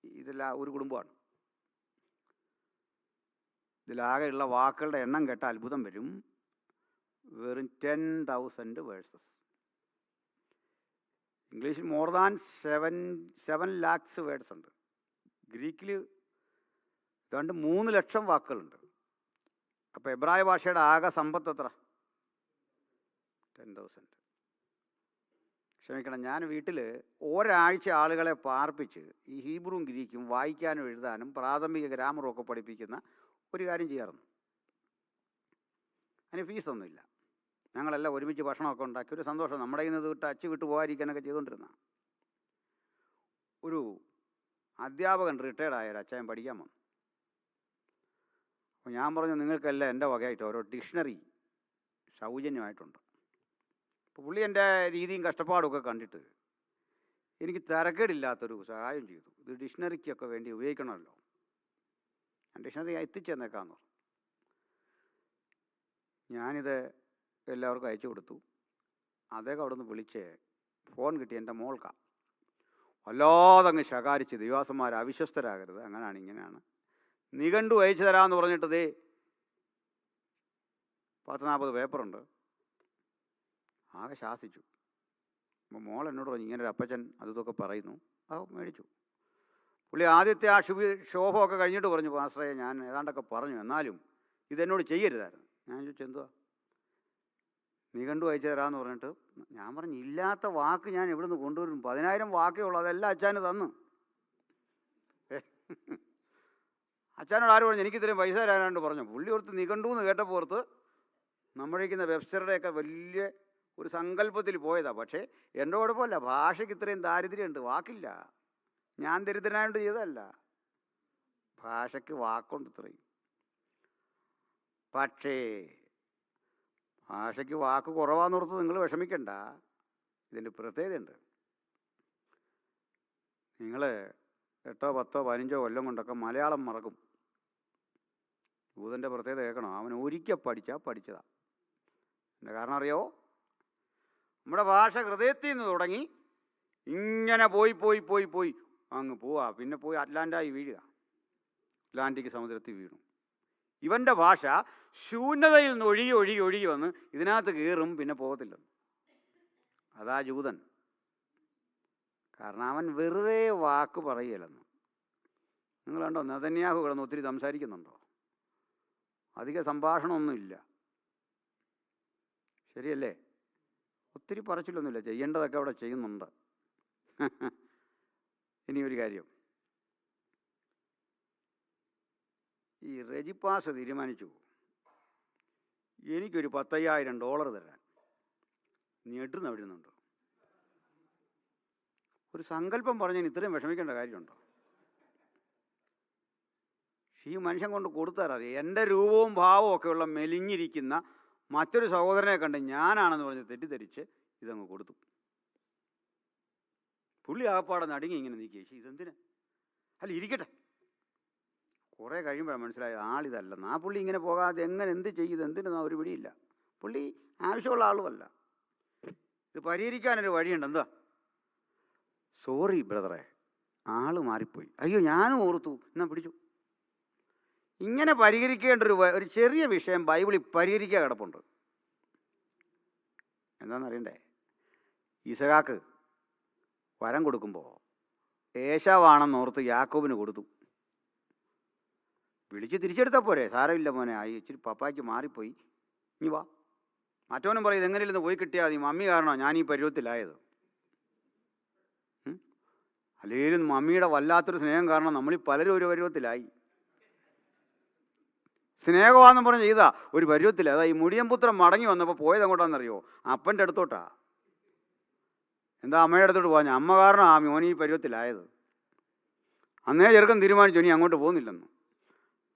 ഇതെല്ലാം ഒരു കുടുംബമാണ്. ഇതിലാകെയുള്ള വാക്കുകളുടെ എണ്ണം കേട്ട അത്ഭുതം വരും. വെറും 10,000 വേഴ്സസ്. ഇംഗ്ലീഷിൽ മോർ ദാൻ 7 lakhs വേർഡ്സ് ഉണ്ട്. ഗ്രീക്കിൽ ഏതാണ്ട് 3 ലക്ഷം വാക്കുകളുണ്ട്. അപ്പോൾ എബ്രായ ഭാഷയുടെ ആകെ സമ്പത്ത് എത്ര? 10,000. ക്ഷമിക്കണം, ഞാൻ വീട്ടിൽ ഒരാഴ്ച ആളുകളെ പാർപ്പിച്ച് ഈ ഹീബ്രുവും ഗ്രീക്കും വായിക്കാനും എഴുതാനും പ്രാഥമിക ഗ്രാമറും ഒക്കെ പഠിപ്പിക്കുന്ന ഒരു കാര്യം ചെയ്യാറുണ്ട്. അതിന് ഫീസൊന്നുമില്ല. ഞങ്ങളെല്ലാം ഒരുമിച്ച് ഭക്ഷണമൊക്കെ ഉണ്ടാക്കി ഒരു സന്തോഷം. നമ്മുടെ കയ്യിൽ നിന്ന് അച്ച് വിട്ട് പോകാതിരിക്കാനൊക്കെ ചെയ്തുകൊണ്ടിരുന്ന ഒരു അധ്യാപകൻ, റിട്ടയർഡായ ഒരു അച്ചായൻ പഠിക്കാൻ വന്നു. അപ്പോൾ ഞാൻ പറഞ്ഞു, നിങ്ങൾക്കെല്ലാം എൻ്റെ വകയായിട്ട് ഓരോ ഡിക്ഷണറി സൗജന്യമായിട്ടുണ്ട്. അപ്പോൾ പുള്ളി എൻ്റെ രീതിയും കഷ്ടപ്പാടും ഒക്കെ കണ്ടിട്ട് എനിക്ക് തരക്കേടില്ലാത്തൊരു സഹായം ചെയ്തു. ഇത് ഡിക്ഷണറിക്കൊക്കെ വേണ്ടി ഉപയോഗിക്കണമല്ലോ, ഞാൻ ഡിക്ഷണറി എത്തിച്ചു തന്നേക്കാമെന്ന് പറഞ്ഞു. ഞാനിത് എല്ലാവർക്കും അയച്ചു കൊടുത്തു. അദ്ദേഹം അവിടെ നിന്ന് വിളിച്ച് ഫോൺ കിട്ടി എൻ്റെ മോൾക്കാണ്. വല്ലാതെ അങ്ങ് ശകാരിച്ച്, ദിവാസന്മാർ അവിശ്വസ്തരാകരുത്, അങ്ങനെയാണ് ഇങ്ങനെയാണ്, നിഘണ്ടു അയച്ചു തരാമെന്ന് പറഞ്ഞിട്ട് 10-40 പേപ്പറുണ്ട്. ആകെ ശാസിച്ചു. അപ്പോൾ മോൾ എന്നോട് പറഞ്ഞു, ഇങ്ങനെ ഒരു അപ്പച്ചൻ അതൊക്കെ പറയുന്നു. മേടിച്ചു. പുള്ളി ആദ്യത്തെ ആ ശോഭമൊക്കെ കഴിഞ്ഞിട്ട് പറഞ്ഞു, പാസ്റ്ററെ ഞാൻ ഏതാണ്ടൊക്കെ പറഞ്ഞു, എന്നാലും ഇതെന്നോട് ചെയ്യരുതായിരുന്നു. ഞാൻ ചോദിച്ചു, എന്തുവാ? നിഘണ്ടു അയച്ചു തരാമെന്ന് പറഞ്ഞിട്ട്. ഞാൻ പറഞ്ഞു, ഇല്ലാത്ത വാക്ക് ഞാൻ എവിടെ നിന്ന് കൊണ്ടുവരും? 10,000 വാക്കേ ഉള്ളൂ, അതെല്ലാം അച്ഛന് തന്നു. അച്ഛനോട് ആര് പറഞ്ഞു എനിക്ക് ഇത്രയും പൈസ തരാനാണ്ട് പറഞ്ഞു. പുള്ളി ഓർത്ത് നിഘണ്ടു എന്ന് കേട്ടപ്പോൾ ഓർത്ത് നമ്മളിരിക്കുന്ന വെബ്സ്റ്ററുടെയൊക്കെ വലിയ ഒരു സങ്കല്പത്തിൽ പോയതാണ്. പക്ഷേ എൻ്റെ കുഴപ്പമില്ല, ഭാഷയ്ക്ക് ഇത്രയും ദാരിദ്ര്യമുണ്ട്, വാക്കില്ല. ഞാൻ ദരിദ്രനായോണ്ട് ചെയ്തതല്ല, ഭാഷയ്ക്ക് വാക്കുണ്ട് ഇത്രയും. പക്ഷേ ഭാഷയ്ക്ക് വാക്ക് കുറവാന്നോർത്ത് നിങ്ങൾ വിഷമിക്കണ്ട. ഇതിൻ്റെ പ്രത്യേകതയുണ്ട്. നിങ്ങൾ 8, 10, 15 കൊല്ലം കൊണ്ടൊക്കെ മലയാളം മറക്കും. യൂതൻ്റെ പ്രത്യേകത കേൾക്കണം. അവൻ ഒരിക്കൽ പഠിച്ചതാണ്. എൻ്റെ കാരണം അറിയാവോ? നമ്മുടെ ഭാഷ ഹൃദയത്തിൽ നിന്ന് തുടങ്ങി ഇങ്ങനെ പോയി പോയി പോയി പോയി അങ്ങ് പോവാ. പിന്നെ പോയി അറ്റ്ലാന്റായി വീഴുക, അറ്റ്ലാന്റിക് സമുദ്രത്തിൽ വീണു. ഇവൻ്റെ ഭാഷ ശൂന്യതയിൽ നിന്ന് ഒഴുകി ഒഴുകി ഒഴുകി വന്ന് ഇതിനകത്ത് കയറും, പിന്നെ പോകത്തില്ല. അതാ ജൂതൻ. കാരണം അവൻ വെറുതെ വാക്ക് പറയുകയില്ലെന്ന്. നിങ്ങൾ കണ്ടോ, നെതന്യാഹു കിടന്ന് ഒത്തിരി സംസാരിക്കുന്നുണ്ടോ? അധിക സംഭാഷണമൊന്നുമില്ല, ശരിയല്ലേ? ഒത്തിരി പറച്ചിലൊന്നുമില്ല, ചെയ്യേണ്ടതൊക്കെ അവിടെ ചെയ്യുന്നുണ്ട്. ഇനി ഒരു കാര്യം, ഈ റെജിപ്പാസ് തീരുമാനിച്ചു എനിക്കൊരു $10,000 തരാൻ. ഞെട്ടുന്ന വിടുന്നുണ്ട്. ഒരു സങ്കല്പം പറഞ്ഞാൽ ഇത്രയും വിഷമിക്കേണ്ട കാര്യമുണ്ടോ? ഈ മനുഷ്യൻ കൊണ്ട് കൊടുത്താലറിയാം. എൻ്റെ രൂപവും ഭാവവും ഒക്കെയുള്ള മെലിഞ്ഞിരിക്കുന്ന മറ്റൊരു സഹോദരനെ കണ്ട് ഞാനാണെന്ന് പറഞ്ഞ് തെറ്റിദ്ധരിച്ച് ഇതങ്ങ് കൊടുത്തു. പുള്ളി ആകപ്പാടെ നടുങ്ങി ഇങ്ങനെ നീക്കി. ഇതെന്തിന്? അല്ല ഇരിക്കട്ടെ. കുറേ കഴിയുമ്പോഴാണ് മനസ്സിലായത് ആളിതല്ലെന്ന്. ആ പുള്ളി ഇങ്ങനെ പോകാതെ എങ്ങനെ എന്ത് ചെയ്ത് എന്തിനെന്നാ ഒരു പിടിയില്ല. പുള്ളി ആവശ്യമുള്ള ആളുമല്ല. ഇത് പരിഹരിക്കാനൊരു വഴിയുണ്ട്. എന്താ? സോറി ബ്രദറെ, ആൾ മാറിപ്പോയി. അയ്യോ ഞാനും ഓർത്തു, എന്നാ പിടിച്ചു. ഇങ്ങനെ പരിഹരിക്കേണ്ട ഒരു ചെറിയ വിഷയം ബൈബിളിൽ പരിഹരിക്കാൻ കിടപ്പുണ്ട്. എന്താണെന്നറിയണ്ടേ? ഇസഹാക്ക് വരം കൊടുക്കുമ്പോൾ ഏശാവാണെന്നോർത്ത് യാക്കോബിന് കൊടുത്തു. വിളിച്ച് തിരിച്ചെടുത്താൽ പോരെ? സാരമില്ല മോനെ, ഇച്ചിരി പപ്പായ്ക്ക് മാറിപ്പോയി, ഇനി വാ. മറ്റവനും പറയും ഇതെങ്ങനെയും ഇന്ന് പോയി കിട്ടിയാൽ മതി, മമ്മി കാരണോ ഞാൻ ഈ പരുവത്തിലായത്. അല്ലേലും മമ്മിയുടെ വല്ലാത്തൊരു സ്നേഹം കാരണം നമ്മളിൽ പലരും ഒരു പരുവത്തിലായി. സ്നേഹമാണെന്ന് പറഞ്ഞ് ചെയ്താ ഒരു പരുവത്തില്ല. അതാ ഈ മുടിയൻപുത്രൻ മടങ്ങി വന്നപ്പോൾ പോയത് എങ്ങോട്ടാണെന്നറിയോ? അപ്പൻ്റെ അടുത്തോട്ടാ. എന്താ അമ്മയുടെ അടുത്തോട്ട് പോകാൻ? അമ്മ കാരണം ആ മോനി ഈ പരുവത്തിലായത്. അന്നേ ചെറുക്കൻ തീരുമാനിച്ചു ഇനി അങ്ങോട്ട് പോകുന്നില്ലെന്ന്.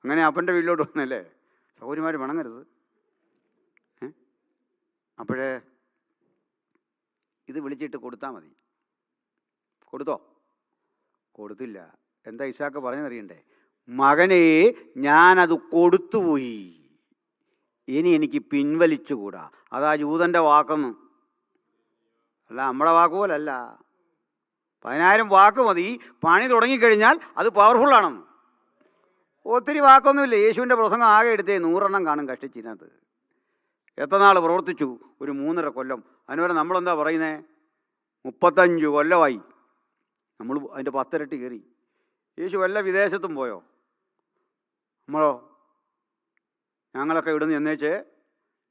അങ്ങനെ അപ്പൻ്റെ വീട്ടിലോട്ട് വന്നല്ലേ. സൗകര്യമാർ വണങ്ങരുത്. അപ്പോഴേ ഇത് വിളിച്ചിട്ട് കൊടുത്താൽ മതി. കൊടുത്തോ? കൊടുത്തില്ല. എന്താ ഇസാക്ക് പറഞ്ഞതറിയണ്ടേ? മകനെ ഞാനത് കൊടുത്തുപോയി, ഇനി എനിക്ക് പിൻവലിച്ചുകൂടാ. അതാ ജൂതൻ്റെ വാക്കൊന്നും അല്ല, നമ്മുടെ വാക്ക് പോലല്ല. 10,000 വാക്ക് മതി, പണി തുടങ്ങിക്കഴിഞ്ഞാൽ അത് പവർഫുള്ളാണെന്ന്. ഒത്തിരി വാക്കൊന്നുമില്ല. യേശുവിൻ്റെ പ്രസംഗം ആകെ എടുത്തേ 100 കാണും കഷ്ടിച്ചിനകത്ത്. എത്ര നാൾ പ്രവർത്തിച്ചു? ഒരു 3.5 കൊല്ലം. അതിനുവരെ നമ്മളെന്താ പറയുന്നത്? 35 കൊല്ലമായി. നമ്മൾ അതിൻ്റെ 10 ഇരട്ടി കയറി. യേശു വല്ല വിദേശത്തും പോയോ? നമ്മളോ? ഞങ്ങളൊക്കെ ഇവിടുന്ന് എന്നേച്ച്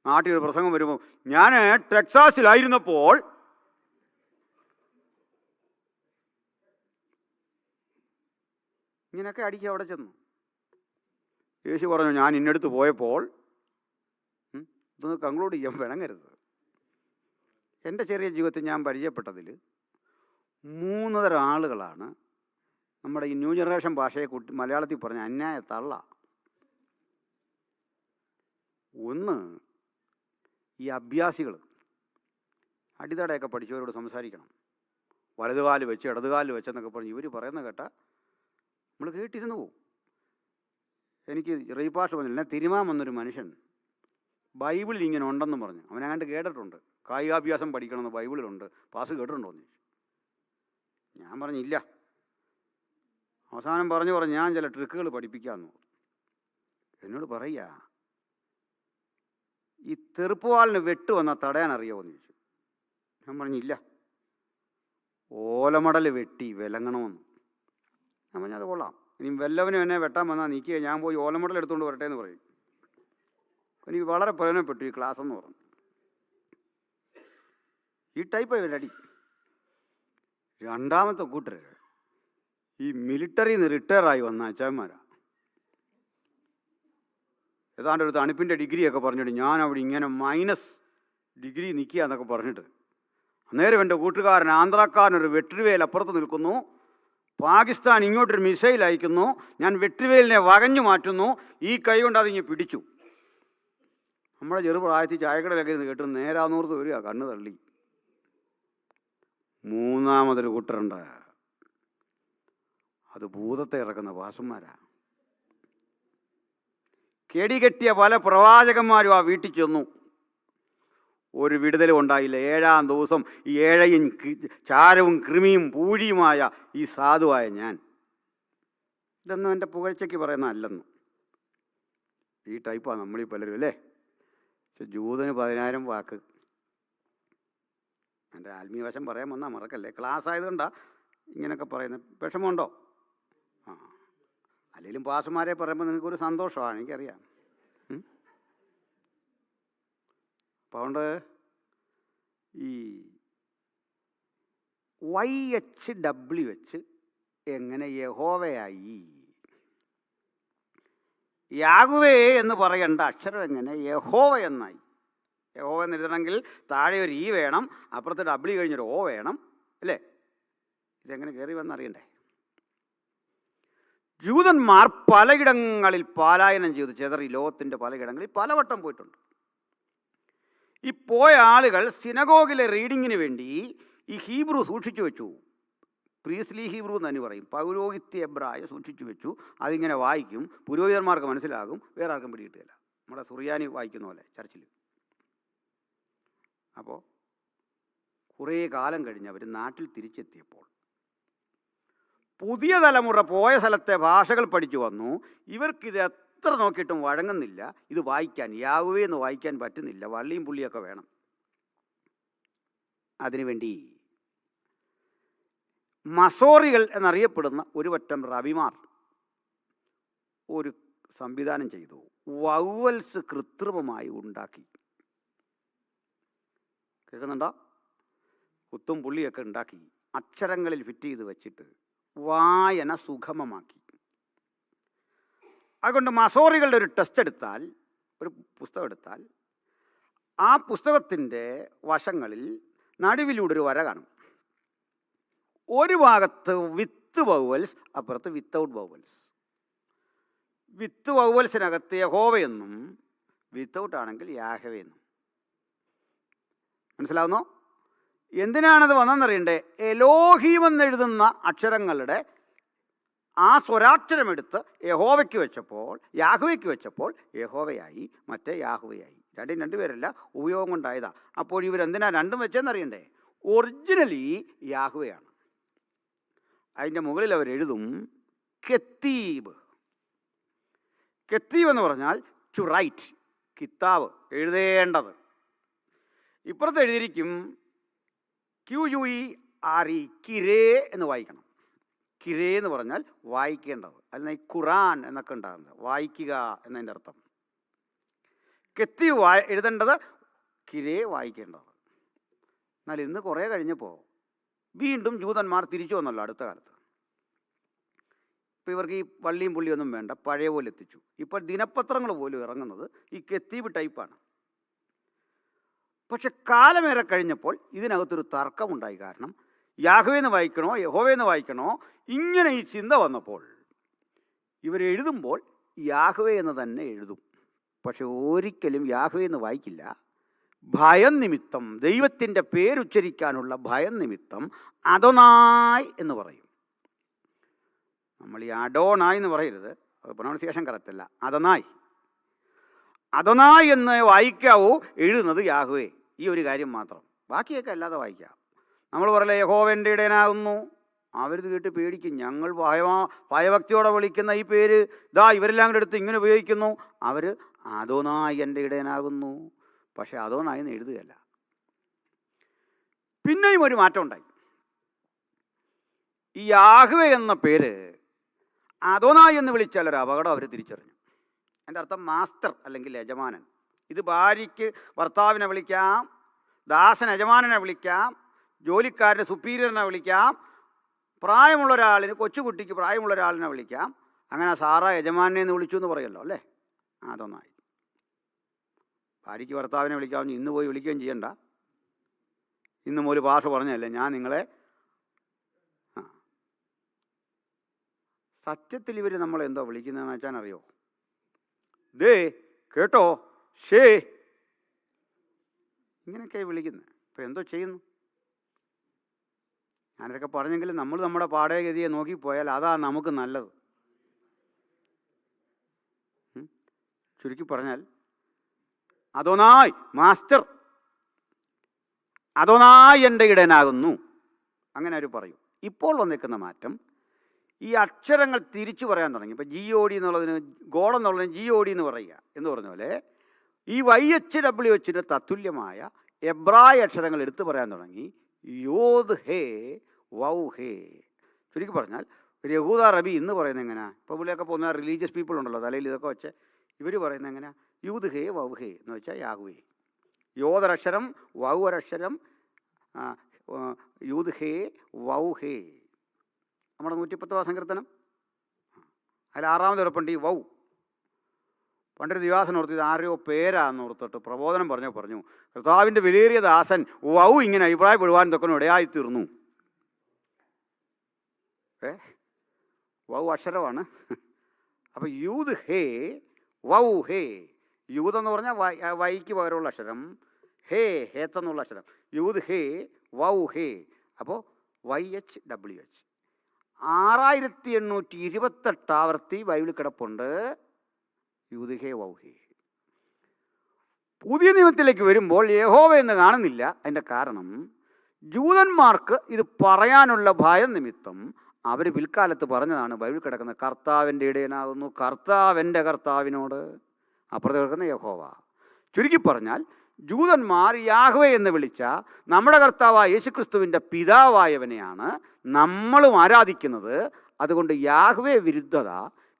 നാട്ടിൽ ഒരു പ്രസംഗം വരുമ്പോൾ ഞാൻ ടെക്സാസിലായിരുന്നപ്പോൾ ഇങ്ങനെയൊക്കെ അടിക്കുക. അവിടെ ചെന്നു യേശു പറഞ്ഞു ഞാൻ ഇന്നടുത്ത് പോയപ്പോൾ. ഇതൊന്ന് കൺക്ലൂഡ് ചെയ്യാൻ വിളങ്ങരുത്. എൻ്റെ ചെറിയ ജീവിതത്തിൽ ഞാൻ പരിചയപ്പെട്ടതിൽ 3 തരം ആളുകളാണ് നമ്മുടെ ഈ ന്യൂ ജനറേഷൻ ഭാഷയെ മലയാളത്തിൽ പറഞ്ഞ അന്യായ തള്ള. ഒന്ന്, ഈ അഭ്യാസികൾ. അടിതടയൊക്കെ പഠിച്ചവരോട് സംസാരിക്കണം. വലതുകാല് വെച്ച് ഇടതുകാല് വെച്ചെന്നൊക്കെ പറഞ്ഞ് ഇവർ പറയുന്ന കേട്ടാൽ നമ്മൾ കേട്ടിരുന്നു പോവും. എനിക്ക് റീപാഷ് പറഞ്ഞില്ല, തിരുമാൻ വന്നൊരു മനുഷ്യൻ ബൈബിളിൽ ഇങ്ങനെ ഉണ്ടെന്ന് പറഞ്ഞു. അവനങ്ങാണ്ട് കേട്ടിട്ടുണ്ട്. കായികാഭ്യാസം പഠിക്കണമെന്ന് ബൈബിളിലുണ്ട്. പാസ് കേട്ടിട്ടുണ്ടോയെന്ന് ചോദിച്ചു. ഞാൻ പറഞ്ഞില്ല. അവസാനം പറഞ്ഞു ഞാൻ ചില ട്രിക്കുകൾ പഠിപ്പിക്കാമെന്ന്. എന്നോട് പറയുക, ഈ തെറുപ്പുവാളിന് വെട്ട് വന്നാൽ തടയാൻ അറിയാമോ എന്ന് ചോദിച്ചു. ഞാൻ പറഞ്ഞില്ല. ഓലമടൽ വെട്ടി വിലങ്ങണമെന്ന്. ഞാൻ പറഞ്ഞത് കൊള്ളാം. ഇനി വല്ലവനും എന്നെ വെട്ടാൻ വന്നാൽ നിൽക്കുക, ഞാൻ പോയി ഓലമടൽ എടുത്തുകൊണ്ട് വരട്ടെ എന്ന് പറയും. എനിക്ക് വളരെ പ്രയോജനപ്പെട്ടു ഈ ക്ലാസ് എന്ന് പറഞ്ഞു. ഈ ടൈപ്പ് അടി. രണ്ടാമത്തെ കൂട്ടർ ഈ മിലിറ്ററിയിൽ നിന്ന് റിട്ടയറായി വന്ന അച്ചാന്മാരാണ്. ഏതാണ്ട് ഒരു തണുപ്പിൻ്റെ ഡിഗ്രിയൊക്കെ പറഞ്ഞിട്ട് ഞാൻ അവിടെ ഇങ്ങനെ മൈനസ് ഡിഗ്രി നിൽക്കുക എന്നൊക്കെ പറഞ്ഞിട്ട്, അന്നേരം എൻ്റെ കൂട്ടുകാരൻ ആന്ധ്രാക്കാരനൊരു വെട്രിവേൽ അപ്പുറത്ത് നിൽക്കുന്നു. പാകിസ്ഥാൻ ഇങ്ങോട്ടൊരു മിസൈൽ അയക്കുന്നു. ഞാൻ വെട്രിവേലിനെ വകഞ്ഞു മാറ്റുന്നു. ഈ കൈ കൊണ്ട് അതിങ്ങ് പിടിച്ചു. നമ്മളെ ചെറുപ്രായത്തിൽ ചായക്കടയിലൊക്കെ ഇരുന്ന് കേട്ട് നേരാന്നൂർത്ത് വരിക, കണ്ണ് തള്ളി. മൂന്നാമതൊരു കൂട്ടരുണ്ട്. അത് ഭൂതത്തെ ഇറക്കുന്ന വാസന്മാരാണ്. കെടികെട്ടിയ പല പ്രവാചകന്മാരും ആ വീട്ടിൽ ചെന്നു. ഒരു വിടുതലും ഉണ്ടായില്ല. 7-ാം ദിവസം ഈ ഏഴയും ചാരവും കൃമിയും പൂഴിയുമായ ഈ സാധുവായ ഞാൻ, ഇതൊന്നും എൻ്റെ പുകഴ്ചയ്ക്ക് പറയുന്നതല്ലെന്ന്. ഈ ടൈപ്പാണ് നമ്മളീ പലരും അല്ലേ. പക്ഷെ ജൂതന് 10,000 വാക്ക്. എൻ്റെ ആത്മീയവശം പറയാൻ വന്നാൽ മറക്കല്ലേ. ക്ലാസ് ആയതുകൊണ്ടാണ് ഇങ്ങനെയൊക്കെ പറയുന്നത്. വിഷമമുണ്ടോ? ആ, അല്ലെങ്കിലും പാസ്റ്റർമാരെ പറയുമ്പോൾ നിങ്ങൾക്കൊരു സന്തോഷമാണ്, എനിക്കറിയാം. അപ്പോൾ അതുകൊണ്ട് ഈ YHWH എങ്ങനെ യഹോവയായി? യാഹ്വേ എന്ന് പറയേണ്ട അക്ഷരം എങ്ങനെ യഹോവ എന്നായി? യഹോവ എന്ന് എഴുതണമെങ്കിൽ താഴെ ഒരു ഈ വേണം, അപ്പുറത്ത് W കഴിഞ്ഞൊരു O വേണം അല്ലേ? ഇതെങ്ങനെ കയറി വന്നറിയണ്ടേ? ജൂതന്മാർ പലയിടങ്ങളിൽ പലായനം ചെയ്തു, ചെതറി ലോകത്തിൻ്റെ പലയിടങ്ങളിൽ പലവട്ടം പോയിട്ടുണ്ട്. ഈ പോയ ആളുകൾ സിനഗോഗിലെ റീഡിങ്ങിന് വേണ്ടി ഈ ഹീബ്രു സൂക്ഷിച്ചു വെച്ചു. പ്രീസ്ലി ഹീബ്രു എന്ന് തന്നെ പറയും. പൗരോഹിത്യ എബ്രായ സൂക്ഷിച്ചു വെച്ചു. അതിങ്ങനെ വായിക്കും, പുരോഹിതന്മാർക്ക് മനസ്സിലാകും, വേറെ ആർക്കും പിടികിട്ടുകയില്ല. നമ്മുടെ സുറിയാനി വായിക്കുന്ന പോലെ ചർച്ചിൽ. അപ്പോൾ കുറേ കാലം കഴിഞ്ഞ് അവർ നാട്ടിൽ തിരിച്ചെത്തിയപ്പോൾ പുതിയ തലമുറ പോയ സ്ഥലത്തെ ഭാഷകൾ പഠിച്ചു വന്നു. ഇവർക്കിത് എത്ര നോക്കിയിട്ടും വഴങ്ങുന്നില്ല. ഇത് വായിക്കാൻ, യാഹ്വേ എന്ന് വായിക്കാൻ പറ്റുന്നില്ല. വള്ളിയും പുള്ളിയൊക്കെ വേണം. അതിനുവേണ്ടി മസോറികൾ എന്നറിയപ്പെടുന്ന ഒരു പറ്റം റബിമാർ ഒരു സംവിധാനം ചെയ്തു. വവ്വൽസ് കൃത്രിമമായി ഉണ്ടാക്കി. കേൾക്കുന്നുണ്ടോ? കുത്തും പുള്ളിയൊക്കെ ഉണ്ടാക്കി അക്ഷരങ്ങളിൽ ഫിറ്റ് ചെയ്ത് വെച്ചിട്ട് വായന സുഗമമാക്കി. അതുകൊണ്ട് മസോറികളുടെ ഒരു ടെസ്റ്റ് എടുത്താൽ, ഒരു പുസ്തകം എടുത്താൽ, ആ പുസ്തകത്തിൻ്റെ വശങ്ങളിൽ നടുവിലൂടെ ഒരു വര കാണും. ഒരു ഭാഗത്ത് വിത്ത് വവ്വൽസ്, അപ്പുറത്ത് വിത്തൗട്ട് വവ്വൽസ്. വിത്ത് വവ്വൽസിനകത്ത് യഹോവയെന്നും വിത്തൗട്ട് ആണെങ്കിൽ യാഹ്വേ എന്നും. മനസ്സിലാവുന്നോ? എന്തിനാണത് വന്നെന്നറിയണ്ടേ? എലോഹീം എന്നെഴുതുന്ന അക്ഷരങ്ങളുടെ ആ സ്വരാക്ഷരമെടുത്ത് യഹോവയ്ക്ക് വെച്ചപ്പോൾ, യാഹ്വയ്ക്ക് വെച്ചപ്പോൾ യഹോവയായി, മറ്റേ യാഹ്വയായി. രണ്ടും രണ്ടുപേരല്ല, ഉപയോഗം കൊണ്ടായതാ. അപ്പോൾ ഇവരെന്തിനാ രണ്ടും വെച്ചെന്നറിയണ്ടേ? ഒറിജിനലി യാഹ്വയാണ്. അതിൻ്റെ മുകളിൽ അവരെഴുതും കെത്തീബ്. കെത്തീബ് എന്ന് പറഞ്ഞാൽ ടു റൈറ്റ്, കിതാബ്, എഴുതേണ്ടത്. ഇപ്പുറത്ത് എഴുതിയിരിക്കും QURE, കിരേ എന്ന് വായിക്കണം. കിരേ എന്ന് പറഞ്ഞാൽ വായിക്കേണ്ടത്. അല്ലെങ്കിൽ ഈ ഖുറാൻ എന്നൊക്കെ ഉണ്ടാകുന്നത് വായിക്കുക എന്നതിൻ്റെ അർത്ഥം. കെത്തീബ് എഴുതേണ്ടത്, കിരേ വായിക്കേണ്ടത്. എന്നാൽ ഇന്ന് കുറേ കഴിഞ്ഞപ്പോൾ വീണ്ടും ജൂതന്മാർ തിരിച്ചു വന്നല്ലോ അടുത്ത കാലത്ത്. ഇപ്പോൾ ഇവർക്ക് ഈ വള്ളിയും പുള്ളിയൊന്നും വേണ്ട, പഴയ പോലെ എത്തിച്ചു. ഇപ്പോൾ ദിനപത്രങ്ങൾ പോലും ഇറങ്ങുന്നത് ഈ കെത്തീബ് ടൈപ്പാണ്. പക്ഷെ കാലമേറെ കഴിഞ്ഞപ്പോൾ ഇതിനകത്തൊരു തർക്കമുണ്ടായി. കാരണം യാഹ്വേന്ന് വായിക്കണോ യഹോവയെന്ന് വായിക്കണോ, ഇങ്ങനെ ഈ ചിന്ത വന്നപ്പോൾ ഇവരെഴുതുമ്പോൾ യാഹ്വേ എന്ന് തന്നെ എഴുതും. പക്ഷെ ഒരിക്കലും യാഹ്വേ എന്ന് വായിക്കില്ല. ഭയം നിമിത്തം, ദൈവത്തിൻ്റെ പേരുച്ചരിക്കാനുള്ള ഭയം നിമിത്തം അദോനായ് എന്ന് പറയും. നമ്മൾ ഈ അഡോനായ് എന്ന് പറയരുത്, അത് പ്രൊണൗൺസിയേഷൻ കറക്റ്റല്ല. അദോനായ്, അദോനായ് എന്ന് വായിക്കാവൂ, എഴുതുന്നത് യാഹ്വേ. ഈ ഒരു കാര്യം മാത്രം, ബാക്കിയൊക്കെ അല്ലാതെ വായിക്കാം. നമ്മൾ പറയലേ യഹോവൻ്റെ ഇടയനാകുന്നു, അവരിത് കേട്ട് പേടിക്കും. ഞങ്ങൾ ഭയഭക്തിയോടെ വിളിക്കുന്ന ഈ പേര് ദാ ഇവരെല്ലാം കൂടെ എടുത്ത് ഇങ്ങനെ ഉപയോഗിക്കുന്നു. അവർ അദോനായ് എൻ്റെ ഇടയനാകുന്നു, പക്ഷെ അദോനായ് എന്ന് എഴുതുകയല്ല. പിന്നെയും ഒരു മാറ്റം ഉണ്ടായി. ഈ യാഹ്വേ എന്ന പേര് അദോനായ് എന്ന് വിളിച്ചാൽ ഒരു അപകടം അവർ തിരിച്ചറിഞ്ഞു. എൻ്റെ അർത്ഥം മാസ്റ്റർ അല്ലെങ്കിൽ യജമാനൻ. ഇത് ഭാര്യയ്ക്ക് ഭർത്താവിനെ വിളിക്കാം, ദാസൻ യജമാനനെ വിളിക്കാം, ജോലിക്കാരന് സുപ്പീരിയറിനെ വിളിക്കാം, പ്രായമുള്ള ഒരാളിന്, കൊച്ചുകുട്ടിക്ക് പ്രായമുള്ള ഒരാളിനെ വിളിക്കാം. അങ്ങനെ സാറ യജമാനെ എന്ന് വിളിച്ചു എന്ന് പറയുമല്ലോ അല്ലേ? അതൊന്നായി. ഭാര്യയ്ക്ക് ഭർത്താവിനെ വിളിക്കാമെന്ന് ഇന്ന് പോയി വിളിക്കുകയും ചെയ്യണ്ട. ഇന്നും ഒരു ഭാഷ പറഞ്ഞല്ലേ, ഞാൻ നിങ്ങളെ. സത്യത്തിൽ ഇവർ നമ്മളെന്തോ വിളിക്കുന്നതെന്ന് വെച്ചാൽ അറിയോ? ദേ കേട്ടോ, ഷേ, ഇങ്ങനെയൊക്കെ വിളിക്കുന്നത്. ഇപ്പം എന്തോ ചെയ്യുന്നു? ഞാനിതൊക്കെ പറഞ്ഞെങ്കിലും നമ്മൾ നമ്മുടെ പാഠഗതിയെ നോക്കിപ്പോയാൽ അതാ നമുക്ക് നല്ലത്. ചുരുക്കി പറഞ്ഞാൽ അദോനായ് മാസ്റ്റർ, അദോനായി എൻ്റെ ഇടയനാകുന്നു, അങ്ങനെ അവർ പറയും. ഇപ്പോൾ വന്നിരിക്കുന്ന മാറ്റം, ഈ അക്ഷരങ്ങൾ തിരിച്ചു പറയാൻ തുടങ്ങി. ഇപ്പോൾ GOD എന്നുള്ളതിന്, ഗോഡ് എന്നുള്ളതിന് GOD എന്ന് പറയുക എന്ന് പറഞ്ഞ പോലെ ഈ YHWHന് തത്തുല്യമായ എബ്രായ അക്ഷരങ്ങൾ എടുത്തു പറയാൻ തുടങ്ങി. യോദ് ഹേ വൗ ഹേ. ചുരുക്കി പറഞ്ഞാൽ ഒരു യഹൂദ റബി ഇന്ന് പറയുന്നത് എങ്ങനെയാണ്? ഇപ്പോൾ ഇവിടെയൊക്കെ പോകുന്ന റിലീജിയസ് പീപ്പിൾ ഉണ്ടല്ലോ, തലയിൽ ഇതൊക്കെ വെച്ച് ഇവർ പറയുന്നത് എങ്ങനെയാണ്? യൂദ് ഹേ വൗ ഹേ എന്ന് വെച്ചാൽ യാഹുവേ. യോദൊരക്ഷരം, വൗ ഒരക്ഷരം, യൂദ് ഹേ വൗ ഹേ. നമ്മുടെ 110 സങ്കീർത്തനം അതിൽ 6ാമത് ഉറപ്പുണ്ട് ഈ വൗ. പണ്ടൊരു ദിവാസൻ ഓർത്തിയത് ആരെയോ പേരാന്ന് ഓർത്തിട്ട് പ്രബോധനം പറഞ്ഞു കർത്താവിൻ്റെ വിലയേറിയ ദാസൻ വൗ ഇങ്ങനെ അഭിപ്രായപ്പെടുവാൻ തൊക്കെ ഇടയായിത്തീർന്നു. വൗ അക്ഷരമാണ്. അപ്പോൾ യൂദ് ഹേ വൗ ഹേ. യൂദ് എന്ന് പറഞ്ഞാൽ വൈക്ക് പകരമുള്ള അക്ഷരം, ഹേ ഹേത്തെന്നുള്ള അക്ഷരം. യൂദ് ഹേ വൗ ഹേ. അപ്പോൾ YHWH 6828 ആവർത്തി ബൈബിളിൽ കിടപ്പുണ്ട് യൂദ് ഹേ വൗ ഹേ. പുതിയ നിയമത്തിലേക്ക് വരുമ്പോൾ യഹോവ എന്ന് കാണുന്നില്ല. അതിൻ്റെ കാരണം ജൂതന്മാർക്ക് ഇത് പറയാനുള്ള ഭയം നിമിത്തം അവർ പിൽക്കാലത്ത് പറഞ്ഞതാണ് ബൈബിൾ കിടക്കുന്നത്, കർത്താവിൻ്റെ ഇടയനാകുന്നു, കർത്താവിൻ്റെ കർത്താവിനോട്. അപ്പുറത്ത് കിടക്കുന്ന യഹോവ. ചുരുക്കി പറഞ്ഞാൽ ജൂതന്മാർ യാഹ്വേ എന്ന് വിളിച്ച നമ്മുടെ കർത്താവായ യേശുക്രിസ്തുവിൻ്റെ പിതാവായവനെയാണ് നമ്മളും ആരാധിക്കുന്നത്. അതുകൊണ്ട് യാഹ്വേ വിരുദ്ധത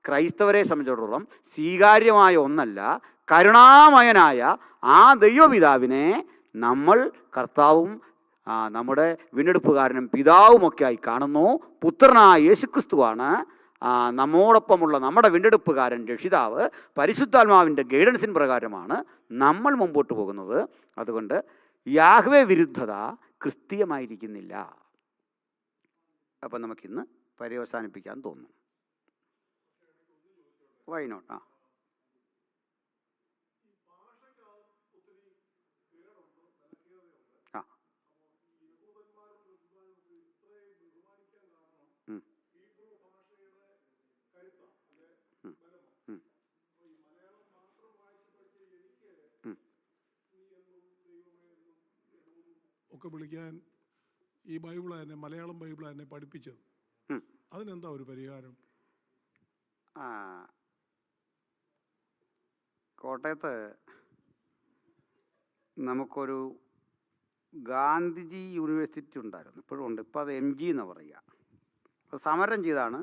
ക്രൈസ്തവരെ സംബന്ധിച്ചിടത്തോളം സ്വീകാര്യമായ ഒന്നല്ല. കരുണാമയനായ ആ ദൈവപിതാവിനെ നമ്മൾ കർത്താവും നമ്മുടെ വീണ്ടെടുപ്പുകാരനും പിതാവുമൊക്കെ ആയി കാണുന്നു. പുത്രനായ യേശുക്രിസ്തുവാണ് നമ്മോടൊപ്പമുള്ള നമ്മുടെ വീണ്ടെടുപ്പുകാരൻ, രക്ഷിതാവ്. പരിശുദ്ധാത്മാവിൻ്റെ ഗൈഡൻസിന് പ്രകാരമാണ് നമ്മൾ മുമ്പോട്ട് പോകുന്നത്. അതുകൊണ്ട് യാഹ്വേ വിരുദ്ധത ക്രിസ്തീയമായിരിക്കുന്നില്ല. അപ്പം നമുക്കിന്ന് പര്യവസാനിപ്പിക്കാൻ തോന്നുന്നു. Why not? ഒക്കെ വിളിക്കാൻ ഈ ബൈബിൾ തന്നെ, മലയാളം ബൈബിൾ തന്നെ പഠിപ്പിച്ചത്. അതിനെന്താ ഒരു പരിഹാരം? കോട്ടയത്ത് നമുക്കൊരു ഗാന്ധിജി യൂണിവേഴ്സിറ്റി ഉണ്ടായിരുന്നു, ഇപ്പോഴും ഉണ്ട്. ഇപ്പോൾ അത് MG എന്ന് പറയുക. അത് സമരം ചെയ്താണ്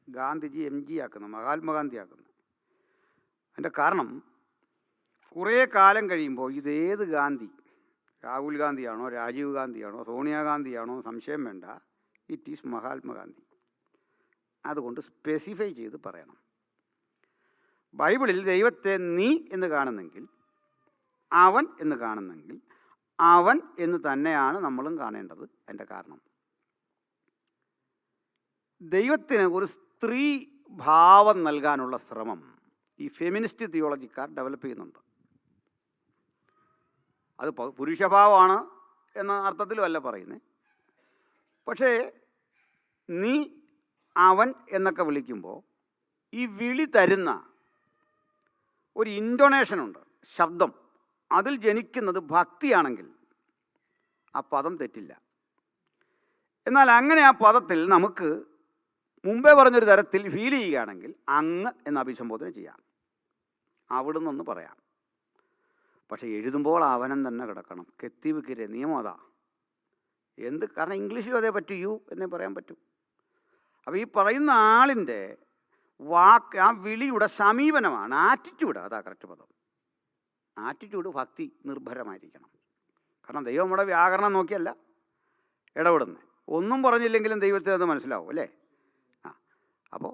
ഗാന്ധിജി MG ആക്കുന്നത്, മഹാത്മാഗാന്ധി ആക്കുന്നത്. അതിൻ്റെ കാരണം കുറേ കാലം കഴിയുമ്പോൾ ഇതേത് ഗാന്ധി, രാഹുൽ ഗാന്ധിയാണോ, രാജീവ് ഗാന്ധിയാണോ, സോണിയാഗാന്ധിയാണോ സംശയം വേണ്ട, ഇറ്റ് ഈസ് മഹാത്മാഗാന്ധി. അതുകൊണ്ട് സ്പെസിഫൈ ചെയ്ത് പറയണം. ബൈബിളിൽ ദൈവത്തെ നീ എന്ന് കാണുന്നെങ്കിൽ, അവൻ എന്ന് കാണുന്നെങ്കിൽ, അവൻ എന്ന് തന്നെയാണ് നമ്മളും കാണേണ്ടത്. അതിൻ്റെ കാരണം ദൈവത്തിന് ഒരു സ്ത്രീ ഭാവം നൽകാനുള്ള ശ്രമം ഈ ഫെമിനിസ്റ്റ് തിയോളജിക്കാർ ഡെവലപ്പ് ചെയ്യുന്നുണ്ട്. അത് പുരുഷഭാവമാണ് എന്ന അർത്ഥത്തിലും അല്ല പറയുന്നത്. പക്ഷേ നീ അവൻ എന്നൊക്കെ വിളിക്കുമ്പോൾ ഈ വിളി തരുന്ന ഒരു ഇൻറ്റോണേഷനുണ്ട്, ശബ്ദം. അതിൽ ജനിക്കുന്നത് ഭക്തിയാണെങ്കിൽ ആ പദം തെറ്റില്ല. എന്നാൽ അങ്ങനെ ആ പദത്തിൽ നമുക്ക് മുമ്പേ പറഞ്ഞൊരു തരത്തിൽ ഫീൽ ചെയ്യുകയാണെങ്കിൽ അങ്ങ് എന്ന് അഭിസംബോധന ചെയ്യാം, അവിടുന്ന് ഒന്ന് പറയാം. പക്ഷേ എഴുതുമ്പോൾ അവനം തന്നെ കിടക്കണം. കെത്തിവിക്കിരെ നിയമം അതാ. കാരണം ഇംഗ്ലീഷിലും അതേ പറ്റൂ, യു എന്നേ പറയാൻ പറ്റൂ. അപ്പോൾ ഈ പറയുന്ന ആളിൻ്റെ വാക്ക്, ആ വിളിയുടെ സമീപനമാണ്, ആറ്റിറ്റ്യൂഡ്. അതാ കറക്റ്റ് പദം. ആറ്റിറ്റ്യൂഡ് ഭക്തി നിർഭരമായിരിക്കണം. കാരണം ദൈവം നമ്മുടെ വ്യാകരണം നോക്കിയല്ല ഇടപെടുന്നത്. ഒന്നും പറഞ്ഞില്ലെങ്കിലും ദൈവത്തിന് അത് മനസ്സിലാവും, അല്ലേ? അപ്പോൾ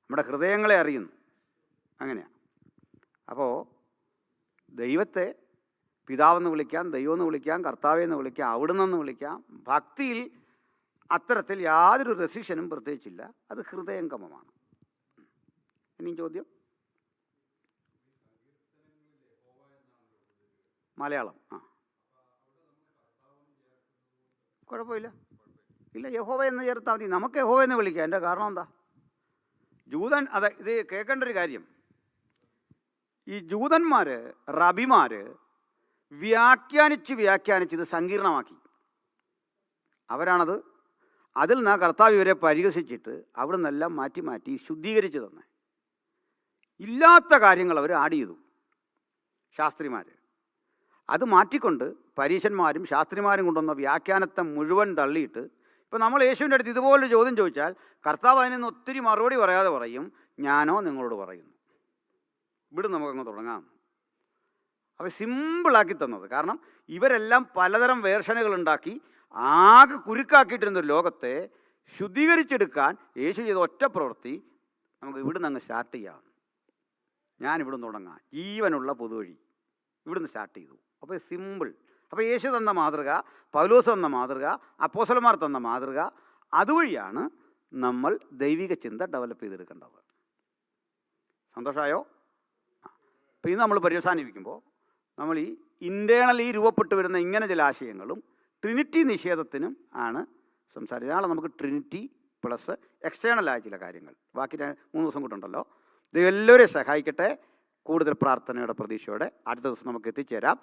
നമ്മുടെ ഹൃദയങ്ങളെ അറിയുന്നു. അങ്ങനെയാണ്. അപ്പോൾ ദൈവത്തെ പിതാവെന്ന് വിളിക്കാം, ദൈവമെന്ന് വിളിക്കാം, കർത്താവെന്ന് വിളിക്കാം, അവിടുന്ന് വിളിക്കാം. ഭക്തിയിൽ അത്തരത്തിൽ യാതൊരു റെസ്ട്രിക്ഷനും പ്രത്യേകിച്ചില്ല. അത് ഹൃദയംഗമമാണ്. ഇനിയും ചോദ്യം? മലയാളം കുഴപ്പമില്ല. ഇല്ല, യഹോവ എന്ന് ചേർത്താൽ മതി. നമുക്ക് യഹോവ എന്ന് വിളിക്കാം. എൻ്റെ കാരണം എന്താ? ജൂതൻ, അതെ, ഇത് കേൾക്കേണ്ട ഒരു കാര്യം. ഈ ജൂതന്മാർ, റബിമാർ വ്യാഖ്യാനിച്ച് ഇത് സങ്കീർണമാക്കി. അവരാണത്. അതിൽ നിന്ന് കർത്താവ് ഇവരെ പരിഹസിച്ചിട്ട് അവിടെ നിന്നെല്ലാം മാറ്റി മാറ്റി ശുദ്ധീകരിച്ച് തന്നെ. ഇല്ലാത്ത കാര്യങ്ങൾ അവർ ആഡ് ചെയ്തു ശാസ്ത്രിമാർ. അത് മാറ്റിക്കൊണ്ട് പരീശന്മാരും ശാസ്ത്രിമാരും കൊണ്ടുവന്ന വ്യാഖ്യാനത്തെ മുഴുവൻ തള്ളിയിട്ട് ഇപ്പം നമ്മൾ യേശുവിൻ്റെ അടുത്ത് ഇതുപോലൊരു ചോദ്യം ചോദിച്ചാൽ കർത്താവ് അതിനൊന്ന് ഒത്തിരി മറുപടി പറയാതെ പറയും, ഞാനോ നിങ്ങളോട് പറയുന്നു. ഇവിടെ നമുക്കങ്ങ് തുടങ്ങാം. അപ്പോൾ സിമ്പിളാക്കി തന്നത്. കാരണം ഇവരെല്ലാം പലതരം വേർഷനുകൾ ഉണ്ടാക്കി ആകെ കുരുക്കാക്കിയിട്ടിരുന്നൊരു ലോകത്തെ ശുദ്ധീകരിച്ചെടുക്കാൻ യേശു ചെയ്ത ഒറ്റ പ്രവൃത്തി, നമുക്ക് ഇവിടുന്ന് അങ്ങ് സ്റ്റാർട്ട് ചെയ്യാം. ഞാനിവിടുന്ന് തുടങ്ങാം. ജീവനുള്ള പൊതുവഴി ഇവിടുന്ന് സ്റ്റാർട്ട് ചെയ്തു. അപ്പോൾ സിമ്പിൾ. അപ്പോൾ യേശു തന്ന മാതൃക, പൗലോസ് തന്ന മാതൃക, അപ്പോസ്തലന്മാർ തന്ന മാതൃക, അതുവഴിയാണ് നമ്മൾ ദൈവിക ചിന്ത ഡെവലപ്പ് ചെയ്തെടുക്കേണ്ടത്. സന്തോഷമായോ? അപ്പോൾ ഇത് നമ്മൾ പര്യവസാനിപ്പിക്കുമ്പോൾ നമ്മൾ ഈ ഇൻറ്റേണലി രൂപപ്പെട്ട് വരുന്ന ഇങ്ങനെ ചില ആശയങ്ങളും ട്രിനിറ്റി നിഷേധത്തിനും ആണ് സംസാരിച്ചത്. നാളെ നമുക്ക് ട്രിനിറ്റി പ്ലസ് എക്സ്റ്റേണലായ ചില കാര്യങ്ങൾ, ബാക്കി 3 ദിവസം കൂട്ടുണ്ടല്ലോ. ഇത് എല്ലാവരെയും സഹായിക്കട്ടെ. കൂടുതൽ പ്രാർത്ഥനയുടെ പ്രതീക്ഷയോടെ അടുത്ത ദിവസം നമുക്ക് എത്തിച്ചേരാം.